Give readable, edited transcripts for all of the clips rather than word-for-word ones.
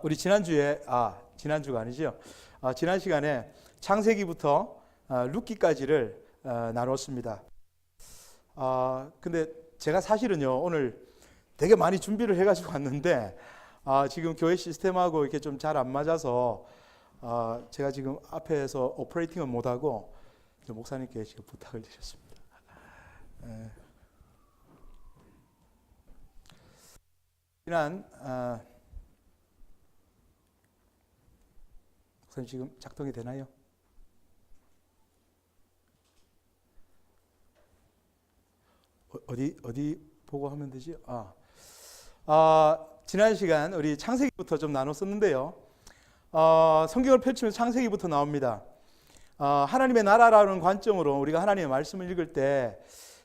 우리 지난주가 아니죠. 지난 시간에 창세기부터 룻기까지를 나눴습니다. 근데 제가 사실은요, 오늘 되게 많이 준비를 해가지고 왔는데, 지금 교회 시스템하고 이렇게 좀 잘 안 맞아서, 제가 지금 앞에서 오퍼레이팅은 못하고, 목사님께 지금 부탁을 드렸습니다. 지난, 목사님 지금 작동이 되나요? 어디 보고 하면 되지? 지난 시간 우리 창세기부터 좀 나눴었는데요. 성경을 펼치면 창세기부터 나옵니다. 하나님의 나라라는 관점으로 우리가 하나님의 말씀을 읽을 때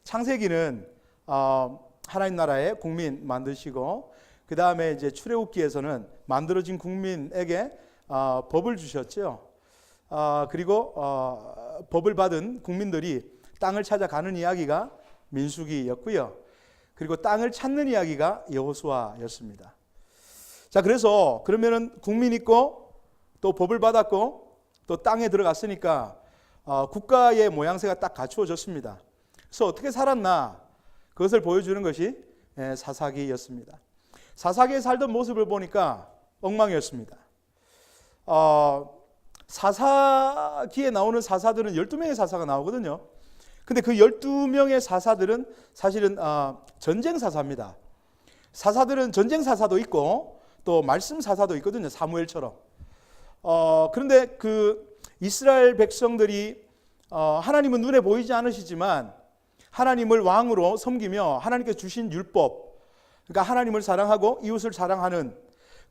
창세기는 하나님 나라의 국민 만드시고 그 다음에 이제 출애굽기에서는 만들어진 국민에게 법을 주셨죠. 그리고 법을 받은 국민들이 땅을 찾아가는 이야기가 민수기였고요. 그리고 땅을 찾는 이야기가 여호수아였습니다. 자, 그래서 그러면은 국민 있고 또 법을 받았고 또 땅에 들어갔으니까 국가의 모양새가 딱 갖추어졌습니다. 그래서 어떻게 살았나 그것을 보여주는 것이 사사기였습니다. 사사기에 살던 모습을 보니까 엉망이었습니다. 사사기에 나오는 사사들은 12명의 사사가 나오거든요. 근데 그 12명의 사사들은 사실은 전쟁 사사입니다. 사사들은 전쟁 사사도 있고 또 말씀 사사도 있거든요. 사무엘처럼. 그런데 그 이스라엘 백성들이 하나님은 눈에 보이지 않으시지만 하나님을 왕으로 섬기며 하나님께 주신 율법, 그러니까 하나님을 사랑하고 이웃을 사랑하는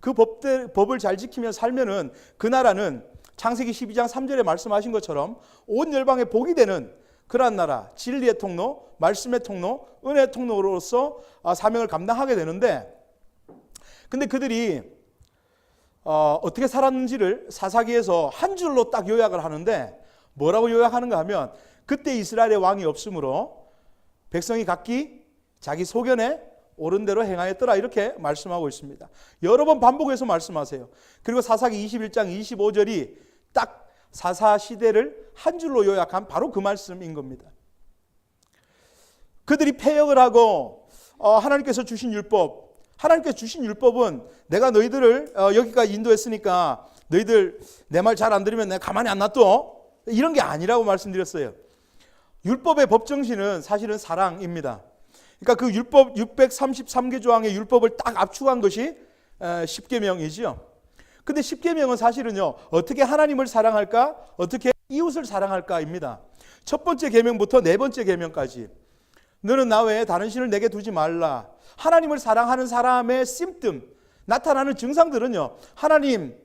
그 법을 잘 지키며 살면은 그 나라는 창세기 12장 3절에 말씀하신 것처럼 온 열방에 복이 되는 그러한 나라, 진리의 통로, 말씀의 통로, 은혜의 통로로서 사명을 감당하게 되는데, 근데 그들이 어떻게 살았는지를 사사기에서 한 줄로 딱 요약을 하는데, 뭐라고 요약하는가 하면 그때 이스라엘의 왕이 없으므로 백성이 각기 자기 소견에 옳은 대로 행하였더라, 이렇게 말씀하고 있습니다. 여러 번 반복해서 말씀하세요. 그리고 사사기 21장 25절이 딱 사사 시대를 한 줄로 요약한 바로 그 말씀인 겁니다. 그들이 패역을 하고 하나님께서 주신 율법, 하나님께서 주신 율법은 내가 너희들을 여기까지 인도했으니까 너희들 내 말 잘 안 들으면 내가 가만히 안 놔둬, 이런 게 아니라고 말씀드렸어요. 율법의 법정신은 사실은 사랑입니다. 그러니까 그 율법 633개 조항의 율법을 딱 압축한 것이 십계명이지요. 근데 십계명은 사실은요, 어떻게 하나님을 사랑할까, 어떻게 이웃을 사랑할까입니다. 첫 번째 계명부터 네 번째 계명까지 너는 나 외에 다른 신을 내게 두지 말라. 하나님을 사랑하는 사람의 심뜸, 나타나는 증상들은요, 하나님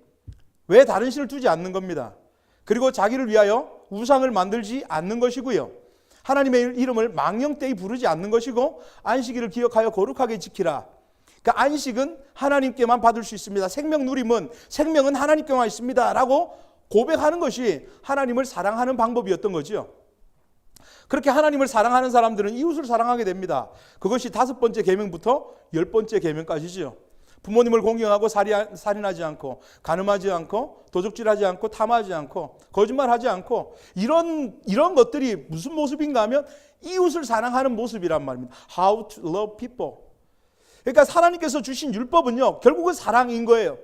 외에 다른 신을 두지 않는 겁니다. 그리고 자기를 위하여 우상을 만들지 않는 것이고요, 하나님의 이름을 망령되이 부르지 않는 것이고, 안식일을 기억하여 거룩하게 지키라. 그러니까 안식은 하나님께만 받을 수 있습니다. 생명 누림은, 생명은 하나님께만 있습니다 라고 고백하는 것이 하나님을 사랑하는 방법이었던 거죠. 그렇게 하나님을 사랑하는 사람들은 이웃을 사랑하게 됩니다. 그것이 5번째 계명부터 10번째 계명까지죠. 부모님을 공경하고 살인하지 않고, 간음하지 않고, 도적질하지 않고, 탐하지 않고, 거짓말하지 않고, 이런 것들이 무슨 모습인가 하면 이웃을 사랑하는 모습이란 말입니다. How to love people. 그러니까 하나님께서 주신 율법은요, 결국은 사랑인 거예요.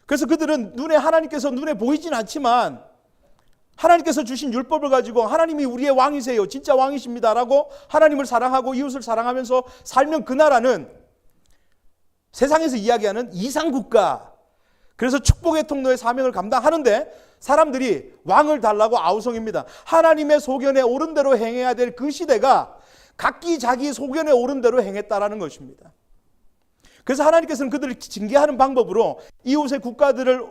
그래서 그들은 하나님께서 눈에 보이진 않지만 하나님께서 주신 율법을 가지고 하나님이 우리의 왕이세요, 진짜 왕이십니다라고 하나님을 사랑하고 이웃을 사랑하면서 살면 그 나라는 세상에서 이야기하는 이상국가, 그래서 축복의 통로의 사명을 감당하는데 사람들이 왕을 달라고 아우성입니다. 하나님의 소견에 옳은 대로 행해야 될 그 시대가 각기 자기 소견에 옳은 대로 행했다라는 것입니다. 그래서 하나님께서는 그들을 징계하는 방법으로 이웃의 국가들을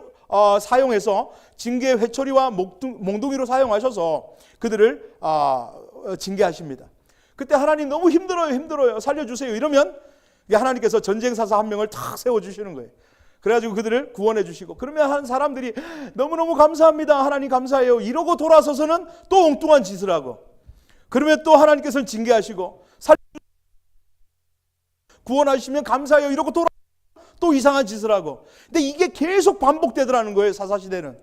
사용해서 징계 회초리와 몽둥이로 사용하셔서 그들을 징계하십니다. 그때 하나님 너무 힘들어요, 살려주세요 이러면 하나님께서 전쟁사사 한 명을 탁 세워주시는 거예요. 그래가지고 그들을 구원해 주시고, 그러면 한 사람들이 너무너무 감사합니다, 하나님 감사해요 이러고 돌아서서는 또 엉뚱한 짓을 하고, 그러면 또 하나님께서는 징계하시고 구원하시면 감사해요 이러고 또 또 이상한 짓을 하고. 근데 이게 계속 반복되더라는 거예요, 사사시대는.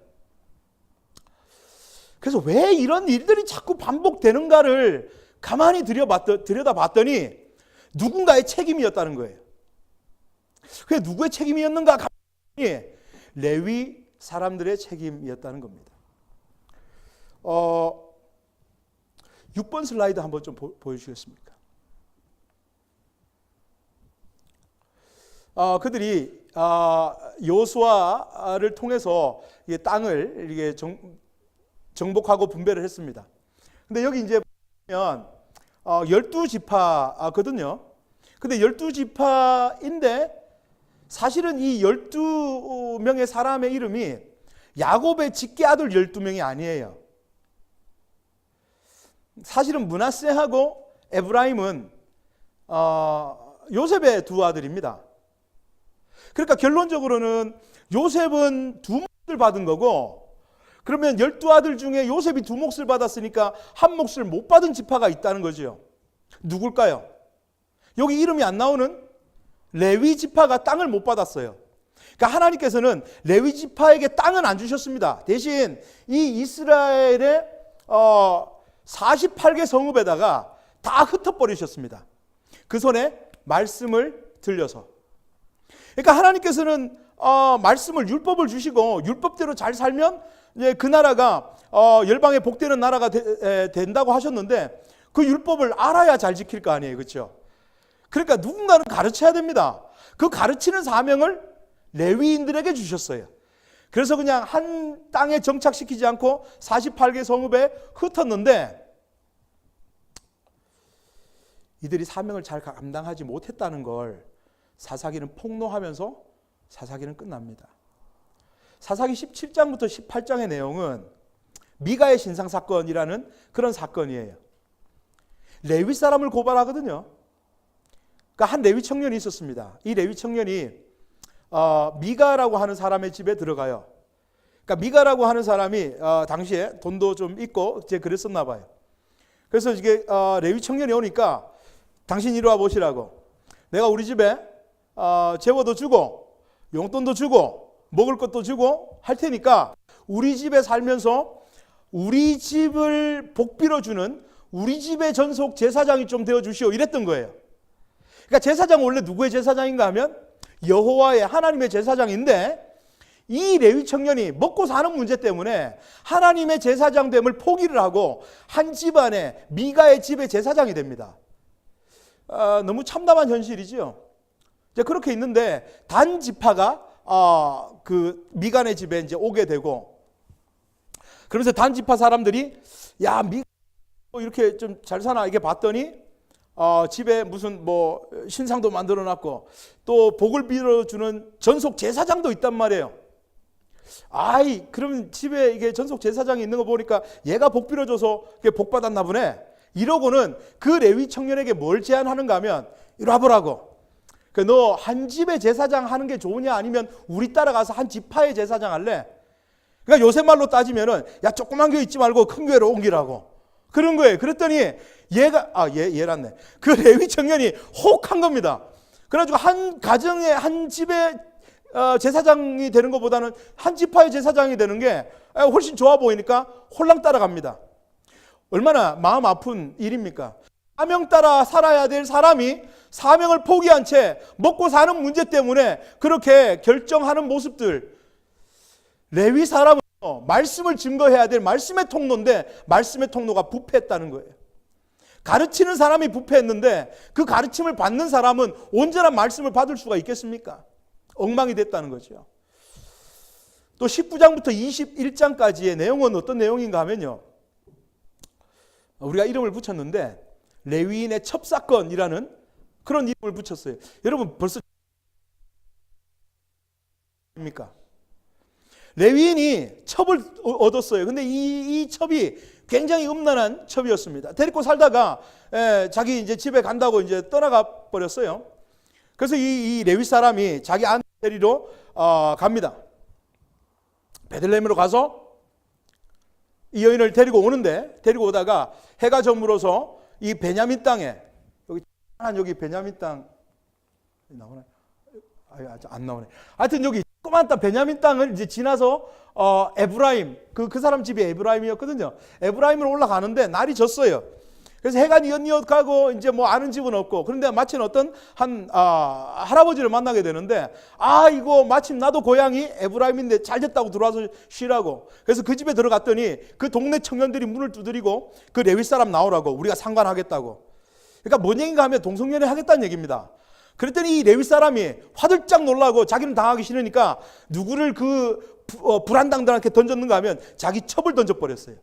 그래서 왜 이런 일들이 자꾸 반복되는가를 가만히 들여다봤더니 누군가의 책임이었다는 거예요. 그게 누구의 책임이었는가? 레위 사람들의 책임이었다는 겁니다. 6번 슬라이드 한번 좀 보여주시겠습니까? 그들이 여호수아를 통해서 땅을 이게 정복하고 분배를 했습니다. 근데 여기 이제 보면 12지파거든요. 근데 12지파인데 사실은 이 12명의 사람의 이름이 야곱의 직계 아들 12명이 아니에요. 사실은 므낫세하고 에브라임은 요셉의 두 아들입니다. 그러니까 결론적으로는 요셉은 두 몫을 받은 거고, 그러면 12아들 중에 요셉이 두 몫을 받았으니까 한 몫을 못 받은 지파가 있다는 거죠. 누굴까요? 여기 이름이 안 나오는 레위 지파가 땅을 못 받았어요. 그러니까 하나님께서는 레위 지파에게 땅은 안 주셨습니다. 대신 이 이스라엘의 48개 성읍에다가 다 흩어버리셨습니다. 그 손에 말씀을 들려서. 그러니까 하나님께서는 말씀을, 율법을 주시고 율법대로 잘 살면 이제 그 나라가 열방에 복되는 나라가 된다고 하셨는데, 그 율법을 알아야 잘 지킬 거 아니에요, 그렇죠? 그러니까 누군가는 가르쳐야 됩니다. 그 가르치는 사명을 레위인들에게 주셨어요. 그래서 그냥 한 땅에 정착시키지 않고 48개 성읍에 흩었는데, 이들이 사명을 잘 감당하지 못했다는 걸 사사기는 폭로하면서 사사기는 끝납니다. 사사기 17장부터 18장의 내용은 미가의 신상사건이라는 그런 사건이에요. 레위 사람을 고발하거든요. 그러니까 한 레위 청년이 있었습니다. 이 레위 청년이 미가라고 하는 사람의 집에 들어가요. 그러니까 미가라고 하는 사람이 당시에 돈도 좀 있고 이제 그랬었나 봐요. 그래서 이게 레위 청년이 오니까 당신 이리 와 보시라고. 내가 우리 집에 재워도 주고 용돈도 주고 먹을 것도 주고 할 테니까 우리 집에 살면서 우리 집을 복비로 주는 우리 집의 전속 제사장이 좀 되어 주시오, 이랬던 거예요. 그러니까 제사장은 원래 누구의 제사장인가 하면 여호와의, 하나님의 제사장인데, 이 레위 청년이 먹고 사는 문제 때문에 하나님의 제사장됨을 포기를 하고 한 집안에 미가의 집의 제사장이 됩니다. 너무 참담한 현실이죠. 이제 그렇게 있는데 단 지파가 그 미간의 집에 이제 오게 되고, 그러면서 단 지파 사람들이 야, 미가 이렇게 좀 잘 사나 이렇게 봤더니 집에 무슨 뭐 신상도 만들어 놨고 또 복을 빌어주는 전속 제사장도 있단 말이에요. 아이, 그러면 집에 이게 전속 제사장이 있는 거 보니까 얘가 복 빌어줘서 복 받았나 보네. 이러고는 그 레위 청년에게 뭘 제안하는가 하면 이리 와보라고. 너 한 집의 제사장 하는 게 좋으냐, 아니면 우리 따라가서 한 지파의 제사장 할래? 그러니까 요새 말로 따지면은 야, 조그만 교회 있지 말고 큰 교회로 옮기라고 그런 거예요. 그랬더니 얘란네. 그 레위 청년이 혹한 겁니다. 그래가지고 한 가정의 한 집의 제사장이 되는 것보다는 한 지파의 제사장이 되는 게 훨씬 좋아 보이니까 홀랑 따라갑니다. 얼마나 마음 아픈 일입니까? 사명 따라 살아야 될 사람이 사명을 포기한 채 먹고 사는 문제 때문에 그렇게 결정하는 모습들. 레위 사람은 말씀을 증거해야 될 말씀의 통로인데 말씀의 통로가 부패했다는 거예요. 가르치는 사람이 부패했는데 그 가르침을 받는 사람은 온전한 말씀을 받을 수가 있겠습니까? 엉망이 됐다는 거죠. 또 19장부터 21장까지의 내용은 어떤 내용인가 하면요, 우리가 이름을 붙였는데 레위인의 첩사건이라는 그런 이름을 붙였어요. 여러분 벌써 입니까? 레위인이 첩을 얻었어요. 근데 이 첩이 굉장히 음란한 첩이었습니다. 데리고 살다가 자기 이제 집에 간다고 이제 떠나가 버렸어요. 그래서 이 레위 사람이 자기 아내 데리러 갑니다. 베들레헴으로 가서 이 여인을 데리고 오는데, 데리고 오다가 해가 저물어서 이 베냐민 땅에, 여기 베냐민 땅 나오나요? 안 나오네. 하여튼 여기 조그만 땅 베냐민 땅을 이제 지나서 에브라임 그 사람 집이 에브라임이었거든요. 에브라임으로 올라가는데 날이 졌어요. 그래서 해가 뉘엿뉘엿 가고 이제 뭐 아는 집은 없고, 그런데 마침 어떤 한 할아버지를 만나게 되는데, 이거 마침 나도 고향이 에브라임인데 잘 됐다고 들어와서 쉬라고. 그래서 그 집에 들어갔더니 그 동네 청년들이 문을 두드리고 그 레위 사람 나오라고, 우리가 상관하겠다고. 그러니까 뭔 얘기인가 하면 동성연애 하겠다는 얘기입니다. 그랬더니 이 레위 사람이 화들짝 놀라고, 자기는 당하기 싫으니까 누구를 그 불안당들한테 던졌는가 하면 자기 첩을 던져버렸어요.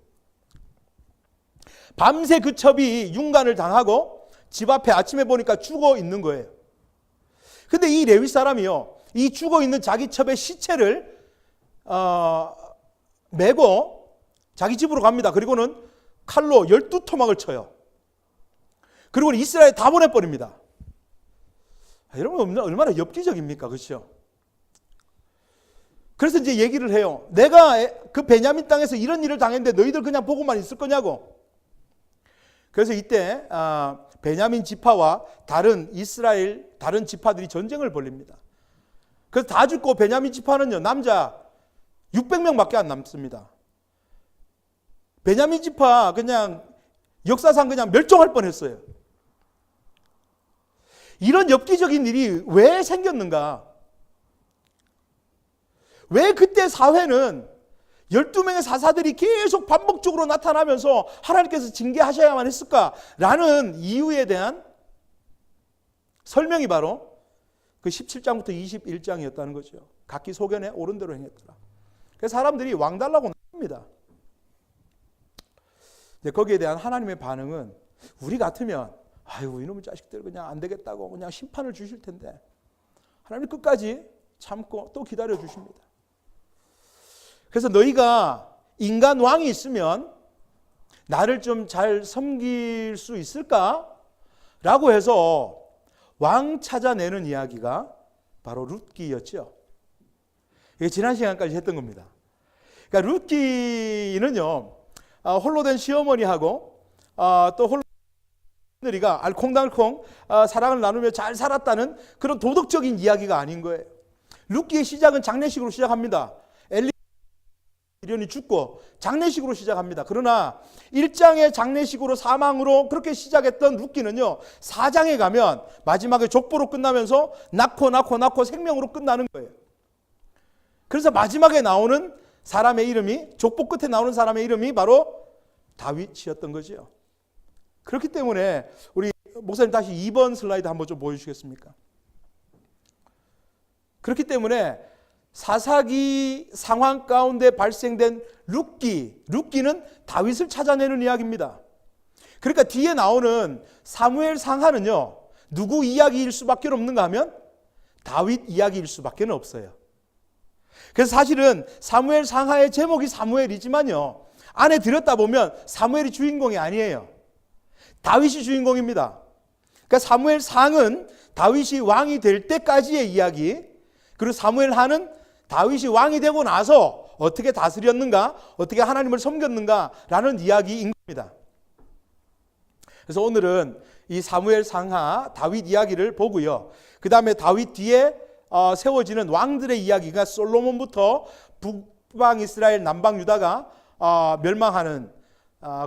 밤새 그 첩이 윤관을 당하고 집 앞에 아침에 보니까 죽어 있는 거예요. 근데 이 레위 사람이요, 이 죽어 있는 자기 첩의 시체를 메고 자기 집으로 갑니다. 그리고는 칼로 12토막을 쳐요. 그리고 이스라엘 다 보내버립니다. 여러분 얼마나 엽기적입니까? 그렇죠? 그래서 이제 얘기를 해요. 내가 그 베냐민 땅에서 이런 일을 당했는데 너희들 그냥 보고만 있을 거냐고. 그래서 이때 베냐민 지파와 다른 이스라엘 다른 지파들이 전쟁을 벌립니다. 그래서 다 죽고 베냐민 지파는요, 남자 600명밖에 안 남습니다. 베냐민 지파 그냥 역사상 그냥 멸종할 뻔했어요. 이런 엽기적인 일이 왜 생겼는가? 왜 그때 사회는 12명의 사사들이 계속 반복적으로 나타나면서 하나님께서 징계하셔야만 했을까라는 이유에 대한 설명이 바로 그 17장부터 21장이었다는 거죠. 각기 소견에 옳은 대로 행했더라. 그래서 사람들이 왕 달라고 나옵니다. 거기에 대한 하나님의 반응은, 우리 같으면 아이고 이놈의 자식들 그냥 안 되겠다고 그냥 심판을 주실 텐데, 하나님 끝까지 참고 또 기다려 주십니다. 그래서 너희가 인간 왕이 있으면 나를 좀 잘 섬길 수 있을까? 라고 해서 왕 찾아내는 이야기가 바로 룻기였죠. 이게 지난 시간까지 했던 겁니다. 그러니까 룻기는요, 홀로 된 시어머니하고 또 홀로 들이가 알콩달콩 사랑을 나누며 잘 살았다는 그런 도덕적인 이야기가 아닌 거예요. 룻기의 시작은 장례식으로 시작합니다. 엘리련이 죽고 장례식으로 시작합니다. 그러나 1장의 장례식으로 사망으로 그렇게 시작했던 룻기는요, 4장에 가면 마지막에 족보로 끝나면서 낳고 생명으로 끝나는 거예요. 그래서 마지막에 나오는 사람의 이름이, 족보 끝에 나오는 사람의 이름이 바로 다윗이었던 거죠. 그렇기 때문에 우리 목사님 다시 2번 슬라이드 한번 좀 보여주시겠습니까? 그렇기 때문에 사사기 상황 가운데 발생된 룻기는 다윗을 찾아내는 이야기입니다. 그러니까 뒤에 나오는 사무엘 상하는요, 누구 이야기일 수밖에 없는가 하면 다윗 이야기일 수밖에 없어요. 그래서 사실은 사무엘 상하의 제목이 사무엘이지만요, 안에 들었다 보면 사무엘이 주인공이 아니에요. 다윗이 주인공입니다. 그러니까 사무엘 상은 다윗이 왕이 될 때까지의 이야기, 그리고 사무엘 하는 다윗이 왕이 되고 나서 어떻게 다스렸는가, 어떻게 하나님을 섬겼는가라는 이야기인 겁니다. 그래서 오늘은 이 사무엘 상하 다윗 이야기를 보고요. 그 다음에 다윗 뒤에 세워지는 왕들의 이야기가 솔로몬부터 북방 이스라엘, 남방 유다가 멸망하는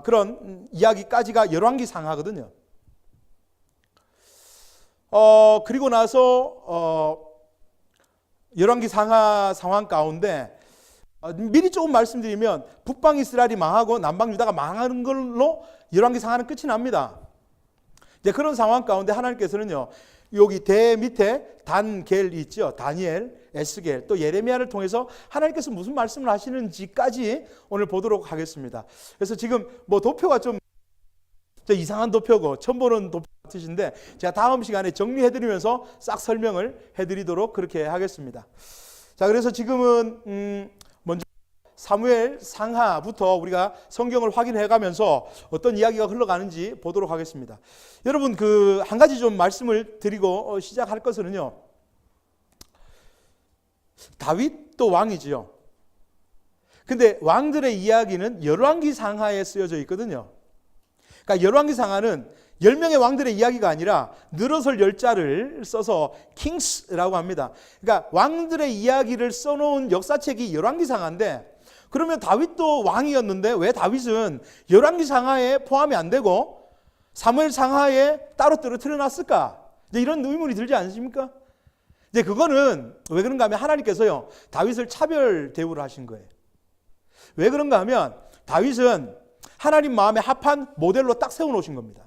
그런 이야기까지가 열왕기 상하거든요. 그리고 나서 열왕기 상하 상황 가운데 미리 조금 말씀드리면, 북방 이스라엘이 망하고 남방 유다가 망하는 걸로 열왕기 상하는 끝이 납니다. 이제 그런 상황 가운데 하나님께서는요, 여기 대 밑에 단겔이 있죠. 다니엘, 에스겔, 또 예레미야를 통해서 하나님께서 무슨 말씀을 하시는지까지 오늘 보도록 하겠습니다. 그래서 지금 뭐 도표가 좀 이상한 도표고 처음 보는 도표 같으신데, 제가 다음 시간에 정리해드리면서 싹 설명을 해드리도록 그렇게 하겠습니다. 자, 그래서 지금은 먼저 사무엘 상하부터 우리가 성경을 확인해가면서 어떤 이야기가 흘러가는지 보도록 하겠습니다. 여러분, 그 한 가지 좀 말씀을 드리고 시작할 것은요, 다윗도 왕이지요. 근데 왕들의 이야기는 열왕기 상하에 쓰여져 있거든요. 그러니까 열왕기 상하는 10명의 왕들의 이야기가 아니라 늘어설 10자를 써서 킹스라고 합니다. 그러니까 왕들의 이야기를 써놓은 역사책이 열왕기상하인데, 그러면 다윗도 왕이었는데 왜 다윗은 열왕기상하에 포함이 안 되고 사무엘상하에 따로 떨어뜨려놨을까? 이제 이런 의문이 들지 않으십니까? 이제 그거는 왜 그런가 하면 하나님께서요, 다윗을 차별 대우를 하신 거예요. 왜 그런가 하면 다윗은 하나님 마음에 합한 모델로 딱 세워놓으신 겁니다.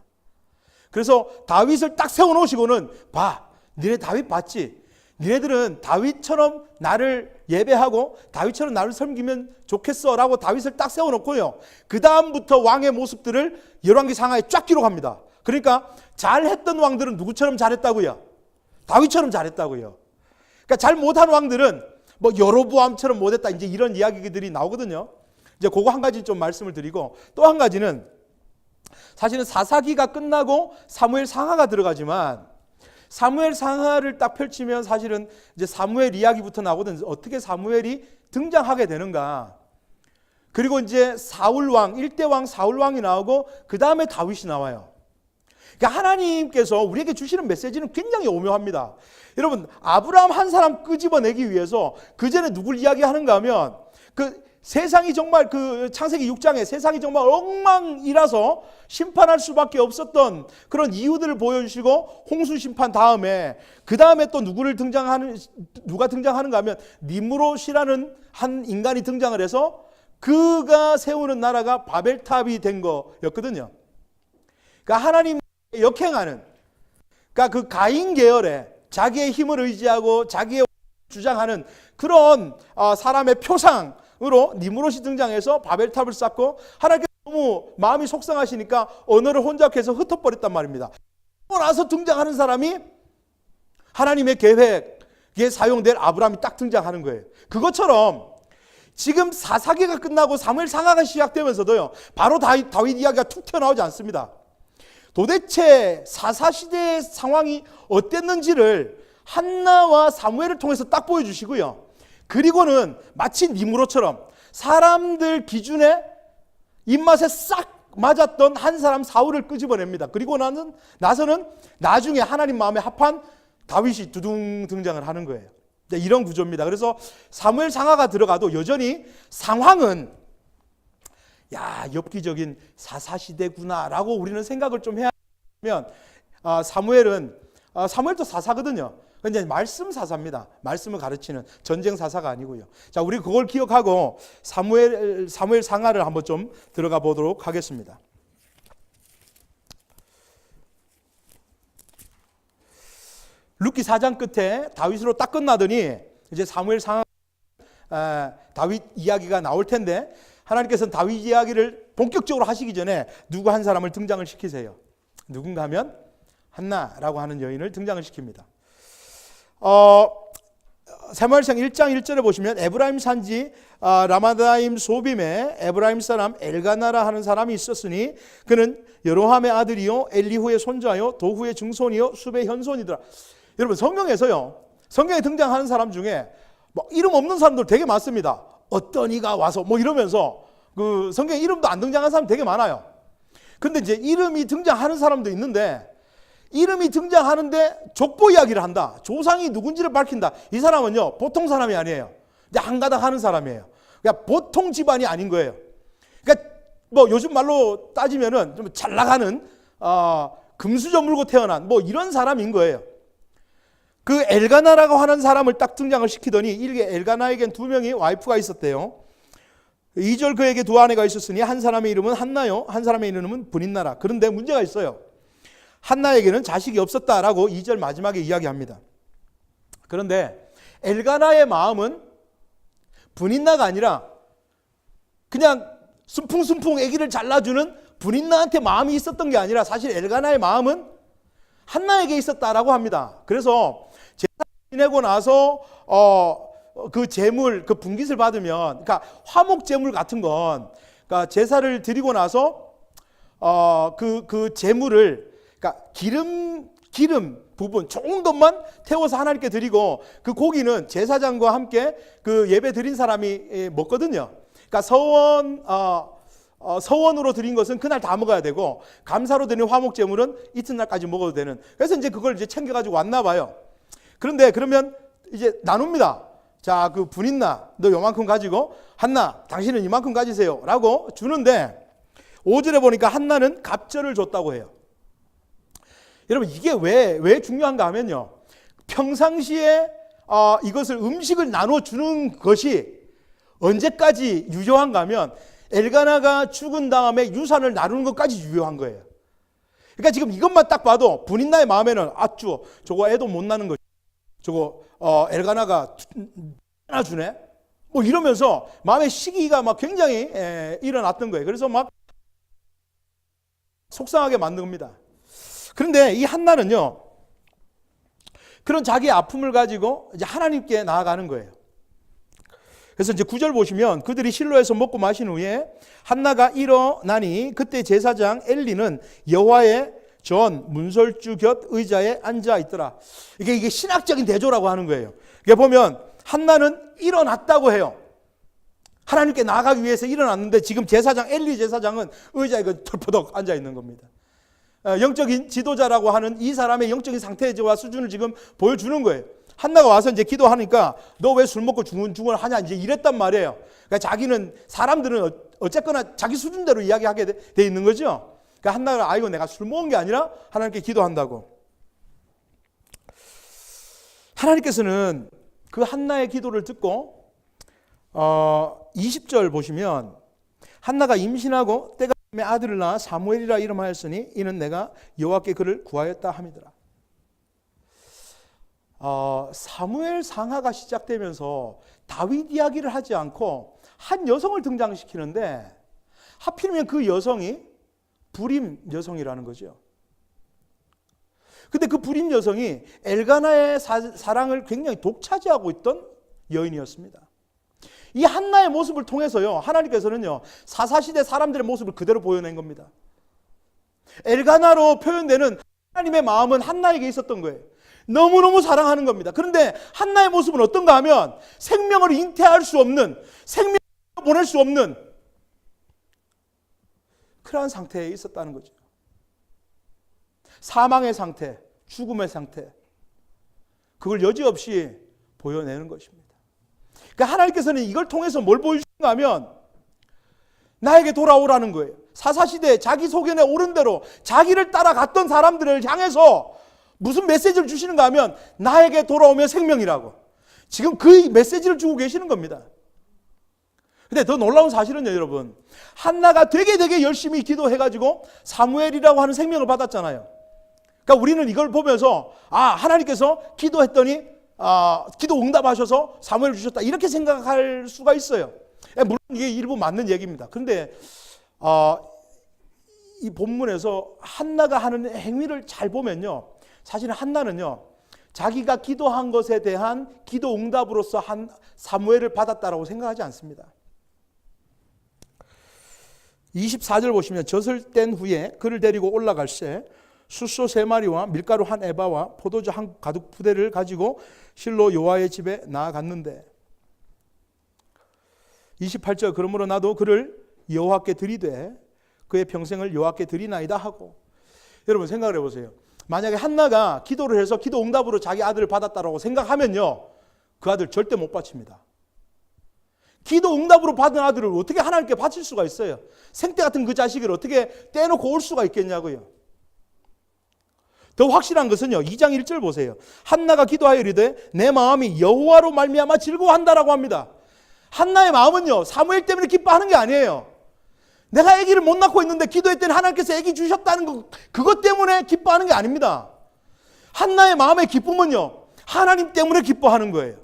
그래서 다윗을 딱 세워놓으시고는, 봐, 니네 다윗 봤지? 니네들은 다윗처럼 나를 예배하고 다윗처럼 나를 섬기면 좋겠어 라고 다윗을 딱 세워놓고요, 그 다음부터 왕의 모습들을 열왕기상하에 쫙 기록합니다. 그러니까 잘했던 왕들은 누구처럼 잘했다고요? 다윗처럼 잘했다고요. 그러니까 잘 못한 왕들은 뭐 여로보암처럼 못했다, 이제 이런 이야기들이 나오거든요. 이제 그거 한 가지 좀 말씀을 드리고, 또 한 가지는 사실은 사사기가 끝나고 사무엘 상하가 들어가지만, 사무엘 상하를 딱 펼치면 사실은 이제 사무엘 이야기부터 나오거든요. 어떻게 사무엘이 등장하게 되는가. 그리고 이제 사울왕, 1대 왕 사울왕이 나오고 그 다음에 다윗이 나와요. 그러니까 하나님께서 우리에게 주시는 메시지는 굉장히 오묘합니다. 여러분, 아브라함 한 사람 끄집어내기 위해서 그 전에 누굴 이야기하는가 하면, 그 세상이 정말, 그 창세기 6장에 세상이 정말 엉망이라서 심판할 수밖에 없었던 그런 이유들을 보여주시고, 홍수 심판 다음에 그 다음에 또 누가 등장하는가 하면 니므롯이라는 한 인간이 등장을 해서 그가 세우는 나라가 바벨탑이 된 거였거든요. 그러니까 하나님 역행하는, 그러니까 그 가인 계열에 자기의 힘을 의지하고 자기의 주장하는 그런 사람의 표상으로 니므롯이 등장해서 바벨탑을 쌓고, 하나님께서 너무 마음이 속상하시니까 언어를 혼잡해서 흩어버렸단 말입니다. 그러고 나서 등장하는 사람이 하나님의 계획에 사용될 아브라함이 딱 등장하는 거예요. 그것처럼 지금 사사기가 끝나고 사무엘 상하가 시작되면서도요, 바로 다윗 이야기가 툭 튀어나오지 않습니다. 도대체 사사시대의 상황이 어땠는지를 한나와 사무엘을 통해서 딱 보여주시고요, 그리고는 마치 니므롯처럼 사람들 기준에 입맛에 싹 맞았던 한 사람 사울을 끄집어냅니다. 그리고 나서는 나중에 하나님 마음에 합한 다윗이 두둥 등장을 하는 거예요. 이런 구조입니다. 그래서 사무엘 상하가 들어가도 여전히 상황은, 야, 엽기적인 사사시대구나라고 우리는 생각을 좀 해야 하면, 사무엘도 사사거든요. 근데 말씀 사사입니다. 말씀을 가르치는 전쟁 사사가 아니고요. 자, 우리 그걸 기억하고 사무엘 상하를 한번 좀 들어가 보도록 하겠습니다. 룻기 4장 끝에 다윗으로 딱 끝나더니 이제 사무엘 상하, 다윗 이야기가 나올 텐데, 하나님께서는 다윗 이야기를 본격적으로 하시기 전에 누구 한 사람을 등장을 시키세요. 누군가 하면 한나라고 하는 여인을 등장을 시킵니다. 사무엘상 1장 1절에 보시면, 에브라임 산지 라마다임 소빔에 에브라임 사람 엘가나라 하는 사람이 있었으니 그는 여로함의 아들이요 엘리후의 손자요 도후의 증손이요 숲의 현손이더라. 여러분, 성경에 등장하는 사람 중에 뭐 이름 없는 사람들 되게 많습니다. 어떤 이가 와서 뭐 이러면서 그 성경에 이름도 안 등장하는 사람 되게 많아요. 근데 이제 이름이 등장하는 사람도 있는데, 이름이 등장하는데 족보 이야기를 한다, 조상이 누군지를 밝힌다. 이 사람은요, 보통 사람이 아니에요. 이제 한가닥 하는 사람이에요. 그러니까 보통 집안이 아닌 거예요. 그러니까 뭐 요즘 말로 따지면은 좀 잘 나가는 금수저 물고 태어난 뭐 이런 사람인 거예요. 그 엘가나라고 하는 사람을 딱 등장을 시키더니, 이게 엘가나에겐 2명의 와이프가 있었대요. 2절, 그에게 2 아내가 있었으니 한 사람의 이름은 한나요, 한 사람의 이름은 브닛나라. 그런데 문제가 있어요. 한나에게는 자식이 없었다라고 2절 마지막에 이야기합니다. 그런데 엘가나의 마음은 브닛나가 아니라 그냥 순풍순풍 아기를 잘라주는 브닛나한테 마음이 있었던 게 아니라, 사실 엘가나의 마음은 한나에게 있었다라고 합니다. 그래서 제사 지내고 나서 그 제물, 그 분깃을 받으면, 그러니까 화목 제물 같은 건, 그러니까 제사를 드리고 나서 그 제물을, 그러니까 기름 부분 좋은 것만 태워서 하나님께 드리고, 그 고기는 제사장과 함께 그 예배 드린 사람이 먹거든요. 그러니까 서원 서원으로 드린 것은 그날 다 먹어야 되고 감사로 드린 화목제물은 이튿날까지 먹어도 되는. 그래서 이제 그걸 이제 챙겨가지고 왔나 봐요. 그런데 그러면 이제 나눕니다. 자, 그 분인나 너 요만큼 가지고 한나 당신은 이만큼 가지세요 라고 주는데 5절에 보니까 한나는 갑절을 줬다고 해요. 여러분 이게 왜 중요한가 하면요, 평상시에 이것을 음식을 나눠주는 것이 언제까지 유효한가 하면 엘가나가 죽은 다음에 유산을 나누는 것까지 유효한 거예요. 그러니까 지금 이것만 딱 봐도 분인나의 마음에는 저거 애도 못 낳는 거지, 저거 엘가나가 하나 주네 뭐 이러면서 마음의 시기가 막 굉장히 일어났던 거예요. 그래서 막 속상하게 만든 겁니다. 그런데 이 한나는요, 그런 자기의 아픔을 가지고 이제 하나님께 나아가는 거예요. 그래서 이제 9절 보시면 그들이 실로에서 먹고 마신 후에 한나가 일어나니 그때 제사장 엘리는 여호와의 전 문설주 곁 의자에 앉아 있더라. 이게 신학적인 대조라고 하는 거예요. 이게 보면 한나는 일어났다고 해요. 하나님께 나아가기 위해서 일어났는데 지금 제사장 엘리 제사장은 의자에 털퍼덕 앉아 있는 겁니다. 영적인 지도자라고 하는 이 사람의 영적인 상태와 수준을 지금 보여주는 거예요. 한나가 와서 이제 기도하니까 너 왜 술 먹고 중얼중얼 하냐 이제 이랬단 말이에요. 그러니까 사람들은 어쨌거나 자기 수준대로 이야기하게 돼 있는 거죠. 그러니까 한나가 아이고 내가 술 먹은 게 아니라 하나님께 기도한다고. 하나님께서는 그 한나의 기도를 듣고 20절 보시면 한나가 임신하고 때가 되매 아들을 낳아 사무엘이라 이름하였으니 이는 내가 여호와께 그를 구하였다 함이더라. 사무엘 상하가 시작되면서 다윗 이야기를 하지 않고 한 여성을 등장시키는데 하필이면 그 여성이 불임 여성이라는 거죠. 근데 그 불임 여성이 엘가나의 사랑을 굉장히 독차지하고 있던 여인이었습니다. 이 한나의 모습을 통해서요, 하나님께서는요, 사사시대 사람들의 모습을 그대로 보여낸 겁니다. 엘가나로 표현되는 하나님의 마음은 한나에게 있었던 거예요. 너무너무 사랑하는 겁니다. 그런데 한나의 모습은 어떤가 하면 생명을 잉태할 수 없는, 생명을 보낼 수 없는 그러한 상태에 있었다는 거죠. 사망의 상태, 죽음의 상태, 그걸 여지없이 보여내는 것입니다. 그러니까 하나님께서는 이걸 통해서 뭘 보여주는가 하면 나에게 돌아오라는 거예요. 사사시대에 자기 소견에 오른 대로 자기를 따라갔던 사람들을 향해서 무슨 메시지를 주시는가 하면 나에게 돌아오면 생명이라고. 지금 그 메시지를 주고 계시는 겁니다. 근데 더 놀라운 사실은요, 여러분, 한나가 되게 열심히 기도해가지고 사무엘이라고 하는 생명을 받았잖아요. 그러니까 우리는 이걸 보면서 하나님께서 기도했더니 기도 응답하셔서 사무엘을 주셨다 이렇게 생각할 수가 있어요. 물론 이게 일부 맞는 얘기입니다. 그런데 이 본문에서 한나가 하는 행위를 잘 보면요, 사실은 한나는요, 자기가 기도한 것에 대한 기도 응답으로서 한 사무엘을 받았다라고 생각하지 않습니다. 24절 보시면 젖을 뗀 후에 그를 데리고 올라갈새 숫소 3마리와 밀가루 1에바와 포도주 1 가득 부대를 가지고 실로 여호와의 집에 나아갔는데 28절 그러므로 나도 그를 여호와께 드리되 그의 평생을 여호와께 드리나이다 하고. 여러분 생각을 해보세요. 만약에 한나가 기도를 해서 기도 응답으로 자기 아들을 받았다라고 생각하면요, 그 아들 절대 못 바칩니다. 기도 응답으로 받은 아들을 어떻게 하나님께 바칠 수가 있어요? 생때 같은 그 자식을 어떻게 떼놓고 올 수가 있겠냐고요. 더 확실한 것은요, 2장 1절 보세요. 한나가 기도하여 이르되 내 마음이 여호와로 말미암아 즐거워한다라고 합니다. 한나의 마음은요, 사무엘 때문에 기뻐하는 게 아니에요. 내가 아기를 못 낳고 있는데 기도했더니 하나님께서 아기 주셨다는 거, 그것 때문에 기뻐하는 게 아닙니다. 한나의 마음의 기쁨은요, 하나님 때문에 기뻐하는 거예요.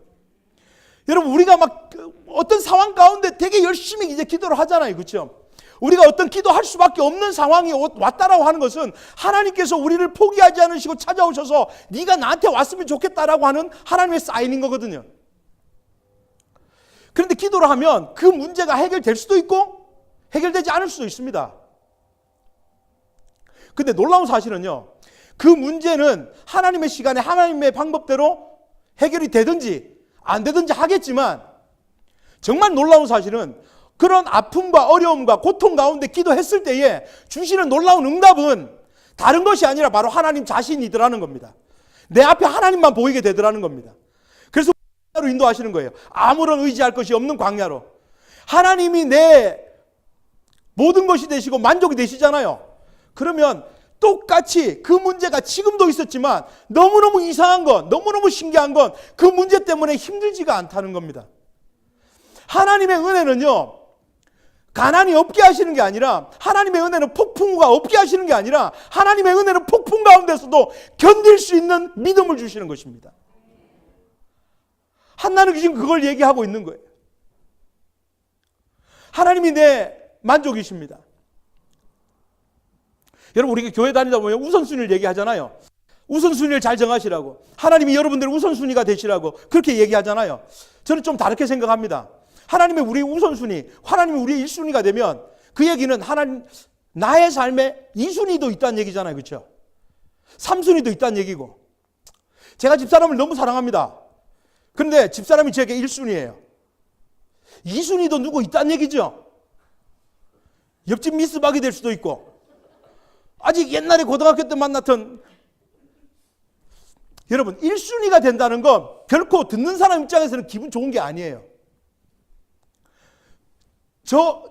여러분, 우리가 막 어떤 상황 가운데 되게 열심히 이제 기도를 하잖아요. 그렇죠? 우리가 어떤 기도할 수밖에 없는 상황이 왔다라고 하는 것은 하나님께서 우리를 포기하지 않으시고 찾아오셔서 네가 나한테 왔으면 좋겠다라고 하는 하나님의 사인인 거거든요. 그런데 기도를 하면 그 문제가 해결될 수도 있고 해결되지 않을 수도 있습니다. 근데 놀라운 사실은요, 그 문제는 하나님의 시간에 하나님의 방법대로 해결이 되든지 안 되든지 하겠지만 정말 놀라운 사실은 그런 아픔과 어려움과 고통 가운데 기도했을 때에 주시는 놀라운 응답은 다른 것이 아니라 바로 하나님 자신이더라는 겁니다. 내 앞에 하나님만 보이게 되더라는 겁니다. 그래서 광야로 인도하시는 거예요. 아무런 의지할 것이 없는 광야로. 하나님이 내 모든 것이 되시고 만족이 되시잖아요. 그러면 똑같이 그 문제가 지금도 있었지만 너무너무 이상한 건, 너무너무 신기한 건 그 문제 때문에 힘들지가 않다는 겁니다. 하나님의 은혜는요, 가난이 없게 하시는 게 아니라, 하나님의 은혜는 폭풍우가 없게 하시는 게 아니라, 하나님의 은혜는 폭풍 가운데서도 견딜 수 있는 믿음을 주시는 것입니다. 한나는 지금 그걸 얘기하고 있는 거예요. 하나님이 내 만족이십니다. 여러분, 우리가 교회 다니다 보면 우선순위를 얘기하잖아요. 우선순위를 잘 정하시라고. 하나님이 여러분들 우선순위가 되시라고 그렇게 얘기하잖아요. 저는 좀 다르게 생각합니다. 하나님이 우리 우선순위, 하나님이 우리의 1순위가 되면 그 얘기는 하나님, 나의 삶에 2순위도 있다는 얘기잖아요. 그렇죠? 3순위도 있다는 얘기고. 제가 집사람을 너무 사랑합니다. 그런데 집사람이 제게 1순위예요. 2순위도 누구 있다는 얘기죠. 옆집 미스박이 될 수도 있고, 아직 옛날에 고등학교 때 만났던, 여러분 1순위가 된다는 건 결코 듣는 사람 입장에서는 기분 좋은 게 아니에요. 저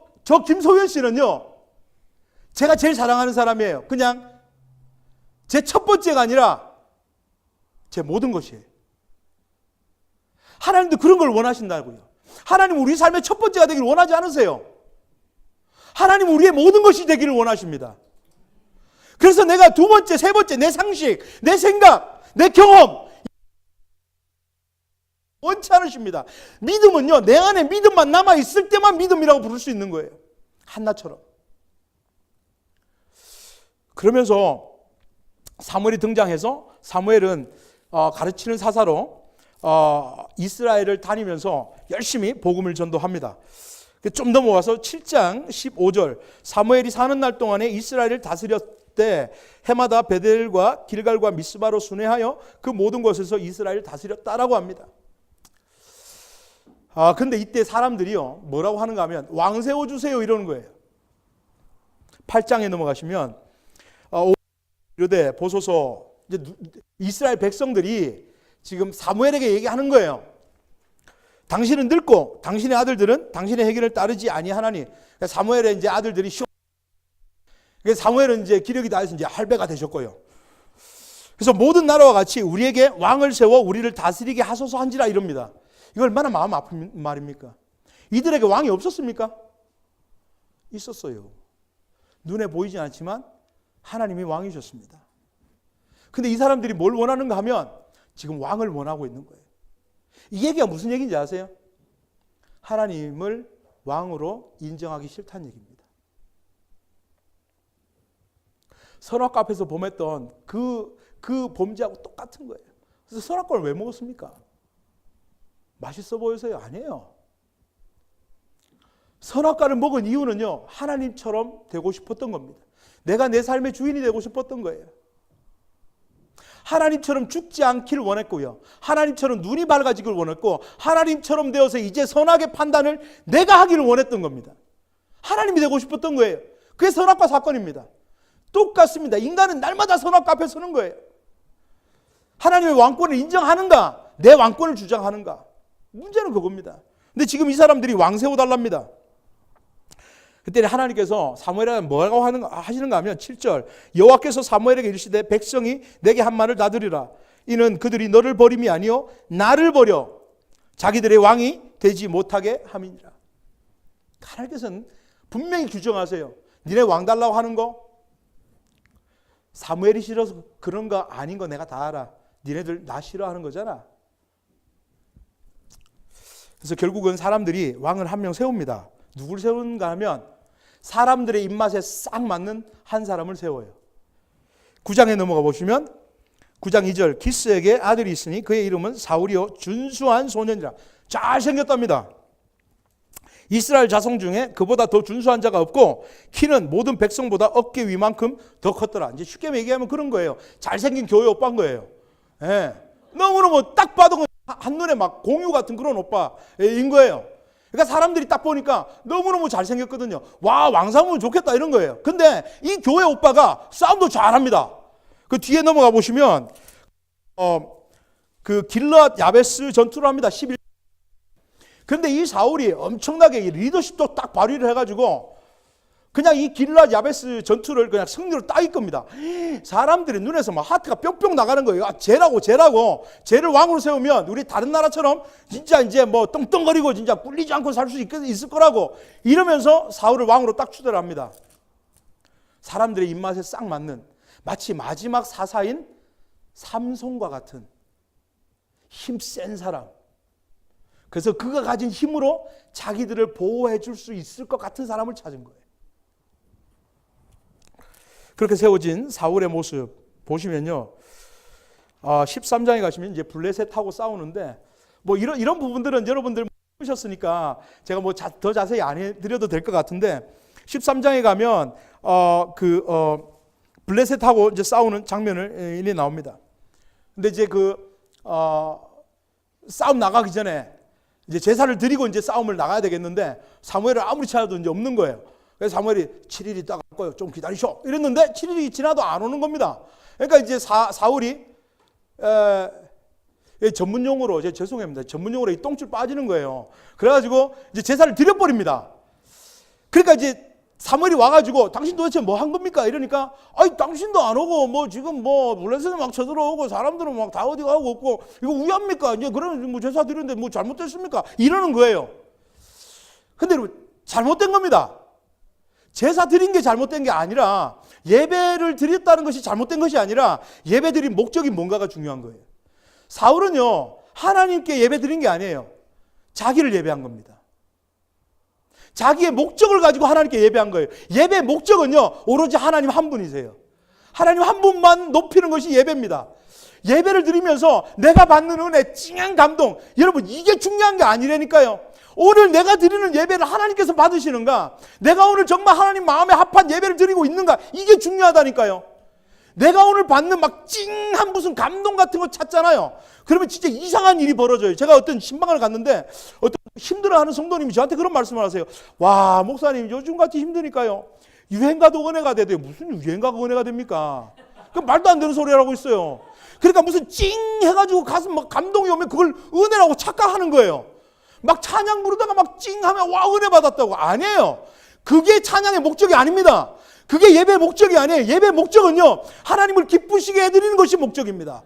김소연 씨는요, 제가 제일 사랑하는 사람이에요. 그냥 제 첫 번째가 아니라 제 모든 것이에요. 하나님도 그런 걸 원하신다고요. 하나님 우리 삶의 첫 번째가 되기를 원하지 않으세요. 하나님 우리의 모든 것이 되기를 원하십니다. 그래서 내가 두 번째, 세 번째, 내 상식, 내 생각, 내 경험 원치 않으십니다. 믿음은요, 내 안에 믿음만 남아있을 때만 믿음이라고 부를 수 있는 거예요. 한나처럼. 그러면서 사무엘이 등장해서, 사무엘은 가르치는 사사로 이스라엘을 다니면서 열심히 복음을 전도합니다. 좀 넘어와서 7장 15절, 사무엘이 사는 날 동안에 이스라엘을 다스렸대 해마다 베델과 길갈과 미스바로 순회하여 그 모든 곳에서 이스라엘을 다스렸다라고 합니다. 근데 이때 사람들이요, 뭐라고 하는가 하면 왕 세워주세요 이러는 거예요. 8장에 넘어가시면 이르되 보소서, 이제 이스라엘 백성들이 지금 사무엘에게 얘기하는 거예요. 당신은 늙고 당신의 아들들은 당신의 해결을 따르지 아니하나니. 사무엘의 이제 아들들이 사무엘은 이제 기력이 다해서 이제 할배가 되셨고요. 그래서 모든 나라와 같이 우리에게 왕을 세워 우리를 다스리게 하소서 한지라 이럽니다. 이거 얼마나 마음 아픈 말입니까? 이들에게 왕이 없었습니까? 있었어요. 눈에 보이지 않지만 하나님이 왕이셨습니다. 근데 이 사람들이 뭘 원하는가 하면 지금 왕을 원하고 있는 거예요. 이 얘기가 무슨 얘기인지 아세요? 하나님을 왕으로 인정하기 싫다는 얘기입니다. 선악과 앞에서 범했던 그 범죄하고 똑같은 거예요. 그래서 선악과를 왜 먹었습니까? 맛있어 보여서요? 아니에요. 선악과를 먹은 이유는요, 하나님처럼 되고 싶었던 겁니다. 내가 내 삶의 주인이 되고 싶었던 거예요. 하나님처럼 죽지 않기를 원했고요. 하나님처럼 눈이 밝아지기를 원했고, 하나님처럼 되어서 이제 선악의 판단을 내가 하기를 원했던 겁니다. 하나님이 되고 싶었던 거예요. 그게 선악과 사건입니다. 똑같습니다. 인간은 날마다 선악과 앞에 서는 거예요. 하나님의 왕권을 인정하는가? 내 왕권을 주장하는가? 문제는 그겁니다. 근데 지금 이 사람들이 왕 세워달랍니다. 그때 하나님께서 사무엘에게 뭐라고 하시는가 하면 7절, 여호와께서 사무엘에게 이르시되 백성이 내게 한 말을 다 들으라. 이는 그들이 너를 버림이 아니요 나를 버려 자기들의 왕이 되지 못하게 함이니라. 하나님께서는 분명히 규정하세요. 니네 왕 달라고 하는 거 사무엘이 싫어서 그런 거 아닌 거 내가 다 알아. 니네들 나 싫어하는 거잖아. 그래서 결국은 사람들이 왕을 한 명 세웁니다. 누굴 세우는가 하면 사람들의 입맛에 싹 맞는 한 사람을 세워요. 9장에 넘어가 보시면 9장 2절, 기스에게 아들이 있으니 그의 이름은 사울이요 준수한 소년이라. 잘생겼답니다. 이스라엘 자손 중에 그보다 더 준수한 자가 없고 키는 모든 백성보다 어깨 위만큼 더 컸더라. 이제 쉽게 얘기하면 그런 거예요. 잘생긴 교회 오빠인 거예요. 예. 너무너무 딱 봐도 한눈에 막 공유 같은 그런 오빠인 거예요. 그러니까 사람들이 딱 보니까 너무너무 잘생겼거든요. 와, 왕 삼으면 좋겠다 이런 거예요. 근데 이 교회 오빠가 싸움도 잘합니다. 그 뒤에 넘어가 보시면 그 길르앗 야베스 전투를 합니다. 11. 그런데 이 사울이 엄청나게 리더십도 딱 발휘를 해가지고 그냥 이 길르앗 야베스 전투를 그냥 승리로 따일 겁니다. 사람들이 눈에서 막 하트가 뿅뿅 나가는 거예요. 아, 쟤라고. 쟤를 왕으로 세우면 우리 다른 나라처럼 진짜 이제 뭐 떵떵거리고 진짜 꿀리지 않고 살 수 있을 거라고 이러면서 사울을 왕으로 딱 추대를 합니다. 사람들의 입맛에 싹 맞는 마치 마지막 사사인 삼손과 같은 힘센 사람. 그래서 그가 가진 힘으로 자기들을 보호해 줄 수 있을 것 같은 사람을 찾은 거예요. 그렇게 세워진 사울의 모습 보시면요. 13장에 가시면 이제 블레셋하고 싸우는데 뭐 이런 부분들은 여러분들 보셨으니까 제가 뭐 더 자세히 안 해드려도 될 것 같은데 13장에 가면 블레셋하고 이제 싸우는 장면이 나옵니다. 근데 이제 싸움 나가기 전에 이제 제사를 드리고 이제 싸움을 나가야 되겠는데 사무엘을 아무리 찾아도 이제 없는 거예요. 그래서 사무엘이 7일 있다가 좀 기다리셔 이랬는데 7일이 지나도 안 오는 겁니다. 그러니까 이제 사울이 전문용어로 죄송합니다. 전문용어로 이 똥줄 빠지는 거예요. 그래가지고 이제 제사를 드려버립니다. 그러니까 이제 사무엘이 와가지고 당신 도대체 뭐 한 겁니까? 이러니까 아니 당신도 안 오고 뭐 지금 뭐 블레셋에 막 쳐들어오고 사람들은 막 다 어디 가고 없고 이거 우야입니까? 이제 그런 뭐 제사 드리는데 뭐 잘못됐습니까? 이러는 거예요. 근데 여러분 잘못된 겁니다. 제사 드린 게 잘못된 게 아니라 예배를 드렸다는 것이 잘못된 것이 아니라 예배 드린 목적이 뭔가가 중요한 거예요. 사울은요 하나님께 예배 드린 게 아니에요. 자기를 예배한 겁니다. 자기의 목적을 가지고 하나님께 예배한 거예요. 예배의 목적은요 오로지 하나님 한 분이세요. 하나님 한 분만 높이는 것이 예배입니다. 예배를 드리면서 내가 받는 은혜, 찡한 감동, 여러분 이게 중요한 게 아니라니까요. 오늘 내가 드리는 예배를 하나님께서 받으시는가? 내가 오늘 정말 하나님 마음에 합한 예배를 드리고 있는가? 이게 중요하다니까요. 내가 오늘 받는 막 찡한 무슨 감동 같은 거 찾잖아요. 그러면 진짜 이상한 일이 벌어져요. 제가 어떤 신방을 갔는데 어떤 힘들어하는 성도님이 저한테 그런 말씀을 하세요. 와, 목사님 요즘같이 힘드니까요. 유행가도 은혜가 돼도 무슨 유행가가 은혜가 됩니까? 그 말도 안 되는 소리 하고 있어요. 그러니까 무슨 찡 해가지고 가슴 막 감동이 오면 그걸 은혜라고 착각하는 거예요. 막 찬양 부르다가 막 찡하면 와 은혜 받았다고. 아니에요. 그게 찬양의 목적이 아닙니다. 그게 예배의 목적이 아니에요. 예배의 목적은요 하나님을 기쁘시게 해드리는 것이 목적입니다.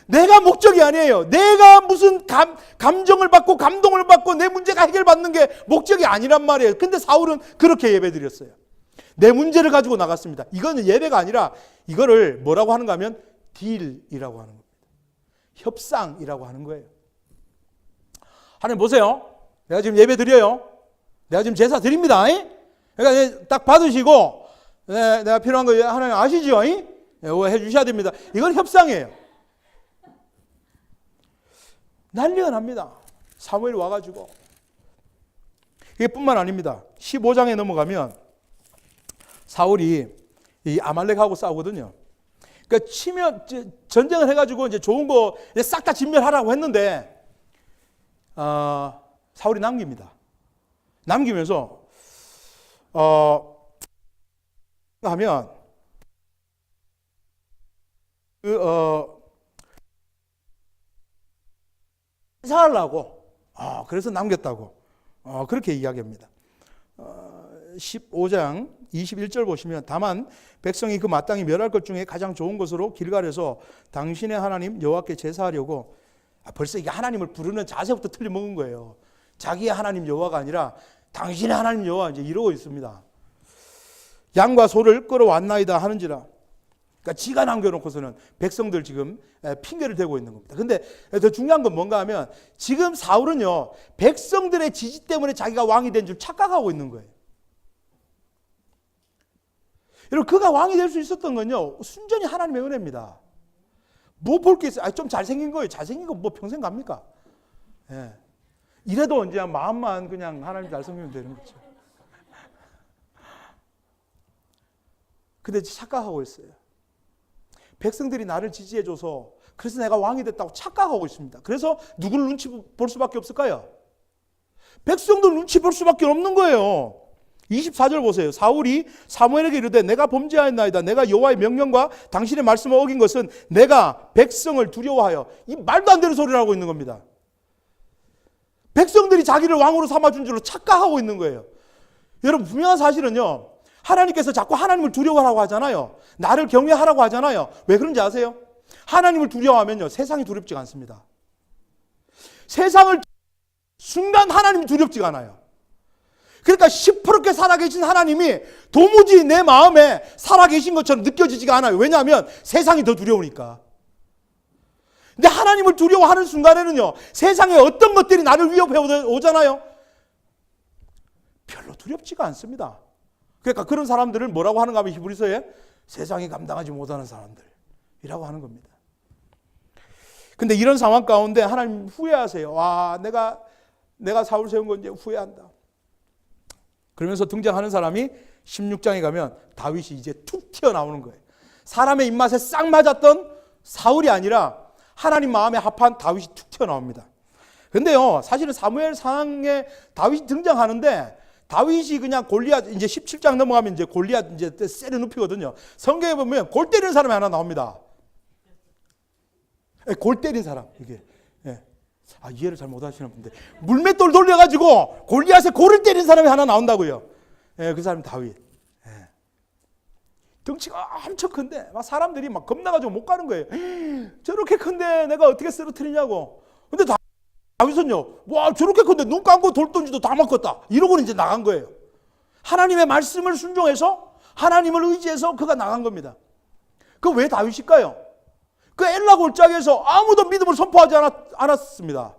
내가 목적이 아니에요. 내가 무슨 감정을 받고 감동을 받고 내 문제가 해결받는 게 목적이 아니란 말이에요. 근데 사울은 그렇게 예배 드렸어요. 내 문제를 가지고 나갔습니다. 이거는 예배가 아니라 이거를 뭐라고 하는가 하면 딜이라고 하는 겁니다. 협상이라고 하는 거예요. 하나님 보세요. 내가 지금 예배 드려요. 내가 지금 제사 드립니다. 그러니까 딱 받으시고 내가 필요한 거 하나님 아시죠? 해 주셔야 됩니다. 이건 협상이에요. 난리가 납니다. 사무엘이 와가지고. 이게 뿐만 아닙니다. 15장에 넘어가면 사울이 이 아말렉하고 싸우거든요. 그러니까 전쟁을 해가지고 이제 좋은 거 싹 다 진멸하라고 했는데 사울이 남깁니다. 남기면서 하면 제사하려고 그래서 남겼다고 그렇게 이야기합니다. 15장 21절 보시면 다만 백성이 그 마땅히 멸할 것 중에 가장 좋은 것으로 길갈에서 당신의 하나님 여호와께 제사하려고 벌써 이게 하나님을 부르는 자세부터 틀려먹은 거예요. 자기의 하나님 여호와가 아니라 당신의 하나님 여호와 이제 이러고 있습니다. 양과 소를 끌어왔나이다 하는지라. 그러니까 지가 남겨놓고서는 백성들 지금 핑계를 대고 있는 겁니다. 근데 더 중요한 건 뭔가 하면 지금 사울은요 백성들의 지지 때문에 자기가 왕이 된 줄 착각하고 있는 거예요. 여러분 그가 왕이 될 수 있었던 건요 순전히 하나님의 은혜입니다. 뭐 볼 게 있어요? 좀 잘생긴 거예요. 잘생긴 거 뭐 평생 갑니까? 예. 이래도 언제 마음만 그냥 하나님 잘생기면 되는 거죠. 근데 착각하고 있어요. 백성들이 나를 지지해줘서 그래서 내가 왕이 됐다고 착각하고 있습니다. 그래서 누구를 눈치 볼 수밖에 없을까요? 백성들 눈치 볼 수밖에 없는 거예요. 24절 보세요. 사울이 사무엘에게 이르되 내가 범죄하였나이다. 내가 여호와의 명령과 당신의 말씀을 어긴 것은 내가 백성을 두려워하여. 이 말도 안 되는 소리를 하고 있는 겁니다. 백성들이 자기를 왕으로 삼아준 줄로 착각하고 있는 거예요. 여러분, 분명한 사실은요, 하나님께서 자꾸 하나님을 두려워하라고 하잖아요. 나를 경외하라고 하잖아요. 왜 그런지 아세요? 하나님을 두려워하면요, 세상이 두렵지가 않습니다. 세상을 순간 하나님이 두렵지가 않아요. 그러니까 시퍼렇게 살아계신 하나님이 도무지 내 마음에 살아계신 것처럼 느껴지지가 않아요. 왜냐하면 세상이 더 두려우니까. 근데 하나님을 두려워하는 순간에는요, 세상에 어떤 것들이 나를 위협해 오잖아요. 별로 두렵지가 않습니다. 그러니까 그런 사람들을 뭐라고 하는가 하면 히브리서에 세상이 감당하지 못하는 사람들이라고 하는 겁니다. 근데 이런 상황 가운데 하나님 후회하세요. 와, 내가 사울 세운 거 이제 후회한다. 그러면서 등장하는 사람이 16장에 가면 다윗이 이제 툭 튀어나오는 거예요. 사람의 입맛에 싹 맞았던 사울이 아니라 하나님 마음에 합한 다윗이 툭 튀어나옵니다. 근데요, 사실은 사무엘 상에 다윗이 등장하는데 다윗이 그냥 골리앗, 이제 17장 넘어가면 이제 골리앗 이제 세를 눕히거든요. 성경에 보면 골 때리는 사람이 하나 나옵니다. 골 때린 사람, 이게. 이해를 잘 못하시는 분들, 물맷돌 돌려가지고 골리앗의 골을 때린 사람이 하나 나온다고요. 그 사람이 다윗. 덩치가 엄청 큰데 막 사람들이 막 겁나가지고 못 가는 거예요. 저렇게 큰데 내가 어떻게 쓰러뜨리냐고. 근데 다윗은요, 와, 저렇게 큰데 눈 감고 돌 던지도 다 먹었다, 이러고는 이제 나간 거예요. 하나님의 말씀을 순종해서 하나님을 의지해서 그가 나간 겁니다. 그 왜 다윗일까요? 그 엘라 골짜기에서 아무도 믿음을 선포하지 않았습니다.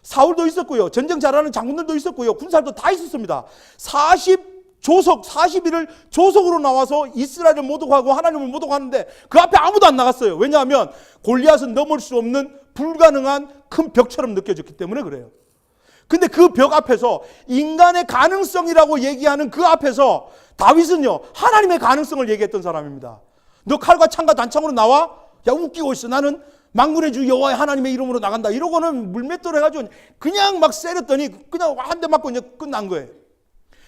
사울도 있었고요, 전쟁 잘하는 장군들도 있었고요, 군사도 다 있었습니다. 40일을 조석으로 나와서 이스라엘을 모독하고 하나님을 모독하는데 그 앞에 아무도 안 나갔어요. 왜냐하면 골리앗은 넘을 수 없는 불가능한 큰 벽처럼 느껴졌기 때문에 그래요. 근데 그 벽 앞에서 인간의 가능성이라고 얘기하는 그 앞에서 다윗은요, 하나님의 가능성을 얘기했던 사람입니다. 너 칼과 창과 단창으로 나와? 야, 웃기고 있어. 나는 만군의 주 여호와의 하나님의 이름으로 나간다. 이러고는 물맷돌 해가지고 그냥 막 세렸더니 그냥 한 대 맞고 이제 끝난 거예요.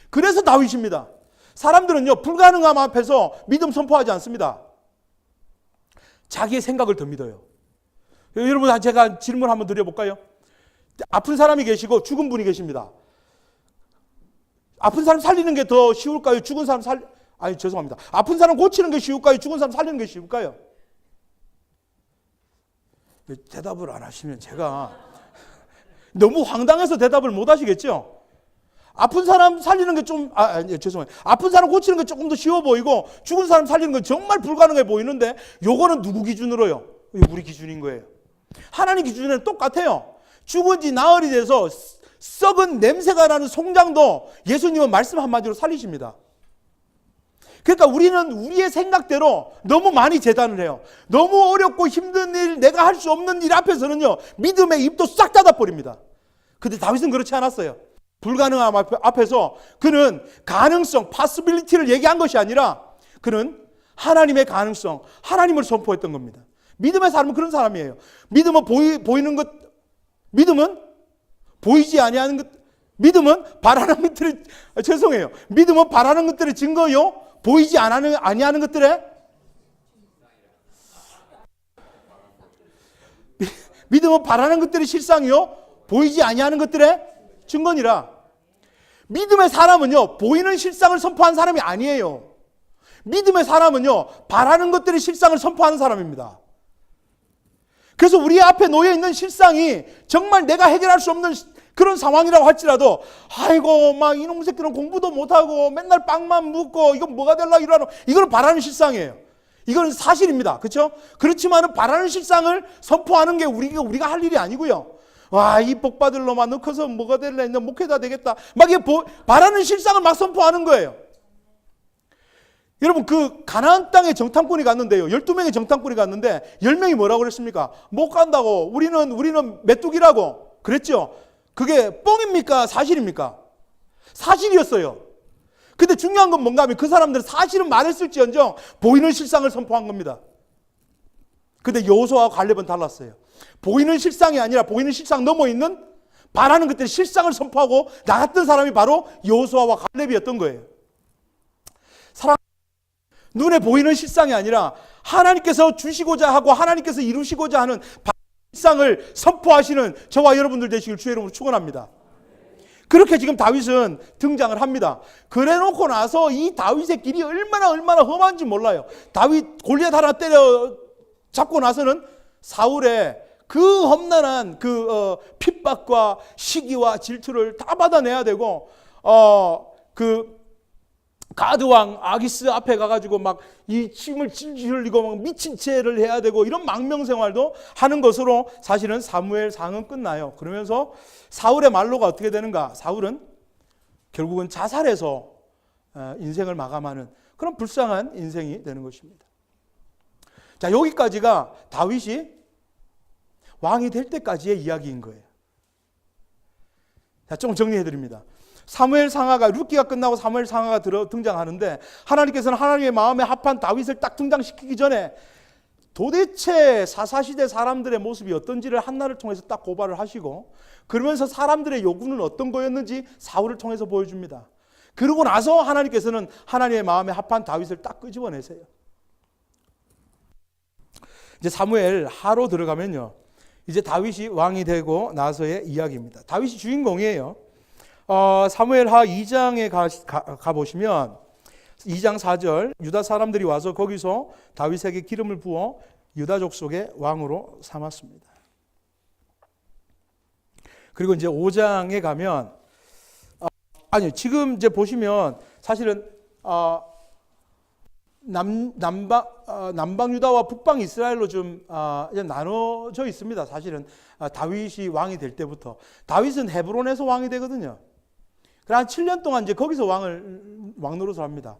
그래서 다윗입니다. 사람들은요, 불가능함 앞에서 믿음 선포하지 않습니다. 자기의 생각을 더 믿어요. 여러분, 제가 질문 한번 드려볼까요? 아픈 사람이 계시고 죽은 분이 계십니다. 아픈 사람 살리는 게 더 쉬울까요? 죽은 사람 죄송합니다. 아픈 사람 고치는 게 쉬울까요? 죽은 사람 살리는 게 쉬울까요? 대답을 안 하시면 제가 너무 황당해서 대답을 못 하시겠죠? 아픈 사람 살리는 게 좀, 죄송해요. 아픈 사람 고치는 게 조금 더 쉬워 보이고 죽은 사람 살리는 건 정말 불가능해 보이는데 요거는 누구 기준으로요? 우리 기준인 거예요. 하나님 기준에는 똑같아요. 죽은 지 나흘이 돼서 썩은 냄새가 나는 송장도 예수님은 말씀 한마디로 살리십니다. 그러니까 우리는 우리의 생각대로 너무 많이 재단을 해요. 너무 어렵고 힘든 일, 내가 할 수 없는 일 앞에서는요, 믿음의 입도 싹 닫아버립니다. 근데 다윗은 그렇지 않았어요. 불가능함 앞에서 그는 가능성, possibility를 얘기한 것이 아니라 그는 하나님의 가능성, 하나님을 선포했던 겁니다. 믿음의 사람은 그런 사람이에요. 믿음은 보이는 것, 믿음은 보이지 아니하는 것, 믿음은 바라는 것들의, 죄송해요. 믿음은 바라는 것들의 증거요, 보이지 아니하는 것들의, 믿음은 바라는 것들의 실상이요, 보이지 아니하는 것들의 증거니라. 믿음의 사람은요, 보이는 실상을 선포한 사람이 아니에요. 믿음의 사람은요, 바라는 것들의 실상을 선포하는 사람입니다. 그래서 우리 앞에 놓여 있는 실상이 정말 내가 해결할 수 없는 그런 상황이라고 할지라도, 아이고, 막 이놈 새끼는 공부도 못하고 맨날 빵만 묻고 이건 뭐가 될라 이러노, 이거는 바라는 실상이에요. 이건 사실입니다. 그렇죠? 그렇지만은 바라는 실상을 선포하는 게 우리가 할 일이 아니고요. 와, 이 복 받을 놈아, 너 커서 뭐가 될래? 너 목회자 되겠다. 막 이게 바라는 실상을 막 선포하는 거예요. 여러분, 그 가나안 땅에 정탐꾼이 갔는데요. 12명의 정탐꾼이 갔는데 10명이 뭐라고 그랬습니까? 못 간다고. 우리는 메뚜기라고 그랬죠. 그게 뻥입니까? 사실입니까? 사실이었어요. 근데 중요한 건 뭔가 하면 그 사람들은 사실은 말했을지언정 보이는 실상을 선포한 겁니다. 근데 여호수아와 갈렙은 달랐어요. 보이는 실상이 아니라 보이는 실상 넘어 있는 바라는 것들의 실상을 선포하고 나갔던 사람이 바로 여호수아와 갈렙이었던 거예요. 사랑, 눈에 보이는 실상이 아니라 하나님께서 주시고자 하고 하나님께서 이루시고자 하는 실상을 선포하시는 저와 여러분들 되시길 주의 이름으로 축원합니다. 그렇게 지금 다윗은 등장을 합니다. 그래놓고 나서 이 다윗의 길이 얼마나 험한지 몰라요. 다윗 골리앗 하나 때려 잡고 나서는 사울의 그 험난한 핍박과 시기와 질투를 다 받아내야 되고 그 가드왕 아기스 앞에 가가지고 막 이 침을 질질 흘리고 막 미친 채를 해야 되고 이런 망명 생활도 하는 것으로 사실은 사무엘상은 끝나요. 그러면서 사울의 말로가 어떻게 되는가? 사울은 결국은 자살해서 인생을 마감하는 그런 불쌍한 인생이 되는 것입니다. 자, 여기까지가 다윗이 왕이 될 때까지의 이야기인 거예요. 자, 좀 정리해 드립니다. 사무엘 상하가 룻기가 끝나고 사무엘 상하가 등장하는데 하나님께서는 하나님의 마음에 합한 다윗을 딱 등장시키기 전에 도대체 사사시대 사람들의 모습이 어떤지를 한나를 통해서 딱 고발을 하시고 그러면서 사람들의 요구는 어떤 거였는지 사울을 통해서 보여줍니다. 그러고 나서 하나님께서는 하나님의 마음에 합한 다윗을 딱 끄집어내세요. 이제 사무엘 하로 들어가면요, 이제 다윗이 왕이 되고 나서의 이야기입니다. 다윗이 주인공이에요. 사무엘하 2장에 가보시면 2장 4절 유다 사람들이 와서 거기서 다윗에게 기름을 부어 유다 족속의 왕으로 삼았습니다. 그리고 이제 5장에 가면 아니 지금 이제 보시면 사실은 남방 유다와 북방 이스라엘로 좀 나눠져 있습니다. 사실은 다윗이 왕이 될 때부터 다윗은 헤브론에서 왕이 되거든요. 그래서 한 7년 동안 이제 거기서 왕 노릇을 합니다.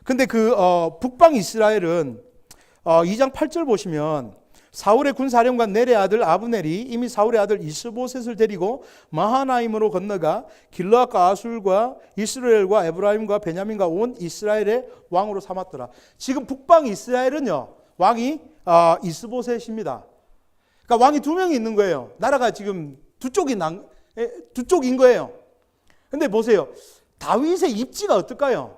근데 북방 이스라엘은 2장 8절 보시면 사울의 군사령관 넬의 아들 아브넬이 이미 사울의 아들 이스보셋을 데리고 마하나임으로 건너가 길르앗과 아술과 이스라엘과 에브라임과 베냐민과 온 이스라엘의 왕으로 삼았더라. 지금 북방 이스라엘은요, 왕이 이스보셋입니다. 그러니까 왕이 두 명이 있는 거예요. 나라가 지금 두 쪽인 거예요. 근데 보세요. 다윗의 입지가 어떨까요?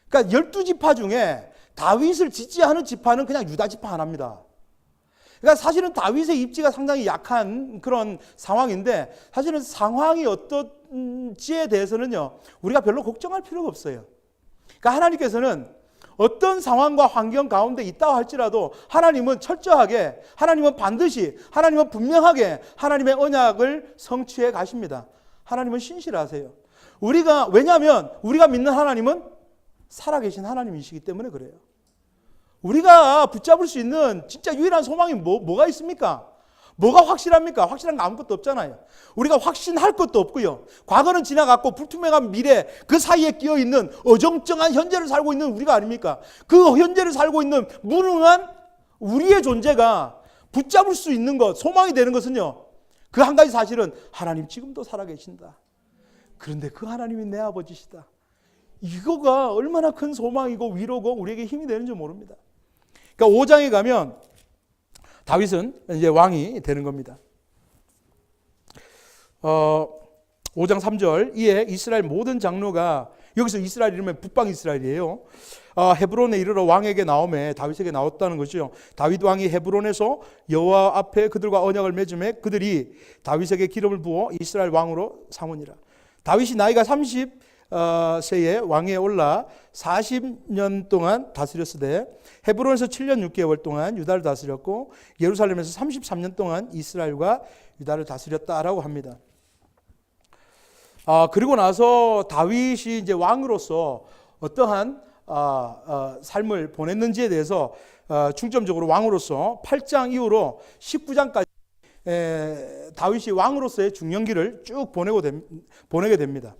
그러니까 12지파 중에 다윗을 지지하는 지파는 그냥 유다 지파 하나입니다. 그러니까 사실은 다윗의 입지가 상당히 약한 그런 상황인데 사실은 상황이 어떤지에 대해서는요, 우리가 별로 걱정할 필요가 없어요. 그러니까 하나님께서는 어떤 상황과 환경 가운데 있다고 할지라도 하나님은 철저하게, 하나님은 반드시, 하나님은 분명하게 하나님의 언약을 성취해 가십니다. 하나님은 신실하세요. 왜냐하면 우리가 믿는 하나님은 살아계신 하나님이시기 때문에 그래요. 우리가 붙잡을 수 있는 진짜 유일한 소망이 뭐가 있습니까? 뭐가 확실합니까? 확실한 거 아무것도 없잖아요. 우리가 확신할 것도 없고요. 과거는 지나갔고 불투명한 미래, 그 사이에 끼어있는 어정쩡한 현재를 살고 있는 우리가 아닙니까? 그 현재를 살고 있는 무능한 우리의 존재가 붙잡을 수 있는 것, 소망이 되는 것은요, 그 한 가지 사실은 하나님 지금도 살아계신다. 그런데 그 하나님이 내 아버지시다. 이거가 얼마나 큰 소망이고 위로고 우리에게 힘이 되는지 모릅니다. 그러니까 5장에 가면 다윗은 이제 왕이 되는 겁니다. 5장 3절 이에 이스라엘 모든 장로가, 여기서 이스라엘 이름은 북방 이스라엘이에요. 헤브론에 이르러 왕에게 나오매 다윗에게 나왔다는 것이죠. 다윗 왕이 헤브론에서 여호와 앞에 그들과 언약을 맺음에 그들이 다윗에게 기름을 부어 이스라엘 왕으로 삼으니라. 다윗이 나이가 30세에 왕위에 올라 40년 동안 다스렸으되 헤브론에서 7년 6개월 동안 유다를 다스렸고 예루살렘에서 33년 동안 이스라엘과 유다를 다스렸다라고 합니다. 그리고 나서 다윗이 이제 왕으로서 어떠한 삶을 보냈는지에 대해서 중점적으로 왕으로서 8장 이후로 19장까지 다윗이 왕으로서의 중년기를 쭉 보내게 됩니다.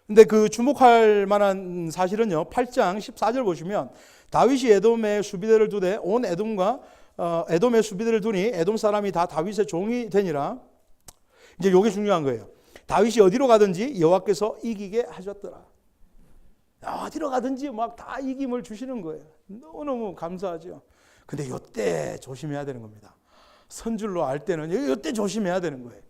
근데 그 주목할 만한 사실은요, 8장 14절 보시면 다윗이 에돔의 수비대를 두되 온 에돔의 수비대를 두니 에돔 사람이 다 다윗의 종이 되니라. 이제 이게 중요한 거예요. 다윗이 어디로 가든지 여호와께서 이기게 하셨더라. 어디로 가든지 막 다 이김을 주시는 거예요. 너무너무 감사하죠. 근데 이때 조심해야 되는 겁니다. 선줄로 알 때는 이때 조심해야 되는 거예요.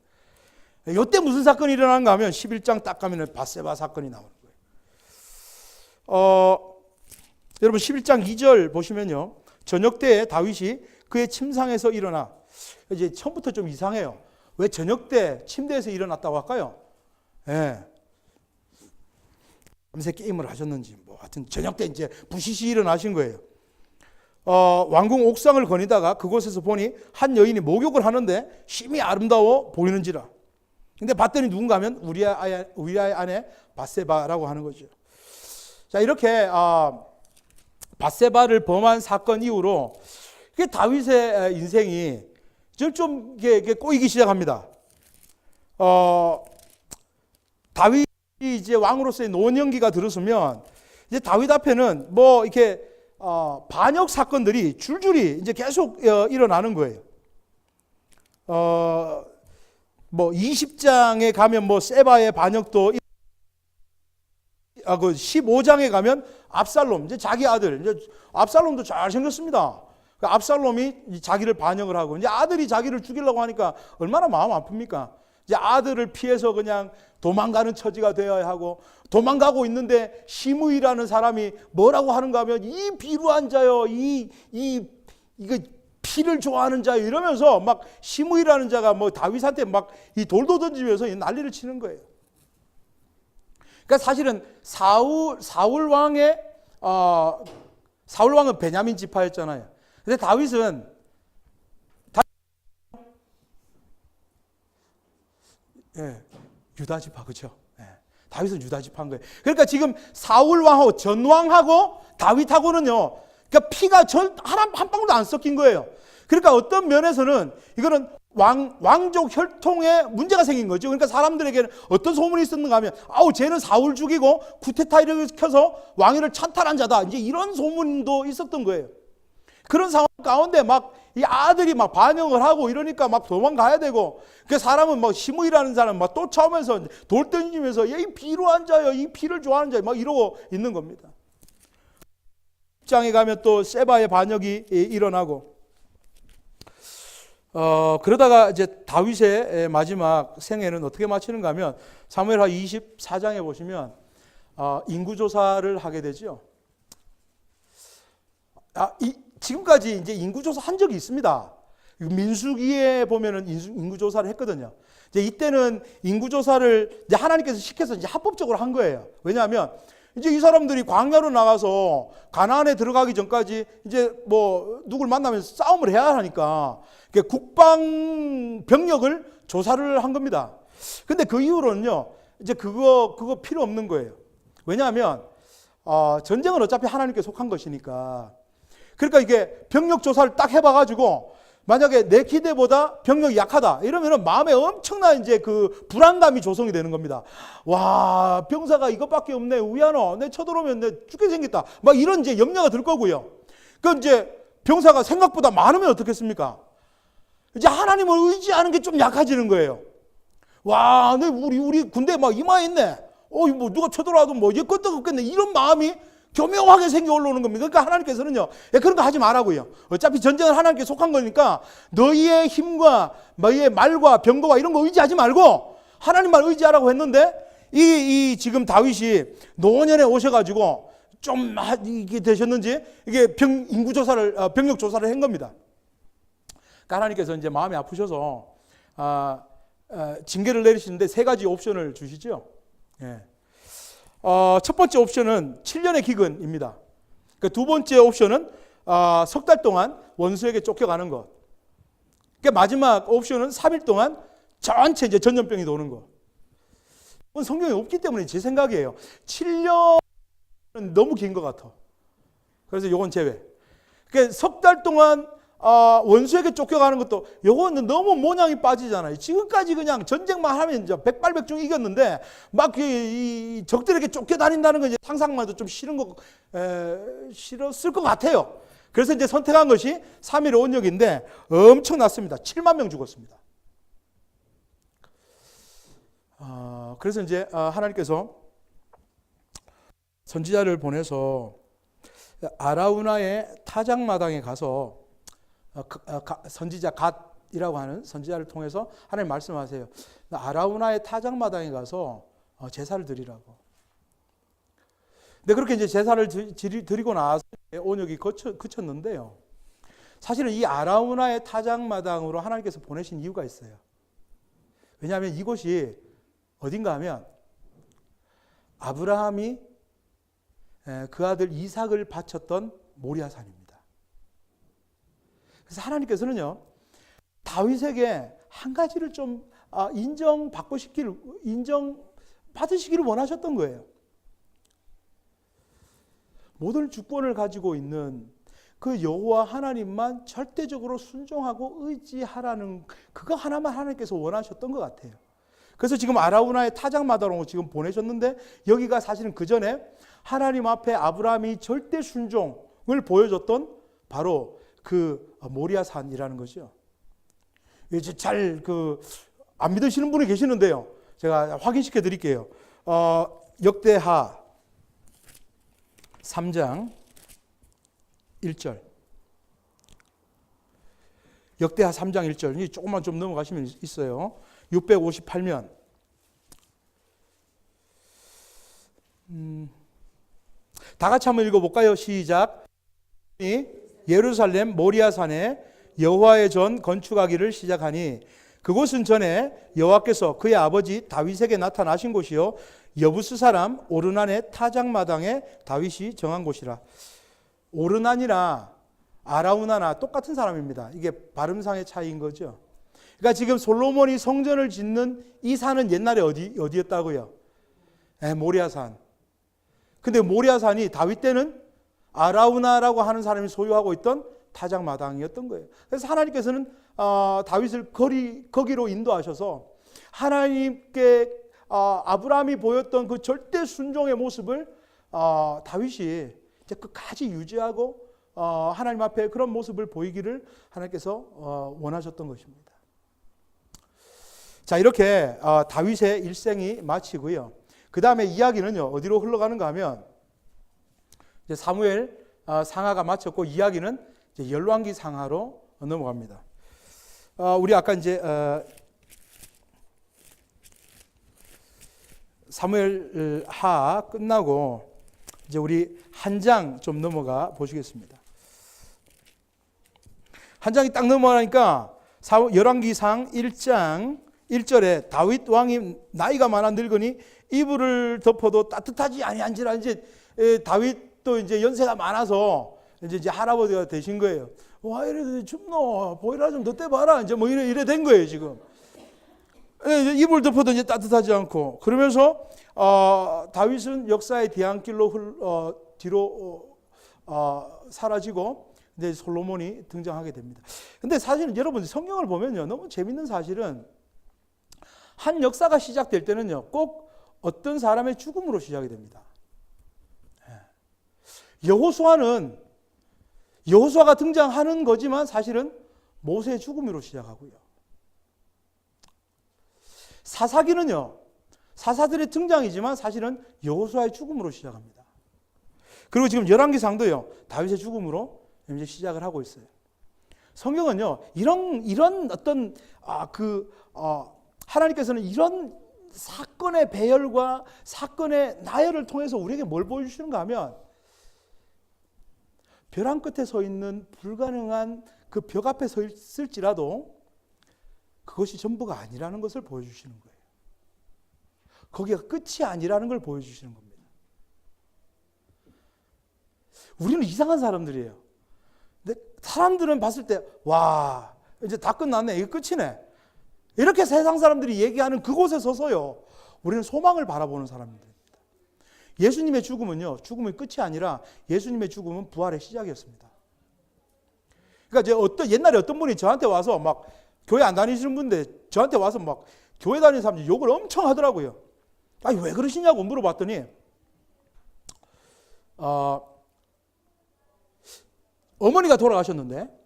이때 무슨 사건이 일어나는가 하면 11장 딱 가면 밧세바 사건이 나오는 거예요. 여러분 11장 2절 보시면요. 저녁 때에 다윗이 그의 침상에서 일어나. 이제 처음부터 좀 이상해요. 왜 저녁 때 침대에서 일어났다고 할까요? 예. 밤새 게임을 하셨는지 뭐 하여튼 저녁 때 이제 부시시 일어나신 거예요. 왕궁 옥상을 거니다가 그곳에서 보니 한 여인이 목욕을 하는데 심히 아름다워 보이는지라. 근데 봤더니 누군가 하면 우리아의 아내 밧세바라고 하는 거죠. 자, 이렇게 밧세바를 범한 사건 이후로 다윗의 인생이 좀 이게 꼬이기 시작합니다. 다윗이 이제 왕으로서의 노년기가 들어서면 이제 다윗 앞에는 뭐 이렇게 반역 사건들이 줄줄이 이제 계속 일어나는 거예요. 뭐 20장에 가면 뭐 세바의 반역도, 그 15장에 가면 압살롬, 이제 자기 아들, 이제 압살롬도 잘 생겼습니다. 그 압살롬이 자기를 반역을 하고, 이제 아들이 자기를 죽이려고 하니까 얼마나 마음 아픕니까? 이제 아들을 피해서 그냥 도망가는 처지가 되어야 하고, 도망가고 있는데 시므이라는 사람이 뭐라고 하는가 하면 이 비루한 자요, 이거 피를 좋아하는 자요 이러면서 막 시므이라는 자가 뭐 다윗한테 막 이 돌도 던지면서 난리를 치는 거예요. 그러니까 사실은 사울 왕은 베냐민 지파였잖아요. 근데 다윗은 유다 지파, 그렇죠? 다윗은 유다 지파인 거예요. 그러니까 지금 사울 왕하고 전 왕하고 다윗하고는요, 그러니까 피가 한 방울도 안 섞인 거예요. 그러니까 어떤 면에서는 이거는 왕족 혈통에 문제가 생긴 거죠. 그러니까 사람들에게는 어떤 소문이 있었는가 하면, 쟤는 사울 죽이고 쿠데타를 켜서 왕위를 찬탈한 자다, 이제 이런 소문도 있었던 거예요. 그런 상황 가운데 막 이 아들이 막 반역을 하고 이러니까 막 도망가야 되고, 그 사람은 막 시므이라는 사람 막 쫓아오면서 돌 던지면서 이 비루한 자요, 이 피를 좋아하는 자요, 막 이러고 있는 겁니다. 장에 가면 또 세바의 반역이 일어나고, 그러다가 이제 다윗의 마지막 생애는 어떻게 마치는가 하면 사무엘하 24장에 보시면 인구조사를 하게 되죠. 지금까지 이제 인구조사 한 적이 있습니다. 민수기에 보면은 인구조사를 했거든요. 이제 이때는 인구조사를 이제 하나님께서 시켜서 이제 합법적으로 한 거예요. 왜냐하면 이제 이 사람들이 광야로 나가서 가나안에 들어가기 전까지 이제 뭐 누굴 만나면서 싸움을 해야 하니까 국방 병력을 조사를 한 겁니다. 근데 그 이후로는요, 이제 그거 필요 없는 거예요. 왜냐하면 전쟁은 어차피 하나님께 속한 것이니까. 그러니까 이게 병력 조사를 딱 해봐가지고 만약에 내 기대보다 병력이 약하다 이러면은 마음에 엄청난 이제 그 불안감이 조성이 되는 겁니다. 와, 병사가 이것밖에 없네. 우야노, 내 쳐들어오면 내 죽게 생겼다. 막 이런 이제 염려가 들 거고요. 그 이제 병사가 생각보다 많으면 어떻겠습니까? 이제 하나님을 의지하는 게 좀 약해지는 거예요. 와, 우리 군대 막 이마했네. 뭐 누가 쳐들어와도 뭐 이제 끄떡없겠네. 이런 마음이 교묘하게 생겨 올라오는 겁니다. 그러니까 하나님께서는요, 그런 거 하지 말라고요. 어차피 전쟁은 하나님께 속한 거니까 너희의 힘과 너희의 말과 병거와 이런 거 의지하지 말고 하나님만 의지하라고 했는데, 이 지금 다윗이 노년에 오셔가지고 좀 이게 되셨는지 이게 병력 조사를 한 겁니다. 그러니까 하나님께서 이제 마음이 아프셔서 징계를 내리시는데 세 가지 옵션을 주시죠. 첫 번째 옵션은 7년의 기근입니다. 두 번째 옵션은 석 달 동안 원수에게 쫓겨가는 것. 마지막 옵션은 3일 동안 전체 이제 전염병이 도는 것. 이건 성경에 없기 때문에 제 생각이에요. 7년은 너무 긴 것 같아. 그래서 이건 제외. 석 달 동안 원수에게 쫓겨가는 것도 요거는 너무 모양이 빠지잖아요. 지금까지 그냥 전쟁만 하면 이제 백발백중 이겼는데 막 이 적들에게 쫓겨다닌다는 건 이제 상상만 해도 좀 싫었을 것 같아요. 그래서 이제 선택한 것이 3.15 온역인데 엄청났습니다. 7만 명 죽었습니다. 그래서 이제 하나님께서 선지자를 보내서 아라우나의 타작마당에 가서 선지자 갓 나단이라고 하는 선지자를 통해서 하나님 말씀하세요. 아라우나의 타작마당에 가서 제사를 드리라고. 근데 그렇게 이제 제사를 드리고 나서 온역이 그쳤는데요. 사실은 이 아라우나의 타작마당으로 하나님께서 보내신 이유가 있어요. 왜냐하면 이곳이 어딘가 하면 아브라함이 그 아들 이삭을 바쳤던 모리아산입니다. 그래서 하나님께서는요, 다윗에게 한 가지를 좀 인정받으시기를 원하셨던 거예요. 모든 주권을 가지고 있는 그 여호와 하나님만 절대적으로 순종하고 의지하라는 그거 하나만 하나님께서 원하셨던 것 같아요. 그래서 지금 아라우나의 타작마당으로 지금 보내셨는데 여기가 사실은 그 전에 하나님 앞에 아브라함이 절대 순종을 보여줬던 바로 그 모리아산이라는 거죠. 이제 잘 안 믿으시는 분이 계시는데요. 제가 확인시켜 드릴게요. 역대하 3장 1절. 역대하 3장 1절. 조금만 좀 넘어가시면 있어요. 658면. 다 같이 한번 읽어볼까요? 시작. 예루살렘 모리아산에 여호와의 전 건축하기를 시작하니 그곳은 전에 여호와께서 그의 아버지 다윗에게 나타나신 곳이요 여부스 사람 오르난의 타작마당에 다윗이 정한 곳이라. 오르난이나 아라우나나 똑같은 사람입니다. 이게 발음상의 차이인 거죠. 그러니까 지금 솔로몬이 성전을 짓는 이 산은 옛날에 어디였다고요? 모리아산. 근데 모리아산이 다윗 때는 아라우나라고 하는 사람이 소유하고 있던 타작마당이었던 거예요. 그래서 하나님께서는 다윗을 거기로 인도하셔서 하나님께 아브라함이 보였던 그 절대 순종의 모습을 다윗이 이제 끝까지 유지하고 하나님 앞에 그런 모습을 보이기를 하나님께서 원하셨던 것입니다. 자, 이렇게 다윗의 일생이 마치고요. 그 다음에 이야기는요, 어디로 흘러가는가 하면 이제 사무엘 상하가 마쳤고 이야기는 이제 열왕기 상하로 넘어갑니다. 우리 아까 이제 사무엘 하 끝나고 이제 우리 한 장 좀 넘어가 보시겠습니다. 한 장이 딱 넘어가니까 열왕기상 1장 1절에 다윗 왕이 나이가 많아 늙으니 이불을 덮어도 따뜻하지 아니한지라. 이제 다윗도 이제 연세가 많아서 이제 할아버지가 되신 거예요. 와, 이래 춥노, 보이라 좀 더 떼봐라. 이제 뭐 이래 된 거예요 지금. 이불 덮어도 이제 따뜻하지 않고. 그러면서 다윗은 역사의 뒤안길로 뒤로 사라지고 이제 솔로몬이 등장하게 됩니다. 근데 사실은 여러분 성경을 보면요, 너무 재밌는 사실은 한 역사가 시작될 때는요, 꼭 어떤 사람의 죽음으로 시작이 됩니다. 여호수아가 등장하는 거지만 사실은 모세의 죽음으로 시작하고요. 사사기는요, 사사들의 등장이지만 사실은 여호수아의 죽음으로 시작합니다. 그리고 지금 열왕기상도요, 다윗의 죽음으로 이제 시작을 하고 있어요. 성경은요, 이런 어떤 하나님께서는 이런 사건의 배열과 사건의 나열을 통해서 우리에게 뭘 보여주시는가 하면 벼랑 끝에 서 있는 불가능한 그 벽 앞에 서 있을지라도 그것이 전부가 아니라는 것을 보여주시는 거예요. 거기가 끝이 아니라는 걸 보여주시는 겁니다. 우리는 이상한 사람들이에요. 근데 사람들은 봤을 때 와, 이제 다 끝났네, 이게 끝이네, 이렇게 세상 사람들이 얘기하는 그곳에 서서요, 우리는 소망을 바라보는 사람입니다. 예수님의 죽음은요, 죽음의 끝이 아니라 예수님의 죽음은 부활의 시작이었습니다. 그러니까 옛날에 어떤 분이 저한테 와서 막 교회 안 다니시는 분인데 저한테 와서 막 교회 다니는 사람들이 욕을 엄청 하더라고요. 아니, 왜 그러시냐고 물어봤더니 어머니가 돌아가셨는데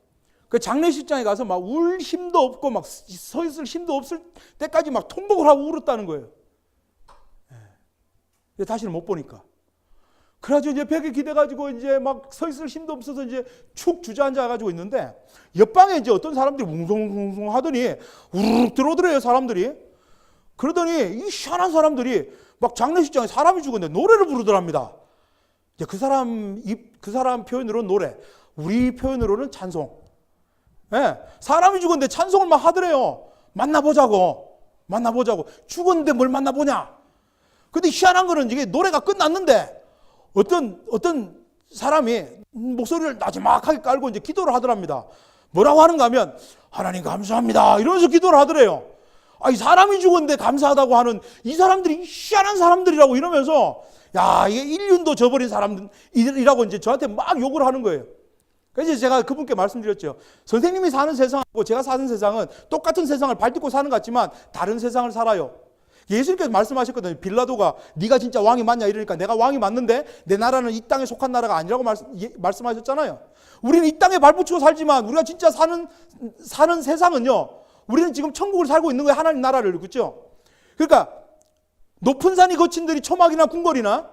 그 장례식장에 가서 막 울 힘도 없고 막 서 있을 힘도 없을 때까지 막 통곡을 하고 울었다는 거예요. 다시는 못 보니까. 그래가지고 이제 벽에 기대가지고 이제 막 서 있을 힘도 없어서 이제 축 주저앉아가지고 있는데 옆방에 이제 어떤 사람들이 웅성웅성 하더니 우르륵 들어오더래요, 사람들이. 그러더니 이 희한한 사람들이 막 장례식장에 사람이 죽었는데 노래를 부르더랍니다. 이제 그 사람 표현으로는 노래, 우리 표현으로는 찬송. 예, 사람이 죽었는데 찬송을 막 하더래요. 만나보자고. 죽었는데 뭘 만나보냐. 근데 희한한 거는 이게 노래가 끝났는데 어떤 사람이 목소리를 나지막하게 깔고 이제 기도를 하더랍니다. 뭐라고 하는가 하면 하나님 감사합니다 이러면서 기도를 하더래요. 이 사람이 죽었는데 감사하다고 하는 이 사람들이 희한한 사람들이라고 이러면서 야, 이게 인륜도 저버린 사람들이라고 이제 저한테 막 욕을 하는 거예요. 그래서 제가 그분께 말씀드렸죠. 선생님이 사는 세상하고 제가 사는 세상은 똑같은 세상을 발딛고 사는 것 같지만 다른 세상을 살아요. 예수님께서 말씀하셨거든요. 빌라도가 네가 진짜 왕이 맞냐 이러니까 내가 왕이 맞는데 내 나라는 이 땅에 속한 나라가 아니라고 말씀하셨잖아요. 우리는 이 땅에 발붙이고 살지만 우리가 진짜 사는 세상은요. 우리는 지금 천국을 살고 있는 거예요. 하나님 나라를. 그렇죠? 그러니까 높은 산이 거친 들이 초막이나 궁궐이나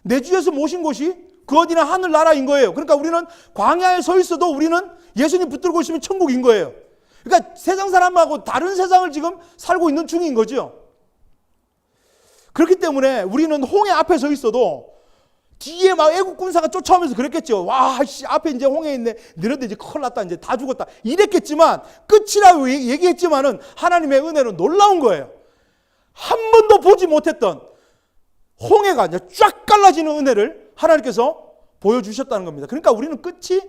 내 주에서 모신 곳이 그 어디나 하늘나라인 거예요. 그러니까 우리는 광야에 서 있어도 우리는 예수님 붙들고 있으면 천국인 거예요. 그러니까 세상 사람하고 다른 세상을 지금 살고 있는 중인 거죠. 그렇기 때문에 우리는 홍해 앞에 서 있어도 뒤에 막 애국 군사가 쫓아오면서 그랬겠죠. 와, 씨, 앞에 이제 홍해 있네. 너네들 이제 큰일 났다. 이제 다 죽었다. 이랬겠지만 끝이라고 얘기했지만은 하나님의 은혜는 놀라운 거예요. 한 번도 보지 못했던 홍해가 이제 쫙 갈라지는 은혜를 하나님께서 보여주셨다는 겁니다. 그러니까 우리는 끝이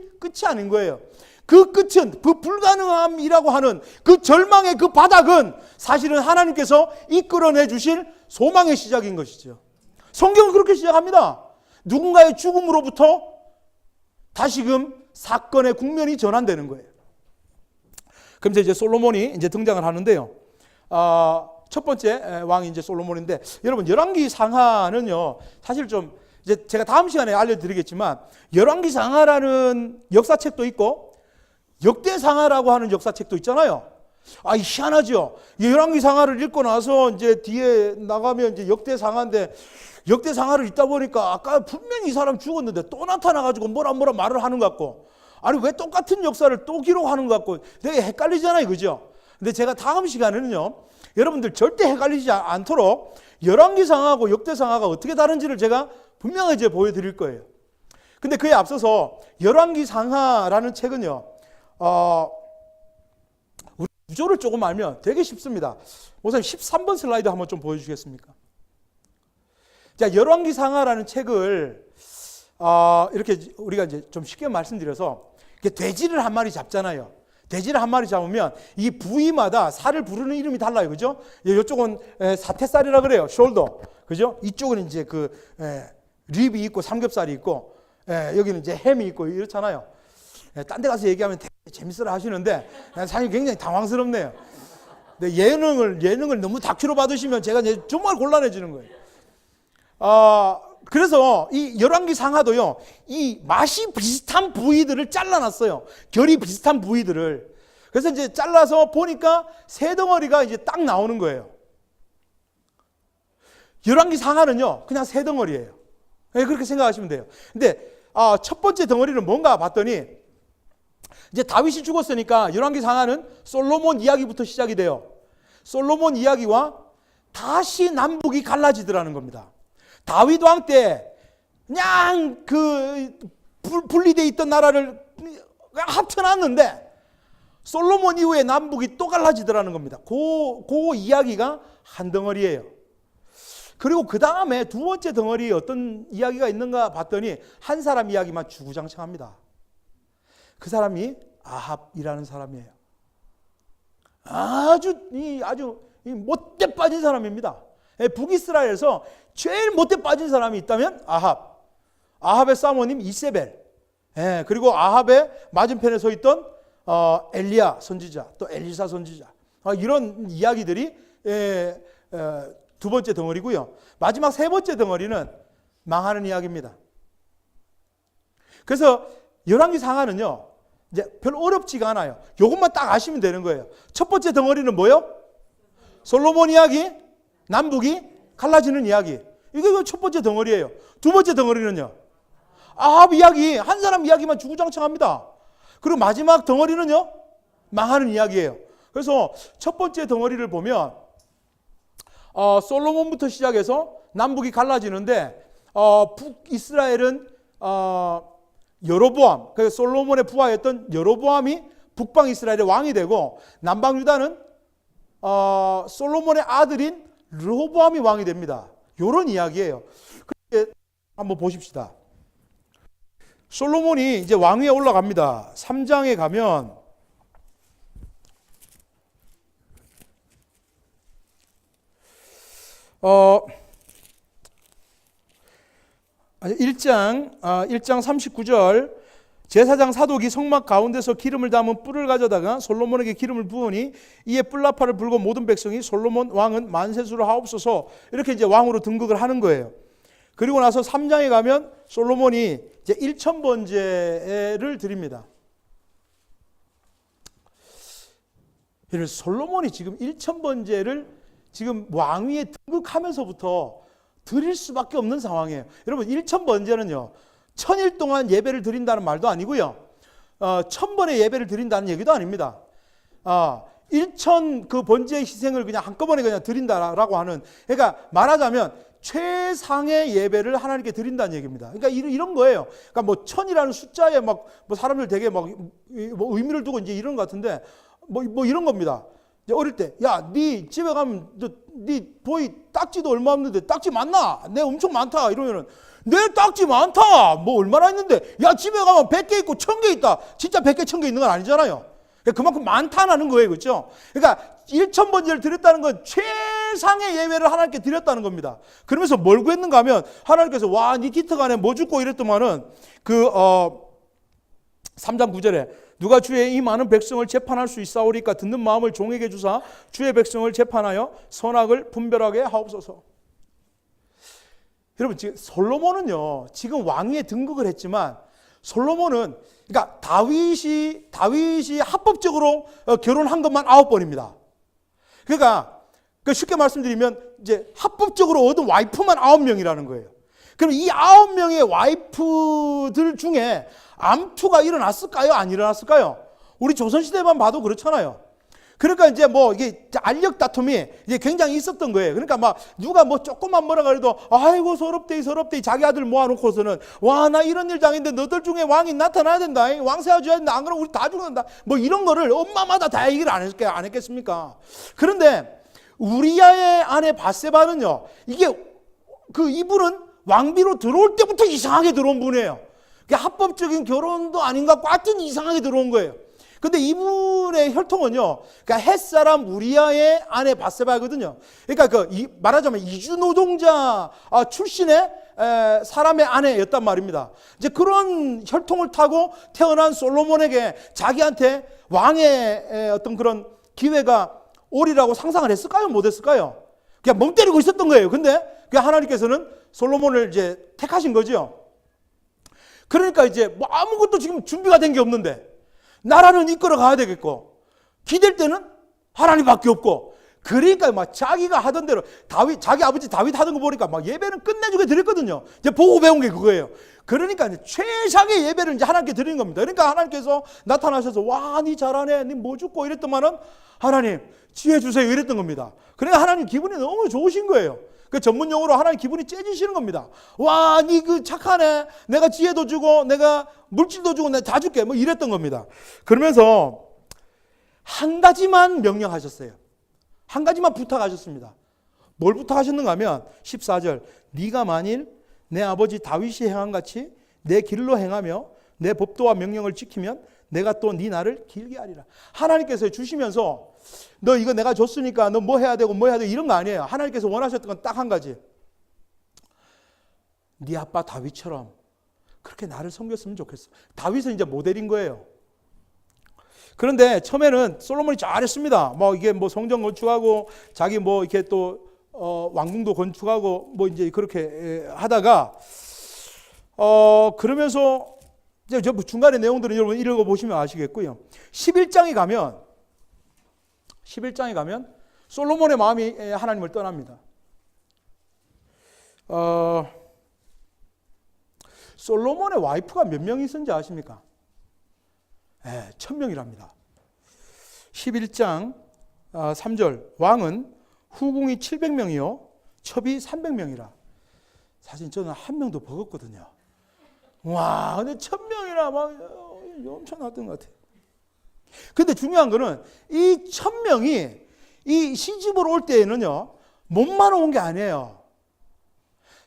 아닌 거예요. 그 끝은 그 불가능함이라고 하는 그 절망의 그 바닥은 사실은 하나님께서 이끌어내 주실 소망의 시작인 것이죠. 성경은 그렇게 시작합니다. 누군가의 죽음으로부터 다시금 사건의 국면이 전환되는 거예요. 그럼 이제 솔로몬이 이제 등장을 하는데요. 첫 번째 왕이 이제 솔로몬인데 여러분 열왕기 상하는요. 사실 좀 이제 제가 다음 시간에 알려드리겠지만 열왕기 상하라는 역사책도 있고 역대상하라고 하는 역사책도 있잖아요. 희한하죠. 열왕기 상하를 읽고 나서 이제 뒤에 나가면 이제 역대상하인데 역대상하를 읽다 보니까 아까 분명히 이 사람 죽었는데 또 나타나가지고 뭐라 말을 하는 것 같고 아니 왜 똑같은 역사를 또 기록하는 것 같고 되게 헷갈리잖아요. 그죠? 근데 제가 다음 시간에는요. 여러분들 절대 헷갈리지 않도록 열왕기 상하고 역대상하가 어떻게 다른지를 제가 분명하게 보여드릴 거예요. 근데 그에 앞서서 열왕기 상하라는 책은요. 우리 구조를 조금 알면 되게 쉽습니다. 우선 13번 슬라이드 한번 좀 보여주시겠습니까? 자, 열왕기 상하라는 책을 이렇게 우리가 이제 좀 쉽게 말씀드려서 돼지를 한 마리 잡잖아요. 돼지를 한 마리 잡으면 이 부위마다 살을 부르는 이름이 달라요. 그죠? 이쪽은 사태살이라 그래요. 숄더. 그죠? 이쪽은 이제 립이 있고 삼겹살이 있고 여기는 이제 햄이 있고 이렇잖아요. 딴 데 가서 얘기하면 되게 재밌어라 하시는데 사실 굉장히 당황스럽네요. 근데 예능을 너무 다큐로 받으시면 제가 이제 정말 곤란해지는 거예요. 그래서 이 열왕기 상하도요, 이 맛이 비슷한 부위들을 잘라놨어요. 결이 비슷한 부위들을. 그래서 이제 잘라서 보니까 새 덩어리가 이제 딱 나오는 거예요. 열왕기 상하는요, 그냥 새 덩어리예요. 그렇게 생각하시면 돼요. 근데 첫 번째 덩어리는 뭔가 봤더니 이제 다윗이 죽었으니까 열왕기 상하는 솔로몬 이야기부터 시작이 돼요. 솔로몬 이야기와 다시 남북이 갈라지더라는 겁니다. 다윗 왕 때 그냥 분리되어 있던 나라를 합쳐놨는데 솔로몬 이후에 남북이 또 갈라지더라는 겁니다. 그 이야기가 한 덩어리예요. 그리고 그 다음에 두 번째 덩어리에 어떤 이야기가 있는가 봤더니 한 사람 이야기만 주구장창합니다. 그 사람이 아합이라는 사람이에요. 아주 못돼 빠진 사람입니다. 북이스라엘에서 제일 못돼 빠진 사람이 있다면 아합의 사모님 이세벨, 그리고 아합의 맞은편에 서 있던 엘리야 선지자, 또 엘리사 선지자, 이런 이야기들이 두 번째 덩어리고요. 마지막 세 번째 덩어리는 망하는 이야기입니다. 그래서 열왕기 상하는요, 이제 별로 어렵지가 않아요. 이것만 딱 아시면 되는 거예요. 첫 번째 덩어리는 뭐요? 솔로몬 이야기, 남북이 갈라지는 이야기. 이게 첫 번째 덩어리예요. 두 번째 덩어리는요, 아합 이야기, 한 사람 이야기만 주구장창합니다. 그리고 마지막 덩어리는요, 망하는 이야기예요. 그래서 첫 번째 덩어리를 보면 솔로몬부터 시작해서 남북이 갈라지는데 북이스라엘은 여로보암, 그 솔로몬의 부하였던 여로보암이 북방 이스라엘의 왕이 되고 남방 유다는 솔로몬의 아들인 르호보암이 왕이 됩니다. 이런 이야기예요. 한번 보십시다. 솔로몬이 이제 왕위에 올라갑니다. 3장에 가면 1장 39절 제사장 사독이 성막 가운데서 기름을 담은 뿔을 가져다가 솔로몬에게 기름을 부으니 이에 뿔나팔을 불고 모든 백성이 솔로몬 왕은 만세수를 하옵소서 이렇게 이제 왕으로 등극을 하는 거예요. 그리고 나서 3장에 가면 솔로몬이 이제 1,000번제를 드립니다. 솔로몬이 지금 1,000번제를 지금 왕위에 등극하면서부터 드릴 수밖에 없는 상황이에요. 여러분 1,000번제는요 1000일 동안 예배를 드린다는 말도 아니고요 1000번의 예배를 드린다는 얘기도 아닙니다. 1,000 그 번제의 희생을 그냥 한꺼번에 그냥 드린다라고 하는, 그러니까 말하자면 최상의 예배를 하나님께 드린다는 얘기입니다. 그러니까 이런 거예요. 그러니까 뭐 1000이라는 숫자에 막 뭐 사람들 되게 막 뭐 의미를 두고 이제 이런 것 같은데 뭐 이런 겁니다. 이제 어릴 때, 야, 네 집에 가면 네 보이 딱지도 얼마 없는데 딱지 많나? 내 엄청 많다. 이러면은 내 딱지 많다. 뭐 얼마나 있는데? 야, 집에 가면 100개 있고 1000개 있다. 진짜 100개, 1000개 있는 건 아니잖아요. 그만큼 많다는 거예요. 그렇죠? 그러니까 1,000번제를 드렸다는 건 최상의 예배를 하나님께 드렸다는 겁니다. 그러면서 뭘 구했는가 하면 하나님께서 와, 네 기특 안에 뭐 죽고 이랬더만은 3장 9절에 누가 주의 이 많은 백성을 재판할 수 있사오리까 듣는 마음을 종에게 주사 주의 백성을 재판하여 선악을 분별하게 하옵소서. 여러분 지금 솔로몬은요 지금 왕위에 등극을 했지만 솔로몬은 그러니까 다윗이 합법적으로 결혼한 것만 9번입니다. 그러니까 쉽게 말씀드리면 이제 합법적으로 얻은 와이프만 9명이라는 거예요. 그럼 이 9명의 와이프들 중에 암투가 일어났을까요? 안 일어났을까요? 우리 조선시대만 봐도 그렇잖아요. 그러니까 이제 뭐 이게 알력 다툼이 이제 굉장히 있었던 거예요. 그러니까 막 누가 뭐 조금만 뭐라 그래도 아이고 서럽대 자기 아들 모아놓고서는 와, 나 이런 일 당했는데 너들 중에 왕이 나타나야 된다. 왕세가 줘야 된다. 안 그러면 우리 다 죽는다. 뭐 이런 거를 엄마마다 다 얘기를 안 했겠습니까? 그런데 우리야의 아내 바세바는요, 이게 이분은 왕비로 들어올 때부터 이상하게 들어온 분이에요. 합법적인 결혼도 아닌 것 같고 하여튼 이상하게 들어온 거예요. 근데 이분의 혈통은요, 그러니까 햇사람 우리아의 아내 바세바거든요. 그러니까 말하자면 이주 노동자 출신의 사람의 아내였단 말입니다. 이제 그런 혈통을 타고 태어난 솔로몬에게 자기한테 왕의 어떤 그런 기회가 오리라고 상상을 했을까요? 못 했을까요? 그냥 멍 때리고 있었던 거예요. 근데 하나님께서는 솔로몬을 이제 택하신 거죠. 그러니까 이제 뭐 아무것도 지금 준비가 된 게 없는데 나라는 이끌어 가야 되겠고 기댈 때는 하나님밖에 없고, 그러니까 막 자기가 하던 대로 자기 아버지 다윗 하던 거 보니까 막 예배는 끝내주게 드렸거든요. 이제 보고 배운 게 그거예요. 그러니까 이제 최상의 예배를 이제 하나님께 드리는 겁니다. 그러니까 하나님께서 나타나셔서 와, 니 잘하네, 니 뭐 죽고 이랬더만은 하나님 지혜 주세요 이랬던 겁니다. 그러니까 하나님 기분이 너무 좋으신 거예요. 그 전문 용어로 하나님 기분이 째지시는 겁니다. 와, 니 착하네. 내가 지혜도 주고 내가 물질도 주고 내가 다 줄게. 뭐 이랬던 겁니다. 그러면서 한 가지만 명령하셨어요. 한 가지만 부탁하셨습니다. 뭘 부탁하셨는가 하면 14절 네가 만일 내 아버지 다윗이 행한 같이 내 길로 행하며 내 법도와 명령을 지키면 내가 또 네 날을 길게 하리라. 하나님께서 주시면서 너 이거 내가 줬으니까 너 뭐 해야 되고 뭐 해야 되고 이런 거 아니에요. 하나님께서 원하셨던 건 딱 한 가지. 네 아빠 다윗처럼 그렇게 나를 섬겼으면 좋겠어. 다윗은 이제 모델인 거예요. 그런데 처음에는 솔로몬이 잘했습니다. 뭐 이게 뭐 성전 건축하고 자기 뭐 이렇게 또 왕궁도 건축하고 뭐 이제 그렇게 하다가 그러면서 이제 저 중간의 내용들은 여러분 읽어 보시면 아시겠고요. 11장에 가면 솔로몬의 마음이 하나님을 떠납니다. 솔로몬의 와이프가 몇 명이 있었는지 아십니까? 1000명이랍니다. 11장 3절 왕은 후궁이 700명이요 첩이 300명이라. 사실 저는 한 명도 버겁거든요. 와, 근데 1000명이나 막 엄청났던 것 같아요. 근데 중요한 거는 이 1000명이 이 시집으로 올 때에는요, 몸만 온 게 아니에요.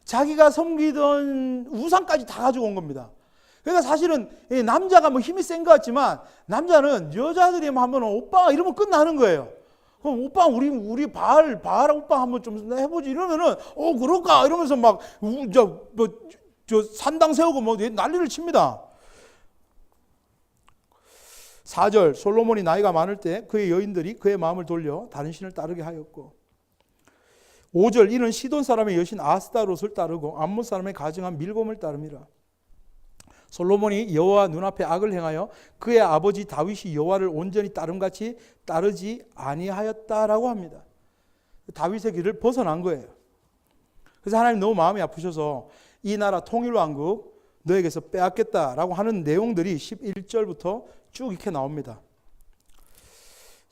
자기가 섬기던 우상까지 다 가지고 온 겁니다. 그러니까 사실은 남자가 뭐 힘이 센 것 같지만 남자는 여자들이 한번 오빠 이러면 끝나는 거예요. 그럼 오빠 우리 바알 오빠 한번 좀 해보지 이러면은 그럴까 이러면서 막 저 산당 세우고 뭐 난리를 칩니다. 4절 솔로몬이 나이가 많을 때 그의 여인들이 그의 마음을 돌려 다른 신을 따르게 하였고 5절 이는 시돈 사람의 여신 아스타롯을 따르고 암몬 사람의 가증한 밀곰을 따름이라. 솔로몬이 여호와 눈앞에 악을 행하여 그의 아버지 다윗이 여호와를 온전히 따름같이 따르지 아니하였다라고 합니다. 다윗의 길을 벗어난 거예요. 그래서 하나님 너무 마음이 아프셔서 이 나라 통일왕국 너에게서 빼앗겠다라고 하는 내용들이 11절부터 쭉 이렇게 나옵니다.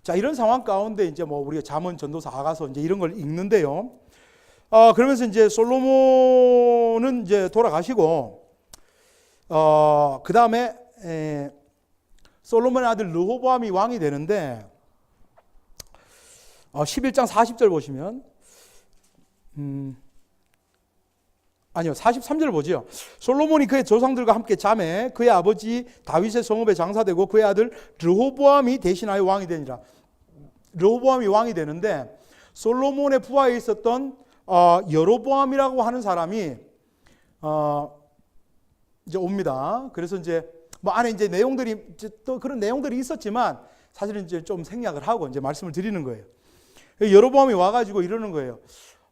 자, 이런 상황 가운데 이제 뭐 우리가 잠언 전도서 아가서 이제 이런 걸 읽는데요. 그러면서 이제 솔로몬은 이제 돌아가시고, 그 다음에 솔로몬의 아들 르호보암이 왕이 되는데, 11장 40절 보시면, 아니요, 43절 보지요. 솔로몬이 그의 조상들과 함께 잠에 그의 아버지 다윗의 성읍에 장사되고 그의 아들 르호보암이 대신하여 왕이 되니라. 르호보암이 왕이 되는데 솔로몬의 부하에 있었던 여로보암이라고 하는 사람이 이제 옵니다. 그래서 이제 뭐 안에 이제 내용들이 또 그런 내용들이 있었지만 사실은 이제 좀 생략을 하고 이제 말씀을 드리는 거예요. 여로보암이 와가지고 이러는 거예요.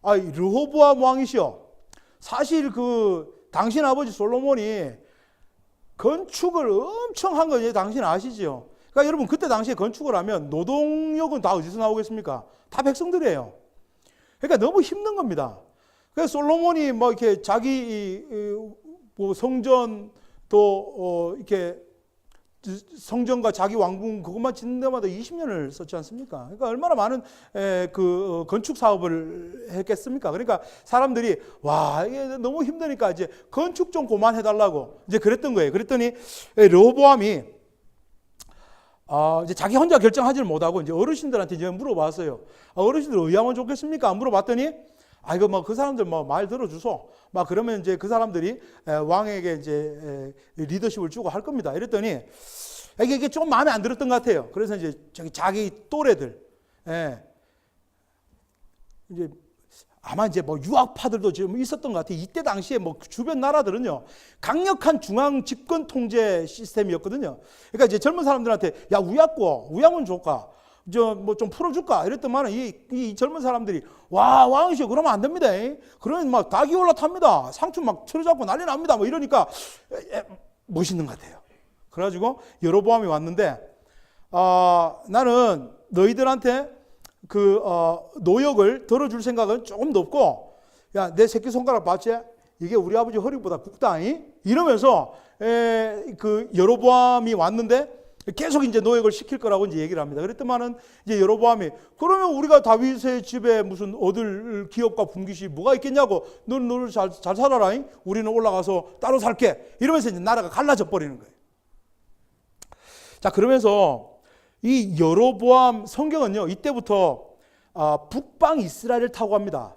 르호보암 왕이시여. 사실 그 당신 아버지 솔로몬이 건축을 엄청 한 거 이제 당신 아시죠? 그러니까 여러분 그때 당시에 건축을 하면 노동력은 다 어디서 나오겠습니까? 다 백성들이에요. 그러니까 너무 힘든 겁니다. 그래서 솔로몬이 뭐 이렇게 자기 뭐 성전 또 이렇게 성전과 자기 왕궁 그것만 짓는 데마다 20년을 썼지 않습니까? 그러니까 얼마나 많은 그 건축 사업을 했겠습니까? 그러니까 사람들이 와 이게 너무 힘드니까 이제 건축 좀 그만해달라고 이제 그랬던 거예요. 그랬더니 르호보암이 이제 자기 혼자 결정하지를 못하고 이제 어르신들한테 이제 물어봤어요. 어르신들 의하면 좋겠습니까? 물어봤더니 이거 뭐 그 사람들 뭐 말 들어주소. 막 그러면 이제 그 사람들이 왕에게 이제 리더십을 주고 할 겁니다. 이랬더니 이게 좀 마음에 안 들었던 것 같아요. 그래서 이제 자기 또래들, 이제 아마 이제 뭐 유학파들도 지금 있었던 것 같아요. 이때 당시에 뭐 주변 나라들은요 강력한 중앙 집권 통제 시스템이었거든요. 그러니까 이제 젊은 사람들한테 야 우양은 좋까? 저 뭐 좀 풀어줄까? 이랬더만 이 젊은 사람들이 와 왕이시여 그러면 안 됩니다. 그러면 막 닭이 올라탑니다. 상추 막 틀어잡고 난리 납니다. 뭐 이러니까 멋있는 것 같아요. 그래가지고 여로보암이 왔는데 나는 너희들한테 그 노역을 덜어줄 생각은 조금도 없고 야 내 새끼손가락 봤지? 이게 우리 아버지 허리보다 굵다. 이러면서 그 여로보암이 왔는데 계속 이제 노역을 시킬 거라고 이제 얘기를 합니다. 그랬더만은 이제 여로보암이 그러면 우리가 다윗의 집에 무슨 얻을 기업과 분깃이 뭐가 있겠냐고 너는 잘 살아라. 우리는 올라가서 따로 살게. 이러면서 이제 나라가 갈라져 버리는 거예요. 자 그러면서 이 여로보암 성경은요 이때부터 북방 이스라엘을 타고 갑니다.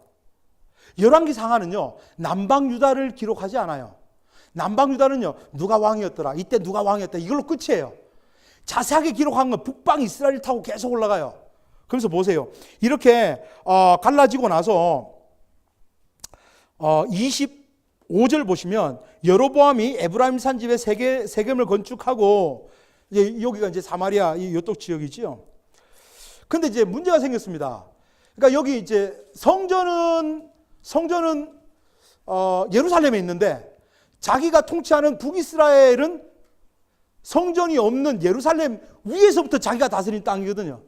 열왕기 상하는요 남방 유다를 기록하지 않아요. 남방 유다는요 누가 왕이었더라 이때 누가 왕이었다 이걸로 끝이에요. 자세하게 기록한 건 북방 이스라엘 타고 계속 올라가요. 그래서 보세요. 이렇게 갈라지고 나서 25절 보시면 여로보암이 에브라임 산집에 세겜을 건축하고 이제 여기가 이제 사마리아 이쪽 지역이지요. 근데 이제 문제가 생겼습니다. 그러니까 여기 이제 성전은 예루살렘에 있는데 자기가 통치하는 북이스라엘은 성전이 없는 예루살렘 위에서부터 자기가 다스린 땅이거든요.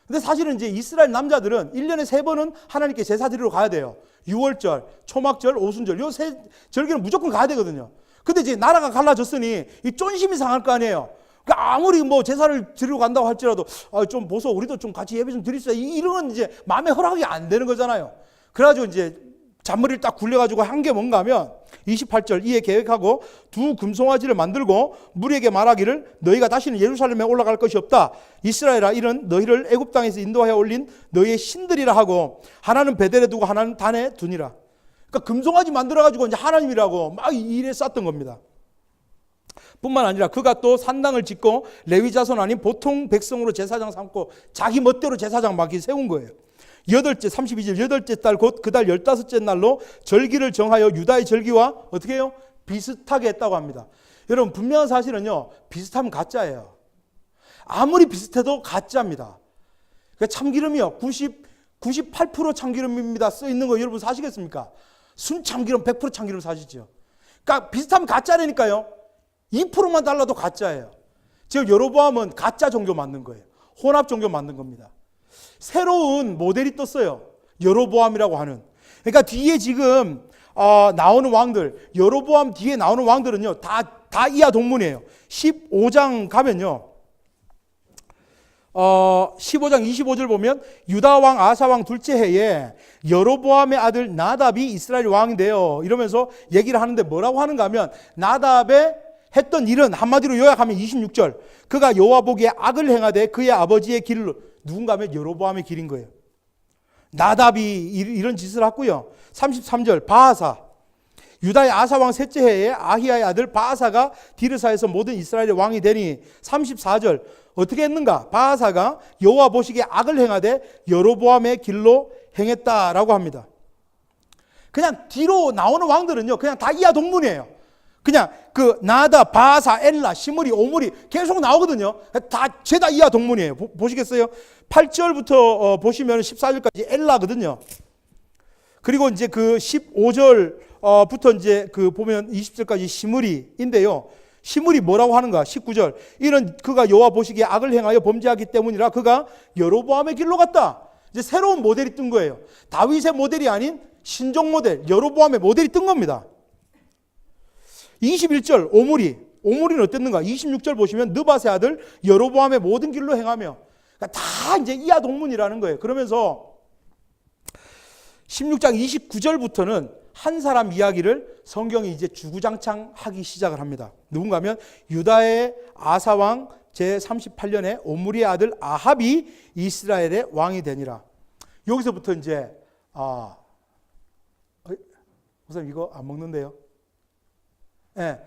근데 사실은 이제 이스라엘 남자들은 1년에 3번은 하나님께 제사 드리러 가야 돼요. 유월절, 초막절, 오순절. 요 세 절기는 무조건 가야 되거든요. 근데 이제 나라가 갈라졌으니 이 쫀심이 상할 거 아니에요. 그러니까 아무리 뭐 제사를 드리러 간다고 할지라도 좀 보소, 우리도 좀 같이 예배 좀 드립시다. 이런 건 이제 마음에 허락이 안 되는 거잖아요. 그래가지고 이제 잔머리를 딱 굴려가지고 한 게 뭔가 하면 28절 이에 계획하고 두 금송아지를 만들고 무리에게 말하기를 너희가 다시는 예루살렘에 올라갈 것이 없다. 이스라엘아, 이는 너희를 애굽 땅에서 인도하여 올린 너희의 신들이라 하고 하나는 베델에 두고 하나는 단에 두니라. 그러니까 금송아지 만들어가지고 이제 하나님이라고 막 일에 쌌던 겁니다. 뿐만 아니라 그가 또 산당을 짓고 레위 자손 아닌 보통 백성으로 제사장 삼고 자기 멋대로 제사장 막 세운 거예요. 32절 여덟째 달 곧 그 달 15째 날로 절기를 정하여 유다의 절기와 어떻게 해요? 비슷하게 했다고 합니다. 여러분 분명한 사실은요, 비슷하면 가짜예요. 아무리 비슷해도 가짜입니다. 그러니까 참기름이요 98% 참기름입니다 써 있는 거 여러분 사시겠습니까? 순참기름 100% 참기름 사시죠. 그러니까 비슷하면 가짜라니까요. 2%만 달라도 가짜예요. 지금 여로보암은 가짜 종교 만든 거예요. 혼합 종교 만든 겁니다. 새로운 모델이 떴어요. 여로보암이라고 하는. 그러니까 뒤에 지금 나오는 왕들, 여로보암 뒤에 나오는 왕들은요, 다 이하 동문이에요. 15장 가면요, 15장 25절 보면 유다 왕 아사 왕 둘째 해에 여로보암의 아들 나답이 이스라엘 왕이 돼요. 이러면서 얘기를 하는데 뭐라고 하는가 하면 나답의 했던 일은 한마디로 요약하면 26절 그가 여호와 보기에 악을 행하되 그의 아버지의 길로, 누군가 하면 여로보암의 길인 거예요. 나답이 이런 짓을 했고요. 33절 바하사, 유다의 아사 왕 셋째 해에 아히야의 아들 바하사가 디르사에서 모든 이스라엘의 왕이 되니 34절 어떻게 했는가? 바하사가 여호와 보시기에 악을 행하되 여로보암의 길로 행했다라고 합니다. 그냥 뒤로 나오는 왕들은요, 그냥 다 이하 동문이에요. 그냥 그 나다, 바사, 엘라, 시므리, 오므리 계속 나오거든요. 다 죄다 이하 동문이에요. 보시겠어요? 8절부터 보시면 14절까지 엘라거든요. 그리고 이제 그 15절부터 이제 그 보면 20절까지 시므리인데요. 시므리 뭐라고 하는가? 19절 이는 그가 여호와 보시기에 악을 행하여 범죄하기 때문이라 그가 여로보암의 길로 갔다. 이제 새로운 모델이 뜬 거예요. 다윗의 모델이 아닌 신종 모델, 여로보암의 모델이 뜬 겁니다. 21절 오므리는 어땠는가? 26절 보시면 느밧의 아들 여로보암의 모든 길로 행하며, 그러니까 다 이제 이하 동문이라는 거예요. 그러면서 16장 29절부터는 한 사람 이야기를 성경이 이제 주구장창 하기 시작을 합니다. 누군가 하면 유다의 아사 왕 제38년에 오므리의 아들 아합이 이스라엘의 왕이 되니라. 여기서부터 이제 선생님 이거 안 먹는데요. 네.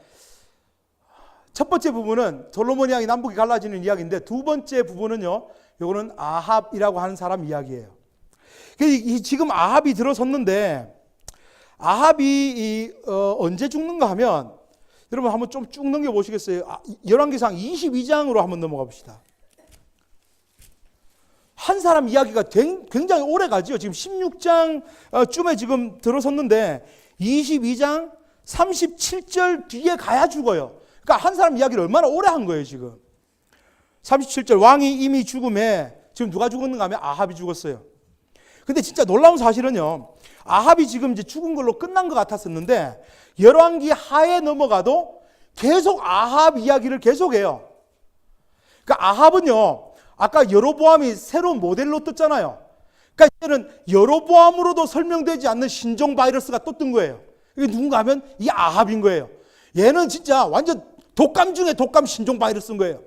첫 번째 부분은 솔로몬 왕이 남북이 갈라지는 이야기인데 두 번째 부분은요, 이거는 아합이라고 하는 사람 이야기예요. 지금 아합이 들어섰는데 아합이 언제 죽는가 하면 여러분 한번 좀 쭉 넘겨보시겠어요? 열왕기상 22장으로 한번 넘어가 봅시다. 한 사람 이야기가 굉장히 오래 가죠. 지금 16장쯤에 지금 들어섰는데 22장 37절 뒤에 가야 죽어요. 그러니까 한 사람 이야기를 얼마나 오래 한 거예요 지금. 37절 왕이 이미 죽음에 지금 누가 죽었는가 하면 아합이 죽었어요. 근데 진짜 놀라운 사실은요, 아합이 지금 이제 죽은 걸로 끝난 것 같았었는데 열왕기 하에 넘어가도 계속 아합 이야기를 계속해요. 그러니까 아합은요, 아까 여로보암이 새로운 모델로 떴잖아요. 그러니까 이제는 여로보암으로도 설명되지 않는 신종 바이러스가 또 뜬 거예요. 이게 누군가 하면 이 아합인 거예요. 얘는 진짜 완전 독감 중에 독감 신종 바이러스인 거예요.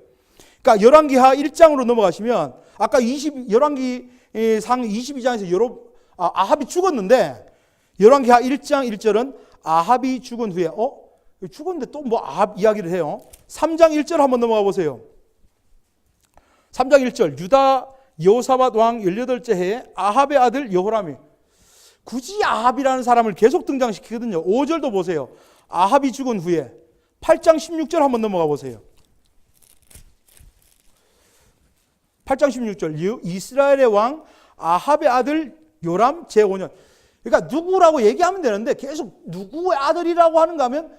그러니까 열왕기하 1장으로 넘어가시면 아까 열왕기상 22장에서 아합이 죽었는데 열왕기하 1장 1절은 아합이 죽은 후에 죽었는데 또 뭐 아합 이야기를 해요. 3장 1절 한번 넘어가 보세요. 3장 1절 유다 여호사밧 왕 18째 해에 아합의 아들 여호람이, 굳이 아합이라는 사람을 계속 등장시키거든요. 5절도 보세요. 아합이 죽은 후에 8장 16절 한번 넘어가 보세요. 8장 16절 이스라엘의 왕 아합의 아들 요람 제5년. 그러니까 누구라고 얘기하면 되는데 계속 누구의 아들이라고 하는가 하면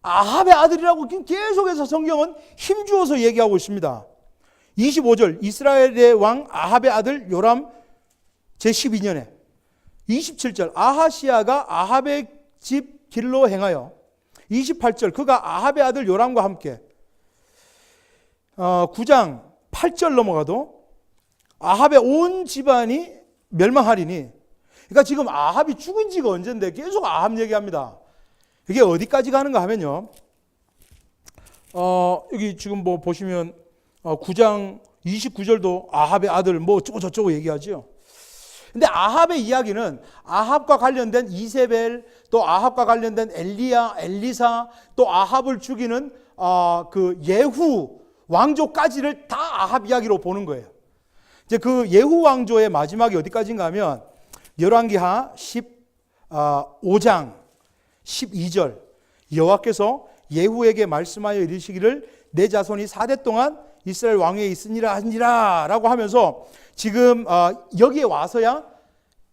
아합의 아들이라고 계속해서 성경은 힘주어서 얘기하고 있습니다. 25절 이스라엘의 왕 아합의 아들 요람 제12년에 27절 아하시아가 아합의 집 길로 행하여 28절 그가 아합의 아들 요람과 함께 9장 8절 넘어가도 아합의 온 집안이 멸망하리니, 그러니까 지금 아합이 죽은 지가 언젠데 계속 아합 얘기합니다. 이게 어디까지 가는가 하면요, 여기 지금 뭐 보시면 9장 29절도 아합의 아들 뭐 어쩌고 저쩌고 얘기하죠. 근데 아합의 이야기는 아합과 관련된 이세벨, 또 아합과 관련된 엘리야, 엘리사, 또 아합을 죽이는 그 예후 왕조까지를 다 아합 이야기로 보는 거예요. 이제 그 예후 왕조의 마지막이 어디까지인가 하면 열왕기하 15장 12절 여호와께서 예후에게 말씀하여 이르시기를 내 자손이 4대 동안 이스라엘 왕위에 있으니라 하니라 라고 하면서 지금 여기에 와서야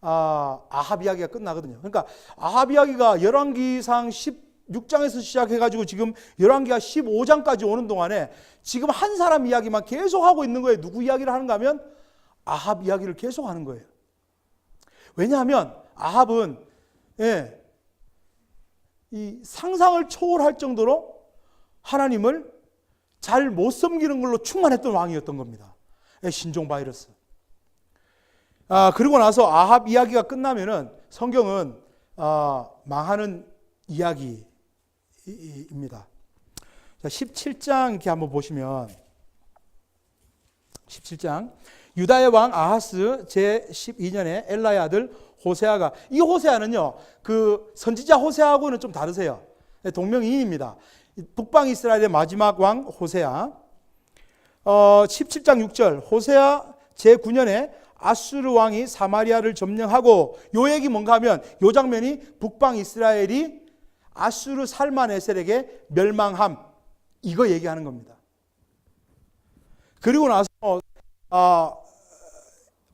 아합 이야기가 끝나거든요. 그러니까 아합 이야기가 열왕기상 16장에서 시작해가지고 지금 열왕기하 15장까지 오는 동안에 지금 한 사람 이야기만 계속 하고 있는 거예요. 누구 이야기를 하는가 하면 아합 이야기를 계속 하는 거예요. 왜냐하면 아합은 이 상상을 초월할 정도로 하나님을 잘 못 섬기는 걸로 충만했던 왕이었던 겁니다. 신종 바이러스. 그리고 나서 아합 이야기가 끝나면은 성경은 망하는 이야기입니다. 자, 17장 이렇게 한번 보시면 17장 유다의 왕 아하스 제12년에 엘라의 아들 호세아가, 이 호세아는요 그 선지자 호세아하고는 좀 다르세요. 동명이인입니다. 북방 이스라엘의 마지막 왕 호세아. 17장 6절 호세아 제9년에 아수르 왕이 사마리아를 점령하고, 요 얘기 뭔가 하면 요 장면이 북방 이스라엘이 아수르 살만에셀에게 멸망함, 이거 얘기하는 겁니다. 그리고 나서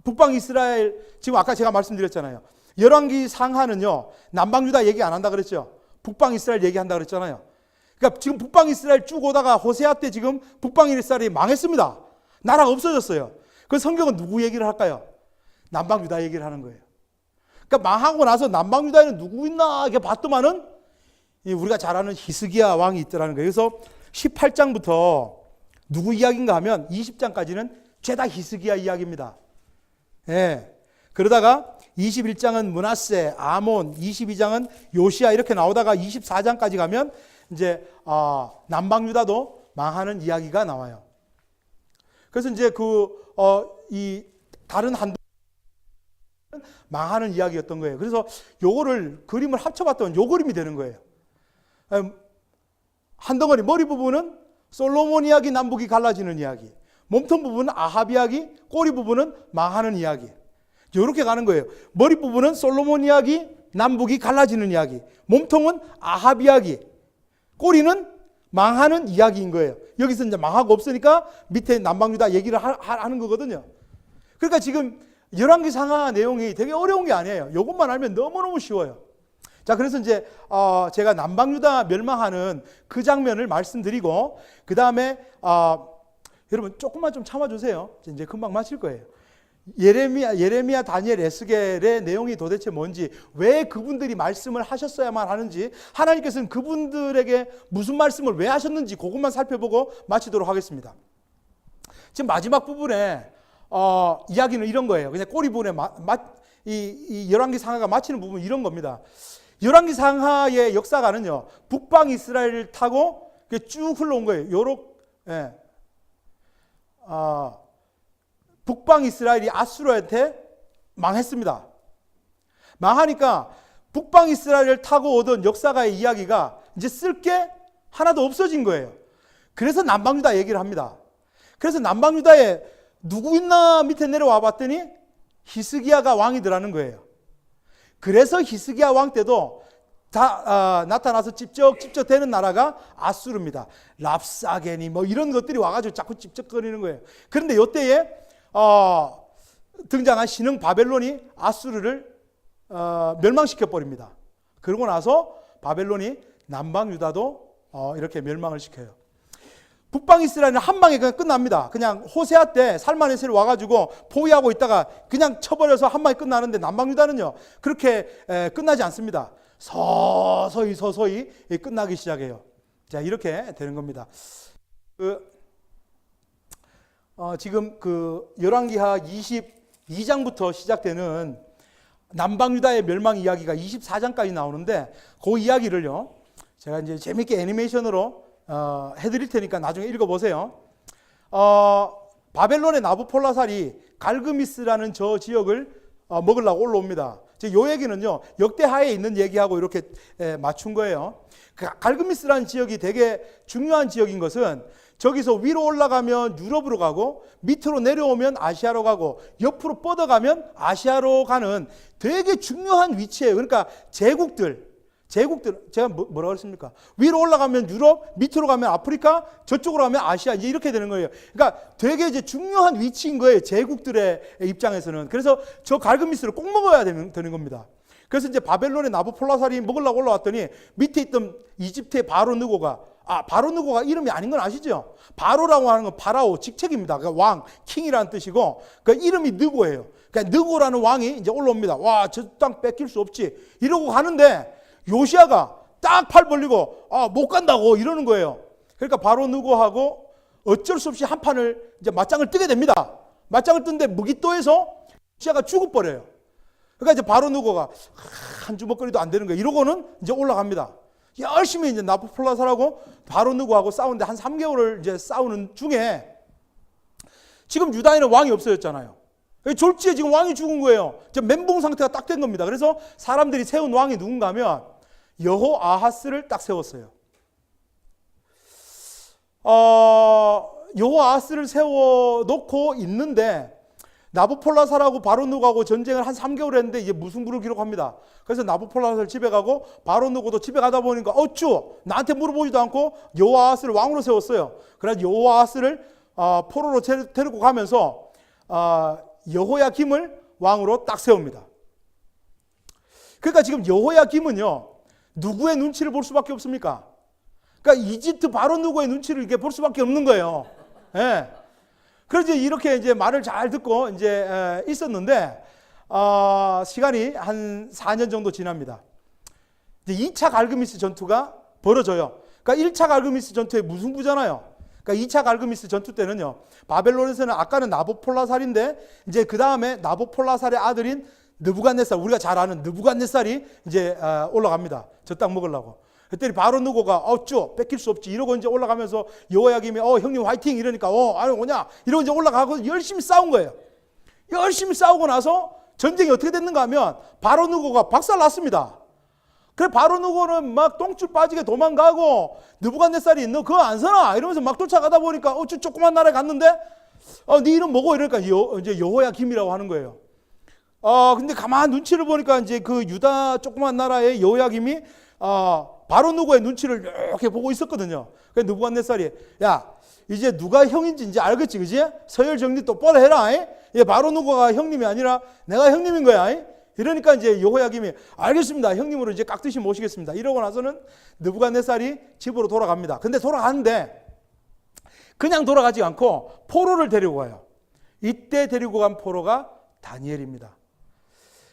북방 이스라엘, 지금 아까 제가 말씀드렸잖아요. 열왕기 상하는요 남방 유다 얘기 안 한다 그랬죠. 북방 이스라엘 얘기한다 그랬잖아요. 그러니까 지금 북방 이스라엘 쭉 오다가 호세아 때 지금 북방 이스라엘이 망했습니다. 나라가 없어졌어요. 그 성경은 누구 얘기를 할까요? 남방 유다 얘기를 하는 거예요. 그러니까 망하고 나서 남방 유다에는 누구 있나 이렇게 봤더만은 우리가 잘 아는 히스기야 왕이 있더라는 거예요. 그래서 18장부터 누구 이야기인가 하면 20장까지는 죄다 히스기야 이야기입니다. 그러다가 21장은 므낫세, 아몬, 22장은 요시야 이렇게 나오다가 24장까지 가면 이제 남방 유다도 망하는 이야기가 나와요. 그래서 이제 이 다른 한도 망하는 이야기였던 거예요. 그래서 요거를 그림을 합쳐봤더니 요 그림이 되는 거예요. 한 덩어리 머리 부분은 솔로몬 이야기, 남북이 갈라지는 이야기, 몸통 부분은 아합 이야기, 꼬리 부분은 망하는 이야기. 이렇게 가는 거예요. 머리 부분은 솔로몬 이야기, 남북이 갈라지는 이야기, 몸통은 아합 이야기, 꼬리는 망하는 이야기인 거예요. 여기서 이제 망하고 없으니까 밑에 남방유다 얘기를 하는 거거든요. 그러니까 지금 열왕기 상하 내용이 되게 어려운 게 아니에요. 이것만 알면 너무너무 쉬워요. 자, 그래서 이제 제가 남방유다 멸망하는 그 장면을 말씀드리고, 그 다음에 여러분 조금만 좀 참아주세요. 이제 금방 마칠 거예요. 예레미야, 다니엘, 에스겔의 내용이 도대체 뭔지, 왜 그분들이 말씀을 하셨어야만 하는지, 하나님께서는 그분들에게 무슨 말씀을 왜 하셨는지 그것만 살펴보고 마치도록 하겠습니다. 지금 마지막 부분에 이야기는 이런 거예요. 그냥 꼬리 부분에 이 열왕기 상하가 마치는 부분은 이런 겁니다. 열왕기 상하의 역사가는요 북방 이스라엘을 타고 쭉 흘러온 거예요. 북방 이스라엘이 아수르한테 망했습니다. 망하니까 북방 이스라엘을 타고 오던 역사가의 이야기가 이제 쓸 게 하나도 없어진 거예요. 그래서 남방유다 얘기를 합니다. 그래서 남방유다에 누구 있나 밑에 내려와 봤더니 히스기야가 왕이더라는 거예요. 그래서 히스기야 왕 때도 다 나타나서 찝쩍 되는 나라가 아수르입니다. 랍사게니 뭐 이런 것들이 와가지고 자꾸 찝쩍거리는 거예요. 그런데 이때에 등장한 신흥 바벨론이 아수르를 멸망시켜 버립니다. 그러고 나서 바벨론이 남방 유다도 이렇게 멸망을 시켜요. 북방 이스라엘은 한 방에 그냥 끝납니다. 그냥 호세아 때 살만에셀 와가지고 포위하고 있다가 그냥 쳐버려서 한 방에 끝나는데 남방 유다는요 그렇게 끝나지 않습니다. 서서히 끝나기 시작해요. 자, 이렇게 되는 겁니다. 지금 열왕기하 22장부터 시작되는 남방유다의 멸망 이야기가 24장까지 나오는데 그 이야기를요, 제가 이제 재밌게 애니메이션으로 해드릴 테니까 나중에 읽어보세요. 바벨론의 나부폴라살이 갈그미스라는 저 지역을 먹으려고 올라옵니다. 요 얘기는요, 역대하에 있는 얘기하고 이렇게 맞춘 거예요. 갈그미스라는 지역이 되게 중요한 지역인 것은 저기서 위로 올라가면 유럽으로 가고 밑으로 내려오면 아시아로 가고 옆으로 뻗어가면 아시아로 가는 되게 중요한 위치예요. 그러니까 제국들 제가 뭐라고 그랬습니까? 위로 올라가면 유럽, 밑으로 가면 아프리카, 저쪽으로 가면 아시아, 이제 이렇게 되는 거예요. 그러니까 되게 이제 중요한 위치인 거예요, 제국들의 입장에서는. 그래서 저 갈그미스를 꼭 먹어야 되는 겁니다. 그래서 이제 바벨론의 나부폴라살이 먹으려고 올라왔더니 밑에 있던 이집트의 바로 느고가, 바로 느고가 이름이 아닌 건 아시죠? 바로라고 하는 건 파라오, 직책입니다. 그러니까 왕, 킹이라는 뜻이고, 그 이름이 느고예요. 그러니까 느고라는 왕이 이제 올라옵니다. 와, 저 땅 뺏길 수 없지. 이러고 가는데 요시아가 딱 팔 벌리고 못 간다고 이러는 거예요. 그러니까 바로 느고하고 어쩔 수 없이 한 판을 이제 맞짱을 뜨게 됩니다. 맞짱을 뜬데 무기또에서 요시아가 죽어버려요. 그러니까 이제 바로 느고가 한 주먹거리도 안 되는 거예요. 이러고는 이제 올라갑니다. 열심히 이제 나부폴라살하고 바로 느고하고 싸우는데 한 3개월을 이제 싸우는 중에 지금 유다에는 왕이 없어졌잖아요. 졸지에 지금 왕이 죽은 거예요. 멘붕 상태가 딱 된 겁니다. 그래서 사람들이 세운 왕이 누군가 하면 여호아하스를 딱 세웠어요. 여호아하스를 세워놓고 있는데 나부폴라살하고 바로누고하고 전쟁을 한 3개월 했는데 이제 무승부를 기록합니다. 그래서 나부폴라살 집에 가고 바로누고도 집에 가다 보니까 어쭈 나한테 물어보지도 않고 여호아하스를 왕으로 세웠어요. 그래서 여호아하스를 포로로 데리고 가면서 여호야김을 왕으로 딱 세웁니다. 그러니까 지금 여호야김은요, 누구의 눈치를 볼 수밖에 없습니까? 그러니까 이집트 바로누고의 눈치를 이렇게 볼 수밖에 없는 거예요. 예. 그래서 이렇게 이제 말을 잘 듣고 이제 있었는데, 시간이 한 4년 정도 지납니다. 이제 2차 갈그미스 전투가 벌어져요. 그러니까 1차 갈그미스 전투의 무승부잖아요. 그러니까 2차 갈그미스 전투 때는요, 바벨론에서는 아까는 나부폴라살인데 이제 그 다음에 나부폴라살의 아들인 느부갓네살, 우리가 잘 아는 느부갓네살이 이제 올라갑니다. 저 땅 먹으려고. 그랬더니 바로 느고가 어쭈 뺏길 수 없지 이러고 이제 올라가면서 여호야김이 형님 화이팅 이러니까 아니 오냐 이러고 이제 올라가고 열심히 싸운 거예요. 열심히 싸우고 나서 전쟁이 어떻게 됐는가 하면 바로 느고가 박살났습니다. 그래 바로 누구는 막 똥줄 빠지게 도망가고 느부갓네살이 너 그거 안 서나 이러면서 막 쫓아가다 보니까 어쭈 조그만 나라에 갔는데 네 이름 뭐고 이러니까 이제 여호야김이라고 하는 거예요. 근데 가만 눈치를 보니까 이제 그 유다 조그만 나라의 여호야김이 바로 누구의 눈치를 이렇게 보고 있었거든요. 그래서 느부갓네살이 야 이제 누가 형인지 이제 알겠지 그지? 서열 정리 똑바로 해라. 바로 누구가 형님이 아니라 내가 형님인 거야. 이러니까 이제 여호야김이 알겠습니다. 형님으로 이제 깍듯이 모시겠습니다. 이러고 나서는 느부갓네살이 집으로 돌아갑니다. 근데 돌아가는데 그냥 돌아가지 않고 포로를 데리고 가요. 이때 데리고 간 포로가 다니엘입니다.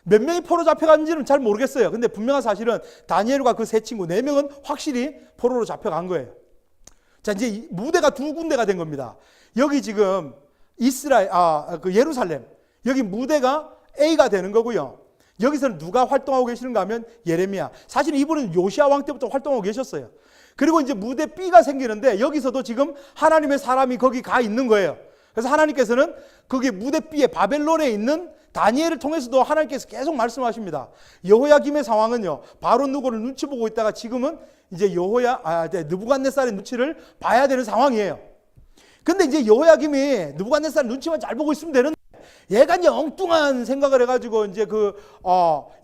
몇 명이 포로 잡혀간지는 잘 모르겠어요. 근데 분명한 사실은 다니엘과 그 세 친구 4명은 확실히 포로로 잡혀간 거예요. 자, 이제 무대가 두 군데가 된 겁니다. 여기 지금 그 예루살렘 여기 무대가 A가 되는 거고요. 여기서는 누가 활동하고 계시는가 하면 예레미야. 사실 이분은 요시아 왕 때부터 활동하고 계셨어요. 그리고 이제 무대 B가 생기는데 여기서도 지금 하나님의 사람이 거기 가 있는 거예요. 그래서 하나님께서는 거기 무대 B에 바벨론에 있는 다니엘을 통해서도 하나님께서 계속 말씀하십니다. 여호야김의 상황은요, 바로 누구를 눈치 보고 있다가 지금은 이제 느부갓네살의 눈치를 봐야 되는 상황이에요. 근데 이제 여호야김이 느부갓네살 눈치만 잘 보고 있으면 되는데 얘가 이제 엉뚱한 생각을 해가지고 이제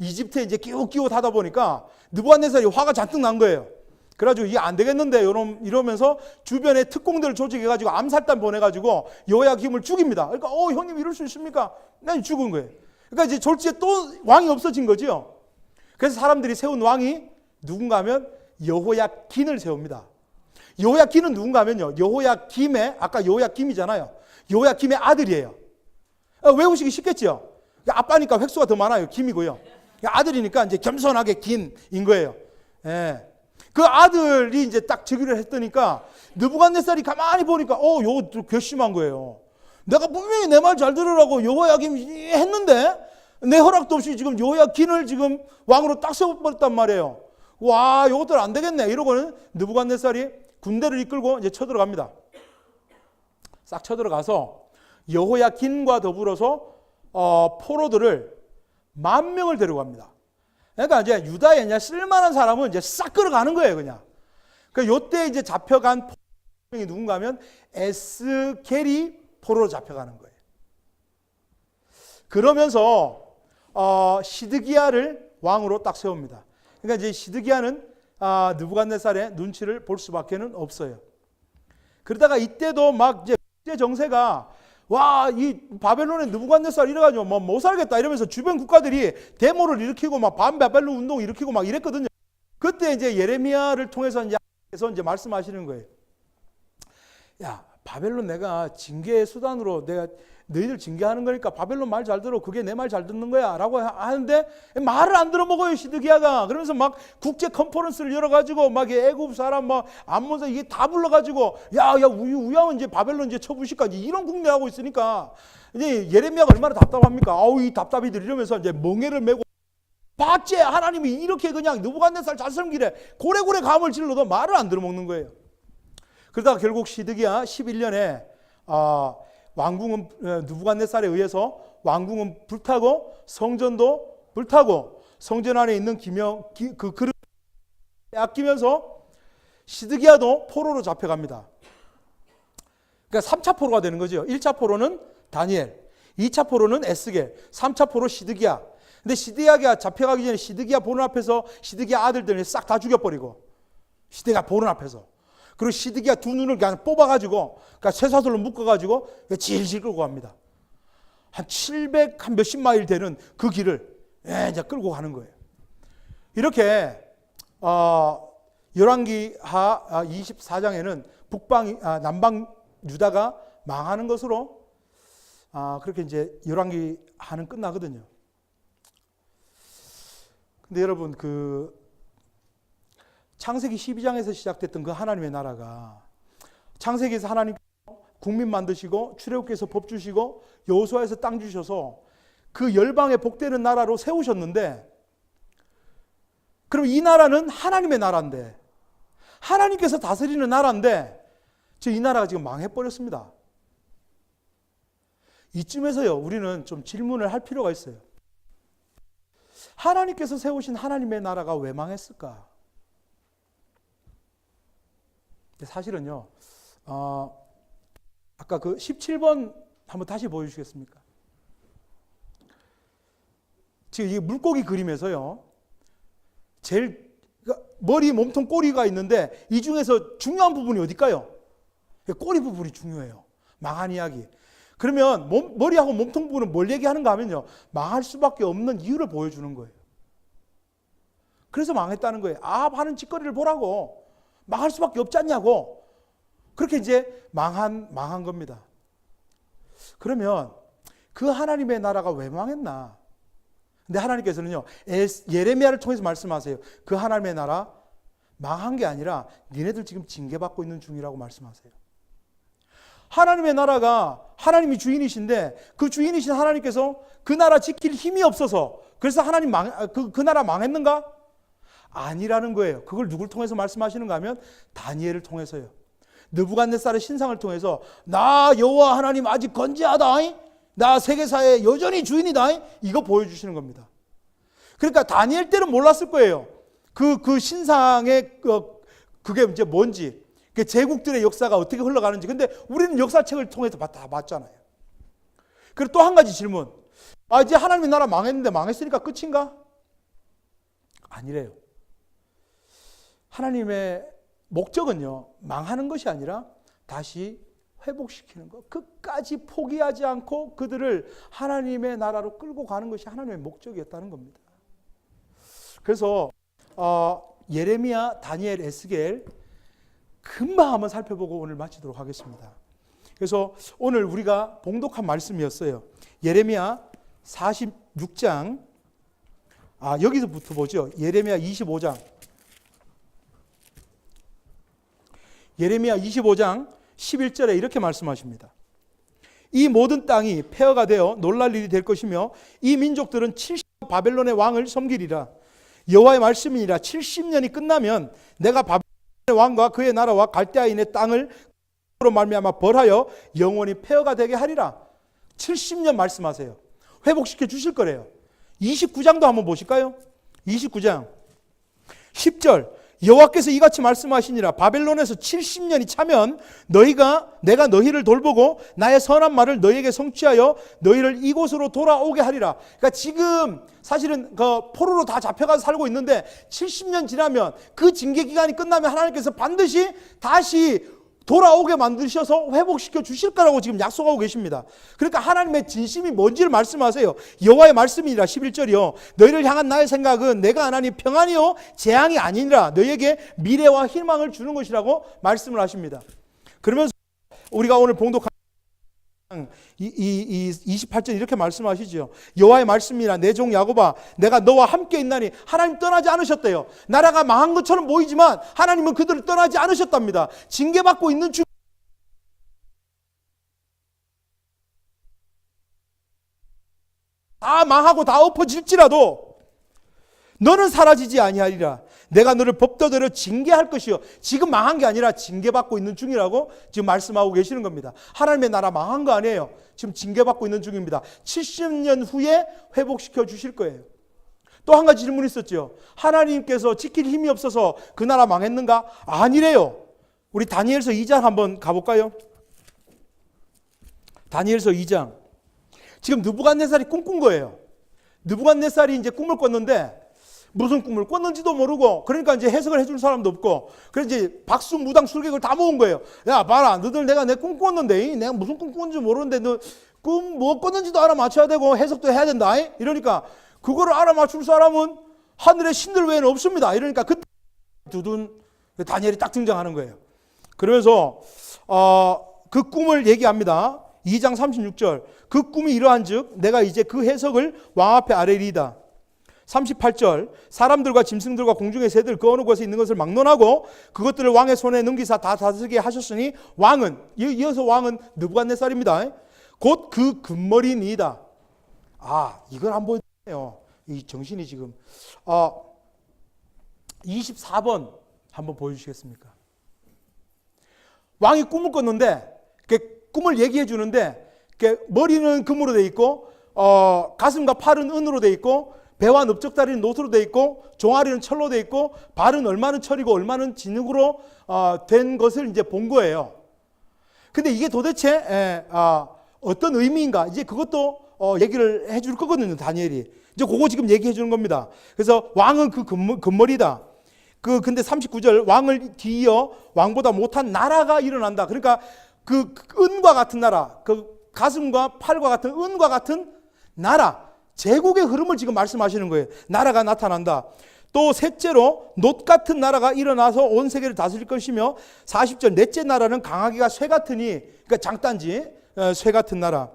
이집트에 이제 끼웃끼웃 하다 보니까 느부갓네살이 화가 잔뜩 난 거예요. 그래가지고 이게 안 되겠는데 이러면서 주변에 특공대를 조직해가지고 암살단 보내가지고 여호야김을 죽입니다. 그러니까 형님 이럴 수 있습니까? 난 죽은 거예요. 그러니까 이제 졸지에 또 왕이 없어진 거죠. 그래서 사람들이 세운 왕이 누군가 하면 여호야긴을 세웁니다. 여호야긴은 누군가 하면요, 여호야김의 아까 여호야김이잖아요. 여호야김의 아들이에요. 외우시기 쉽겠죠? 아빠니까 획수가 더 많아요. 김이고요. 아들이니까 이제 겸손하게 긴인 거예요. 예. 그 아들이 이제 딱 즉위를 했더니까 느부갓네살이 가만히 보니까 요거 좀 괘씸한 거예요. 내가 분명히 내 말 잘 들으라고 여호야김 했는데 내 허락도 없이 지금 여호야긴을 지금 왕으로 딱 세워버렸단 말이에요. 와, 요것들 안 되겠네. 이러고는 느부갓네살이 군대를 이끌고 이제 쳐들어갑니다. 싹 쳐들어가서 여호야긴과 더불어서 포로들을 10,000명을 데려갑니다. 그러니까 이제 유다에 이제 쓸만한 사람은 이제 싹 끌어가는 거예요, 그냥. 그러니까 요때 이제 잡혀간 포로들이 누군가 하면 에스겔이 포로로 잡혀가는 거예요. 그러면서 시드기야를 왕으로 딱 세웁니다. 그러니까 이제 시드기야는 느부갓네살의 눈치를 볼 수밖에는 없어요. 그러다가 이때도 막 이제 국제 정세가 와, 이 바벨론의 느부갓네살 이래가지고 뭐 못 살겠다 이러면서 주변 국가들이 데모를 일으키고 막 반바벨론 운동 일으키고 막 이랬거든요. 그때 이제 예레미야를 통해서 이제 말씀하시는 거예요. 야, 바벨론 내가 징계의 수단으로 내가 너희들 징계하는 거니까 바벨론 말 잘 들어. 그게 내 말 잘 듣는 거야. 라고 하는데 말을 안 들어먹어요, 시드기야가. 그러면서 막 국제 컨퍼런스를 열어가지고 막 애굽 사람 막 암몬사 이게 다 불러가지고 야, 우야면 이제 바벨론 이제 쳐부실까. 이런 국내하고 있으니까 이제 예레미야가 얼마나 답답합니까? 아우, 이 답답이들 이러면서 이제 멍에를 메고 봤지? 하나님이 이렇게 그냥 느부갓네살 잘 섬기래. 고래고래 감을 질러도 말을 안 들어먹는 거예요. 그러다가 결국 시드기야 11년에 왕궁은 느부갓네살에 의해서 왕궁은 불타고 성전도 불타고 성전 안에 있는 그 그릇 아끼면서 시드기야도 포로로 잡혀갑니다. 그러니까 3차 포로가 되는 거죠. 1차 포로는 다니엘, 2차 포로는 에스겔, 3차 포로 시드기야. 근데 시드기야가 잡혀가기 전에 시드기야 보는 앞에서 시드기야 아들들을 싹 다 죽여버리고 시드기야 보는 앞에서 그리고 시드기야 두 눈을 그냥 뽑아가지고, 그러니까 쇠사슬로 묶어가지고 질질 끌고 갑니다. 한 700, 한 몇십 마일 되는 그 길을 이제 끌고 가는 거예요. 이렇게 열왕기하 24장에는 남방 유다가 망하는 것으로 그렇게 이제 열왕기하는 끝나거든요. 근데 여러분 창세기 12장에서 시작됐던 그 하나님의 나라가 창세기에서 하나님 국민 만드시고 출애굽기에서 법 주시고 여호수아에서 땅 주셔서 그 열방에 복되는 나라로 세우셨는데, 그럼 이 나라는 하나님의 나라인데 하나님께서 다스리는 나라인데 이 나라가 지금 망해버렸습니다. 이쯤에서요 우리는 좀 질문을 할 필요가 있어요. 하나님께서 세우신 하나님의 나라가 왜 망했을까? 사실은요, 아까 그 17번 한번 다시 보여주시겠습니까? 지금 이 물고기 그림에서요, 제일 머리, 몸통, 꼬리가 있는데 이 중에서 중요한 부분이 어딜까요? 꼬리 부분이 중요해요. 망한 이야기. 그러면 머리하고 몸통 부분은 뭘 얘기하는가 하면요, 망할 수밖에 없는 이유를 보여주는 거예요. 그래서 망했다는 거예요. 하는 짓거리를 보라고. 망할 수밖에 없지 않냐고. 그렇게 이제 망한 겁니다. 그러면 그 하나님의 나라가 왜 망했나? 근데 하나님께서는요, 예레미야를 통해서 말씀하세요. 그 하나님의 나라 망한 게 아니라 니네들 지금 징계받고 있는 중이라고 말씀하세요. 하나님의 나라가 하나님이 주인이신데 그 주인이신 하나님께서 그 나라 지킬 힘이 없어서 그래서 하나님 그 나라 망했는가? 아니라는 거예요. 그걸 누굴 통해서 말씀하시는가 하면 다니엘을 통해서요. 느부갓네살의 신상을 통해서 나 여호와 하나님 아직 건재하다. 나 세계사의 여전히 주인이다. 이거 보여주시는 겁니다. 그러니까 다니엘 때는 몰랐을 거예요. 그 신상의 그게 이제 뭔지, 제국들의 역사가 어떻게 흘러가는지. 근데 우리는 역사책을 통해서 다 봤잖아요. 그리고 또 한 가지 질문. 이제 하나님의 나라 망했는데 망했으니까 끝인가? 아니래요. 하나님의 목적은요, 망하는 것이 아니라 다시 회복시키는 것, 끝까지 포기하지 않고 그들을 하나님의 나라로 끌고 가는 것이 하나님의 목적이었다는 겁니다. 그래서 예레미야, 다니엘, 에스겔 금방 한번 살펴보고 오늘 마치도록 하겠습니다. 그래서 오늘 우리가 봉독한 말씀이었어요. 예레미야 46장 여기서부터 보죠. 예레미야 25장. 예레미야 25장 11절에 이렇게 말씀하십니다. 이 모든 땅이 폐허가 되어 놀랄 일이 될 것이며 이 민족들은 70년 바벨론의 왕을 섬기리라. 여호와의 말씀이니라. 70년이 끝나면 내가 바벨론의 왕과 그의 나라와 갈대아인의 땅을 으로 말미암아 벌하여 영원히 폐허가 되게 하리라. 70년 말씀하세요. 회복시켜 주실 거래요. 29장도 한번 보실까요? 29장 10절 여호와께서 이같이 말씀하시니라. 바벨론에서 70년이 차면 내가 너희를 돌보고 나의 선한 말을 너희에게 성취하여 너희를 이곳으로 돌아오게 하리라. 그러니까 지금 사실은 그 포로로 다 잡혀가서 살고 있는데 70년 지나면 그 징계 기간이 끝나면 하나님께서 반드시 다시 돌아오게 만드셔서 회복시켜 주실 거라고 지금 약속하고 계십니다. 그러니까 하나님의 진심이 뭔지를 말씀하세요. 여호와의 말씀이니라. 11절이요. 너희를 향한 나의 생각은 내가 하나님 평안이요 재앙이 아니니라. 너희에게 미래와 희망을 주는 것이라고 말씀을 하십니다. 그러면서 우리가 오늘 봉독한 28절 이렇게 말씀하시죠. 여호와의 말씀이라. 내 종 야곱아 내가 너와 함께 있나니. 하나님 떠나지 않으셨대요. 나라가 망한 것처럼 보이지만 하나님은 그들을 떠나지 않으셨답니다. 징계받고 있는 중 다 망하고 다 엎어질지라도 너는 사라지지 아니하리라. 내가 너를 법도대로 징계할 것이요. 지금 망한 게 아니라 징계받고 있는 중이라고 지금 말씀하고 계시는 겁니다. 하나님의 나라 망한 거 아니에요. 지금 징계받고 있는 중입니다. 70년 후에 회복시켜 주실 거예요. 또 한 가지 질문이 있었죠. 하나님께서 지킬 힘이 없어서 그 나라 망했는가? 아니래요. 우리 다니엘서 2장 한번 가볼까요? 다니엘서 2장. 지금 느부갓네살이 꿈꾼 거예요. 느부갓네살이 이제 꿈을 꿨는데 무슨 꿈을 꿨는지도 모르고, 그러니까 이제 해석을 해줄 사람도 없고, 그래서 이제 박수, 무당, 술객을 다 모은 거예요. 야, 봐라, 너들 내가 내 꿈 꿨는데, 내가 무슨 꿈 꿨는지 모르는데, 너 꿈 뭐 꿨는지도 알아맞혀야 되고, 해석도 해야 된다. 이러니까, 그거를 알아맞출 사람은 하늘의 신들 외에는 없습니다. 이러니까, 그때 두둔 다니엘이 딱 등장하는 거예요. 그러면서, 그 꿈을 얘기합니다. 2장 36절. 그 꿈이 이러한 즉, 내가 이제 그 해석을 왕 앞에 아뢰리이다. 38절 사람들과 짐승들과 공중의 새들 그 어느 곳에 있는 것을 막론하고 그것들을 왕의 손에 넘기사 다 다스리게 하셨으니 왕은 이어서 왕은 느부갓네살입니다. 곧 그 금머리니이다. 이걸 안 보여요. 이 정신이 지금 24번 한번 보여주시겠습니까? 왕이 꿈을 꿨는데 꿈을 얘기해 주는데 머리는 금으로 돼 있고 가슴과 팔은 은으로 돼 있고 배와 넓적다리는 노수로 돼 있고 종아리는 철로 돼 있고 발은 얼마는 철이고 얼마는 진흙으로 된 것을 이제 본 거예요. 근데 이게 도대체 어떤 의미인가? 이제 그것도 얘기를 해줄 거거든요, 다니엘이. 이제 그거 지금 얘기해 주는 겁니다. 그래서 왕은 그 금머리다. 근데 39절 왕을 뒤이어 왕보다 못한 나라가 일어난다. 그러니까 그 은과 같은 나라, 그 가슴과 팔과 같은 은과 같은 나라. 제국의 흐름을 지금 말씀하시는 거예요. 나라가 나타난다. 또 셋째로 놋 같은 나라가 일어나서 온 세계를 다스릴 것이며 40절 넷째 나라는 강하기가 쇠 같으니, 그러니까 장단지 쇠 같은 나라.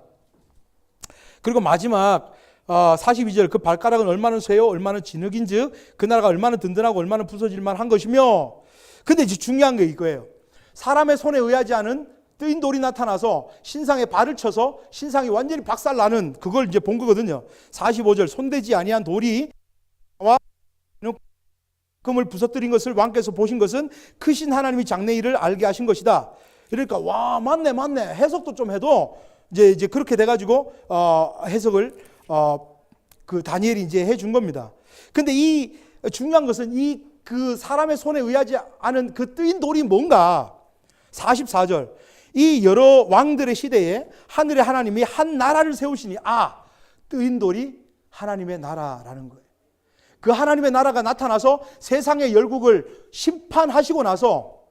그리고 마지막 42절 그 발가락은 얼마나 쇠요 얼마나 진흙인즉 그 나라가 얼마나 든든하고 얼마나 부서질만 한 것이며. 근데 이제 중요한 게 이거예요. 사람의 손에 의하지 않은 뜨인 돌이 나타나서 신상에 발을 쳐서 신상이 완전히 박살나는 그걸 이제 본 거거든요. 45절 손대지 아니한 돌이 금을 부서뜨린 것을 왕께서 보신 것은 크신 하나님이 장래 일을 알게 하신 것이다. 그러니까 와 맞네 해석도 좀 해도 이제 그렇게 돼가지고 해석을 그 다니엘이 이제 해준 겁니다. 근데 이 중요한 것은 그 사람의 손에 의하지 않은 그 뜨인 돌이 뭔가. 44절 이 여러 왕들의 시대에 하늘의 하나님이 한 나라를 세우시니 뜨인 돌이 하나님의 나라라는 거예요. 그 하나님의 나라가 나타나서 세상의 열국을 심판하시고 나서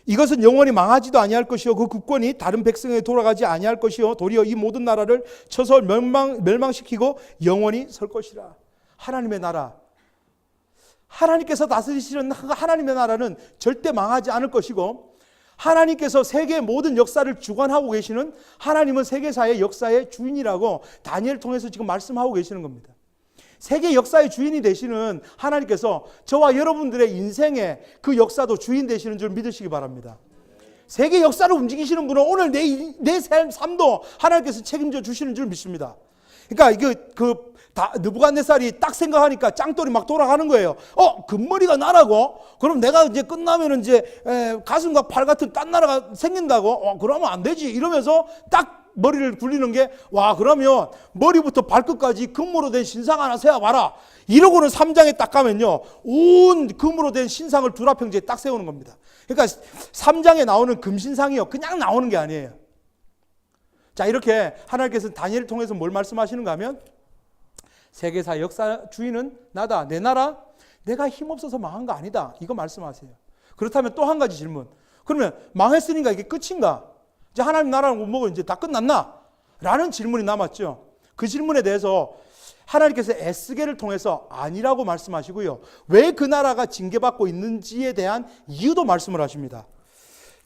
이것은 영원히 망하지도 아니할 것이요 그 국권이 다른 백성에게 돌아가지 아니할 것이요 도리어 이 모든 나라를 쳐서 멸망시키고 영원히 설 것이라. 하나님의 나라, 하나님께서 다스리시는 하나님의 나라는 절대 망하지 않을 것이고 하나님께서 세계의 모든 역사를 주관하고 계시는 하나님은 세계사의 역사의 주인이라고 다니엘을 통해서 지금 말씀하고 계시는 겁니다. 세계 역사의 주인이 되시는 하나님께서 저와 여러분들의 인생의 그 역사도 주인 되시는 줄 믿으시기 바랍니다. 세계 역사를 움직이시는 분은 오늘 내 삶도 하나님께서 책임져 주시는 줄 믿습니다. 그러니까 느부갓네살이 딱 생각하니까 짱돌이 막 돌아가는 거예요. 금머리가 나라고? 그럼 내가 이제 끝나면은 이제 가슴과 팔 같은 딴 나라가 생긴다고? 그러면 안 되지. 이러면서 딱 머리를 굴리는 게, 그러면 머리부터 발끝까지 금으로 된 신상 하나 세워봐라. 이러고는 3장에 딱 가면요, 온 금으로 된 신상을 두라평지에 딱 세우는 겁니다. 그러니까 3장에 나오는 금신상이요, 그냥 나오는 게 아니에요. 자, 이렇게 하나님께서 다니엘을 통해서 뭘 말씀하시는가 하면, 세계사 역사 주인은 나다. 내 나라 내가 힘없어서 망한 거 아니다. 이거 말씀하세요. 그렇다면 또 한 가지 질문. 그러면 망했으니까 이게 끝인가? 이제 하나님 나라는 뭐 이제 다 끝났나? 라는 질문이 남았죠. 그 질문에 대해서 하나님께서 에스겔을 통해서 아니라고 말씀하시고요. 왜 그 나라가 징계받고 있는지에 대한 이유도 말씀을 하십니다.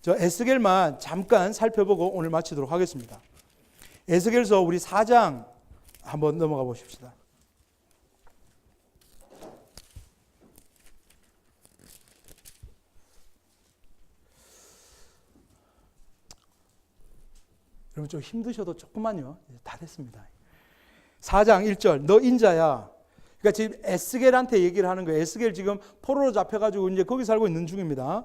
저 에스겔만 잠깐 살펴보고 오늘 마치도록 하겠습니다. 에스겔서 우리 4장 한번 넘어가 보십시다. 여러분 좀 힘드셔도 조금만요. 다 됐습니다. 4장 1절 너 인자야. 그러니까 지금 에스겔한테 얘기를 하는 거예요. 에스겔 지금 포로로 잡혀가지고 이제 거기 살고 있는 중입니다.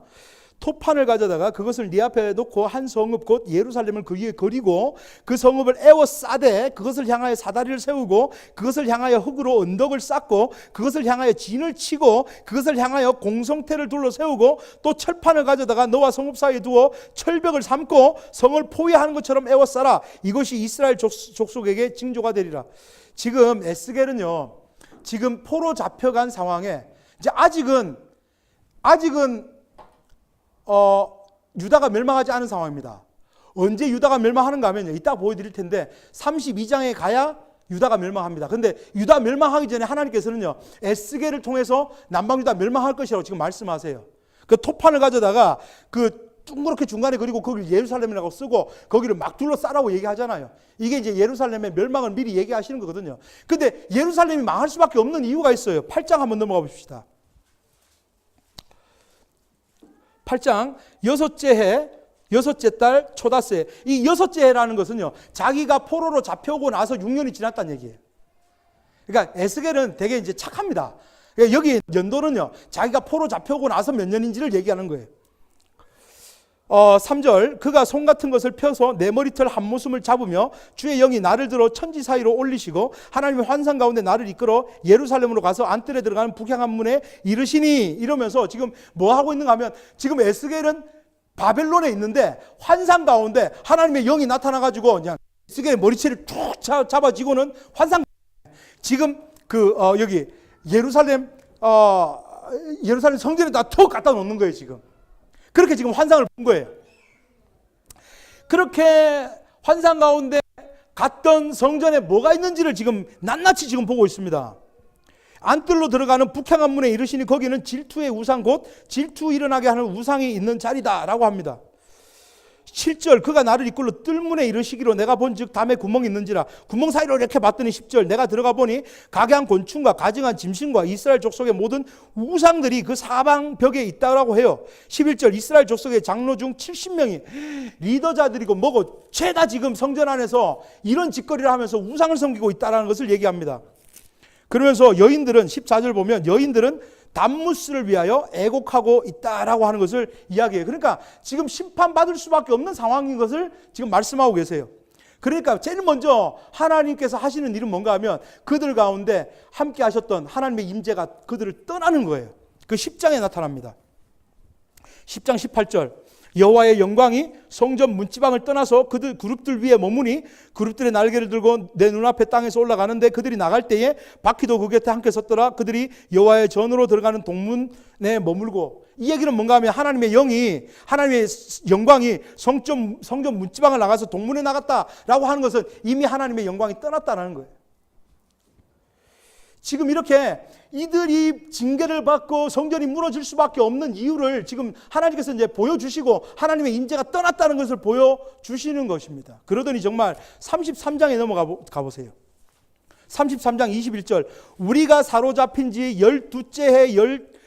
토판을 가져다가 그것을 네 앞에 놓고 한 성읍 곧 예루살렘을 그 위에 그리고 그 성읍을 에워싸되 그것을 향하여 사다리를 세우고 그것을 향하여 흙으로 언덕을 쌓고 그것을 향하여 진을 치고 그것을 향하여 공성태를 둘러 세우고 또 철판을 가져다가 너와 성읍 사이에 두어 철벽을 삼고 성을 포위하는 것처럼 에워싸라. 이것이 이스라엘 족속에게 징조가 되리라. 지금 에스겔은요, 지금 포로 잡혀간 상황에 이제 아직은 유다가 멸망하지 않은 상황입니다. 언제 유다가 멸망하는가 하면요, 이따 보여드릴 텐데 32장에 가야 유다가 멸망합니다. 근데 유다 멸망하기 전에 하나님께서는요, 에스겔을 통해서 남방유다 멸망할 것이라고 지금 말씀하세요. 그 토판을 가져다가 그 둥그렇게 중간에 그리고 거기를 예루살렘이라고 쓰고 거기를 막 둘러싸라고 얘기하잖아요. 이게 이제 예루살렘의 멸망을 미리 얘기하시는 거거든요. 근데 예루살렘이 망할 수밖에 없는 이유가 있어요. 8장 한번 넘어가 봅시다. 8장 여섯째 해 여섯째 달 초닷새. 이 여섯째 해라는 것은요, 자기가 포로로 잡혀오고 나서 6년이 지났다는 얘기예요. 그러니까 에스겔은 되게 이제 착합니다. 그러니까 여기 연도는요, 자기가 포로 잡혀오고 나서 몇 년인지를 얘기하는 거예요. 3절 그가 송 같은 것을 펴서 내 머리털 한 모숨을 잡으며 주의 영이 나를 들어 천지 사이로 올리시고 하나님의 환상 가운데 나를 이끌어 예루살렘으로 가서 안뜰에 들어가는 북향한 문에 이르시니. 이러면서 지금 뭐 하고 있는가 하면, 지금 에스겔은 바벨론에 있는데 환상 가운데 하나님의 영이 나타나가지고 그냥 에스겔의 머리채를 툭 잡아지고는 환상, 지금 여기 예루살렘 성전에다 툭 갖다 놓는 거예요. 지금 그렇게 지금 환상을 본 거예요. 그렇게 환상 가운데 갔던 성전에 뭐가 있는지를 지금 낱낱이 지금 보고 있습니다. 안뜰로 들어가는 북향한 문에 이르시니 거기는 질투의 우상 곧 질투 일어나게 하는 우상이 있는 자리다라고 합니다. 7절 그가 나를 이끌러 뜰문에 이르시기로 내가 본즉 담에 구멍이 있는지라. 구멍 사이로 이렇게 봤더니 10절 내가 들어가 보니 각양 곤충과 가증한 짐승과 이스라엘 족속의 모든 우상들이 그 사방 벽에 있다라고 해요. 11절 이스라엘 족속의 장로 중 70명이 리더자들이고 뭐고 죄다 지금 성전 안에서 이런 짓거리를 하면서 우상을 섬기고 있다라는 것을 얘기합니다. 그러면서 여인들은 14절 보면 여인들은 담무스를 위하여 애곡하고 있다라고 하는 것을 이야기해요. 그러니까 지금 심판받을 수밖에 없는 상황인 것을 지금 말씀하고 계세요. 그러니까 제일 먼저 하나님께서 하시는 일은 뭔가 하면 그들 가운데 함께 하셨던 하나님의 임재가 그들을 떠나는 거예요. 그 10장에 나타납니다. 10장 18절 여호와의 영광이 성전 문지방을 떠나서 그들 그룹들 위에 머무니 그룹들의 날개를 들고 내 눈앞에 땅에서 올라가는데 그들이 나갈 때에 바퀴도 그 곁에 함께 섰더라. 그들이 여호와의 전으로 들어가는 동문에 머물고. 이 얘기는 뭔가 하면 하나님의 영광이 성전 문지방을 나가서 동문에 나갔다라고 하는 것은 이미 하나님의 영광이 떠났다는 거예요. 지금 이렇게 이들이 징계를 받고 성전이 무너질 수밖에 없는 이유를 지금 하나님께서 이제 보여주시고 하나님의 임재가 떠났다는 것을 보여주시는 것입니다. 그러더니 정말 33장에 넘어가 보세요. 33장 21절 우리가 사로잡힌 지 12째 해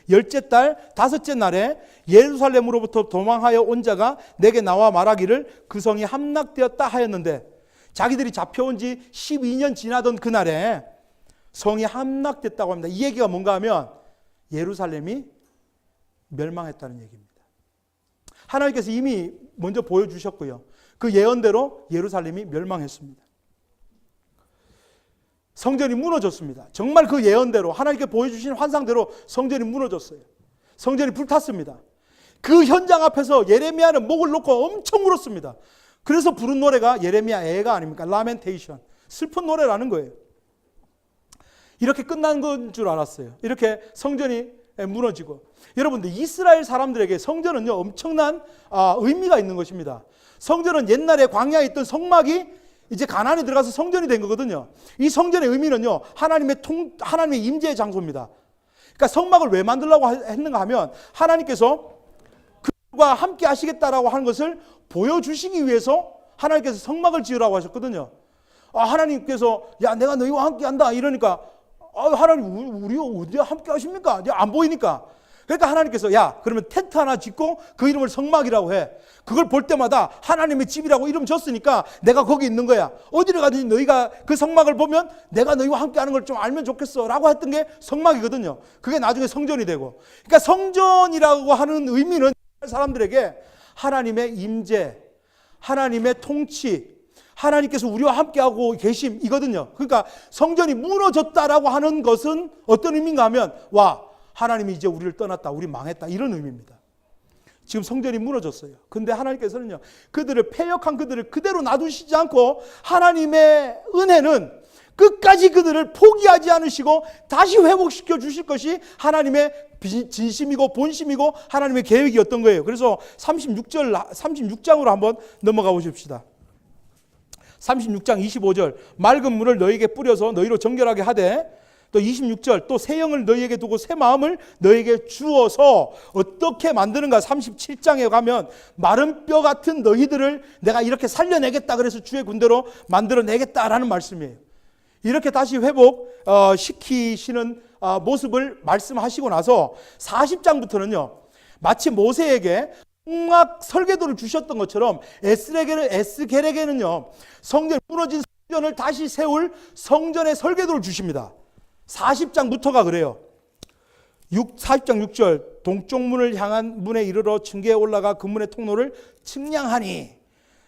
열째 달 다섯째 날에 예루살렘으로부터 도망하여 온 자가 내게 나와 말하기를 그 성이 함락되었다 하였는데, 자기들이 잡혀온 지 12년 지나던 그날에 성이 함락됐다고 합니다. 이 얘기가 뭔가 하면 예루살렘이 멸망했다는 얘기입니다. 하나님께서 이미 먼저 보여주셨고요. 그 예언대로 예루살렘이 멸망했습니다. 성전이 무너졌습니다. 정말 그 예언대로 하나님께 보여주신 환상대로 성전이 무너졌어요. 성전이 불탔습니다. 그 현장 앞에서 예레미야는 목을 놓고 엄청 울었습니다. 그래서 부른 노래가 예레미야 애가 아닙니까? 라멘테이션. 슬픈 노래라는 거예요. 이렇게 끝난 건 줄 알았어요. 이렇게 성전이 무너지고. 여러분들, 이스라엘 사람들에게 성전은요 엄청난 의미가 있는 것입니다. 성전은 옛날에 광야에 있던 성막이 이제 가나안에 들어가서 성전이 된 거거든요. 이 성전의 의미는요 하나님의 임재의 장소입니다. 그러니까 성막을 왜 만들려고 했는가 하면 하나님께서 그들과 함께 하시겠다라고 하는 것을 보여주시기 위해서 하나님께서 성막을 지으라고 하셨거든요. 하나님께서 야 내가 너희와 함께 한다 이러니까 하나님 우리 언제 함께 하십니까? 안 보이니까. 그러니까 하나님께서 야 그러면 텐트 하나 짓고 그 이름을 성막이라고 해. 그걸 볼 때마다 하나님의 집이라고 이름 줬으니까 내가 거기 있는 거야. 어디를 가든지 너희가 그 성막을 보면 내가 너희와 함께 하는 걸 좀 알면 좋겠어 라고 했던 게 성막이거든요. 그게 나중에 성전이 되고. 그러니까 성전이라고 하는 의미는 사람들에게 하나님의 임재, 하나님의 통치, 하나님께서 우리와 함께하고 계심이거든요. 그러니까 성전이 무너졌다라고 하는 것은 어떤 의미인가 하면 하나님이 이제 우리를 떠났다, 우리 망했다 이런 의미입니다. 지금 성전이 무너졌어요. 근데 하나님께서는요 패역한 그들을 그대로 놔두시지 않고 하나님의 은혜는 끝까지 그들을 포기하지 않으시고 다시 회복시켜 주실 것이 하나님의 진심이고 본심이고 하나님의 계획이었던 거예요. 그래서 36장으로 한번 넘어가 보십시다. 36장 25절 맑은 물을 너희에게 뿌려서 너희로 정결하게 하되, 또 26절 또 새 영을 너희에게 두고 새 마음을 너희에게 주어서 어떻게 만드는가. 37장에 가면 마른 뼈 같은 너희들을 내가 이렇게 살려내겠다 그래서 주의 군대로 만들어내겠다라는 말씀이에요. 이렇게 다시 회복시키시는 모습을 말씀하시고 나서 40장부터는요 마치 모세에게 성막 설계도를 주셨던 것처럼 에스겔에게는요 성전 무너진 성전을 다시 세울 성전의 설계도를 주십니다. 40장부터가 그래요. 40장 6절 동쪽 문을 향한 문에 이르러 층계에 올라가 그 문의 통로를 측량하니.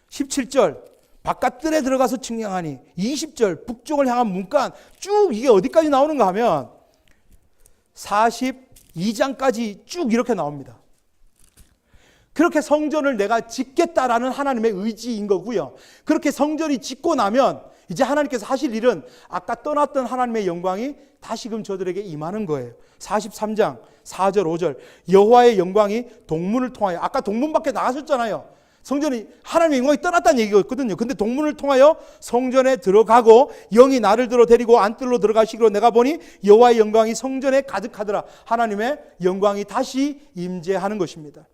17절 바깥들에 들어가서 측량하니. 20절 북쪽을 향한 문간. 쭉 이게 어디까지 나오는가 하면 42장까지 쭉 이렇게 나옵니다. 그렇게 성전을 내가 짓겠다라는 하나님의 의지인 거고요. 그렇게 성전이 짓고 나면 이제 하나님께서 하실 일은 아까 떠났던 하나님의 영광이 다시금 저들에게 임하는 거예요. 43장 4절 5절 여호와의 영광이 동문을 통하여. 아까 동문 밖에 나가셨잖아요. 성전이 하나님의 영광이 떠났다는 얘기였거든요. 근데 동문을 통하여 성전에 들어가고 영이 나를 들어 데리고 안뜰로 들어가시기로 내가 보니 여호와의 영광이 성전에 가득하더라. 하나님의 영광이 다시 임재하는 것입니다.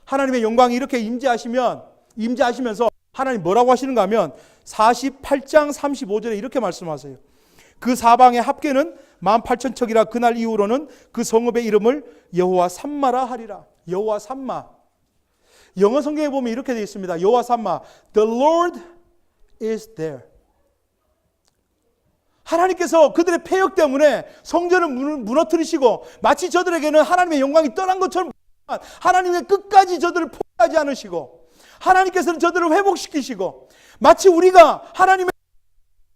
하나님의 영광이 이렇게 임재하시면서 하나님 뭐라고 하시는가 하면 48장 35절에 이렇게 말씀하세요. 그 사방의 합계는 18,000척이라 그날 이후로는 그 성읍의 이름을 여호와 삼마라 하리라. 여호와 삼마. 영어 성경에 보면 이렇게 되어 있습니다. 여호와 삼마. The Lord is there. 하나님께서 그들의 패역 때문에 성전을 무너뜨리시고 마치 저들에게는 하나님의 영광이 떠난 것처럼 하나님의 끝까지 저들을 포기하지 않으시고 하나님께서는 저들을 회복시키시고 마치 우리가 하나님의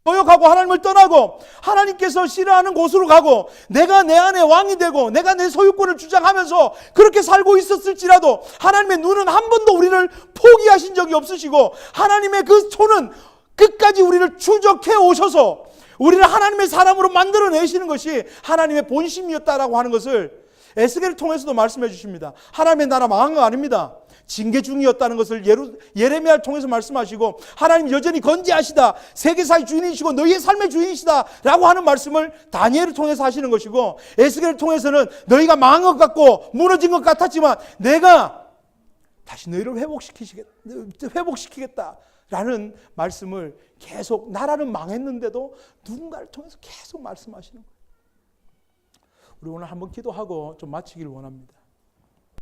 거역하고 하나님을 떠나고 하나님께서 싫어하는 곳으로 가고 내가 내 안에 왕이 되고 내가 내 소유권을 주장하면서 그렇게 살고 있었을지라도 하나님의 눈은 한 번도 우리를 포기하신 적이 없으시고 하나님의 그 손은 끝까지 우리를 추적해 오셔서 우리를 하나님의 사람으로 만들어내시는 것이 하나님의 본심이었다라고 하는 것을 에스겔을 통해서도 말씀해 주십니다. 하나님의 나라 망한 거 아닙니다. 징계 중이었다는 것을 예레미야를 통해서 말씀하시고 하나님 여전히 건재하시다. 세계사의 주인이시고 너희의 삶의 주인이시다 라고 하는 말씀을 다니엘을 통해서 하시는 것이고 에스겔을 통해서는 너희가 망한 것 같고 무너진 것 같았지만 내가 다시 너희를 회복시키겠다 라는 말씀을 계속, 나라는 망했는데도 누군가를 통해서 계속 말씀하시는 거예요. 우리 오늘 한번 기도하고 좀 마치기를 원합니다.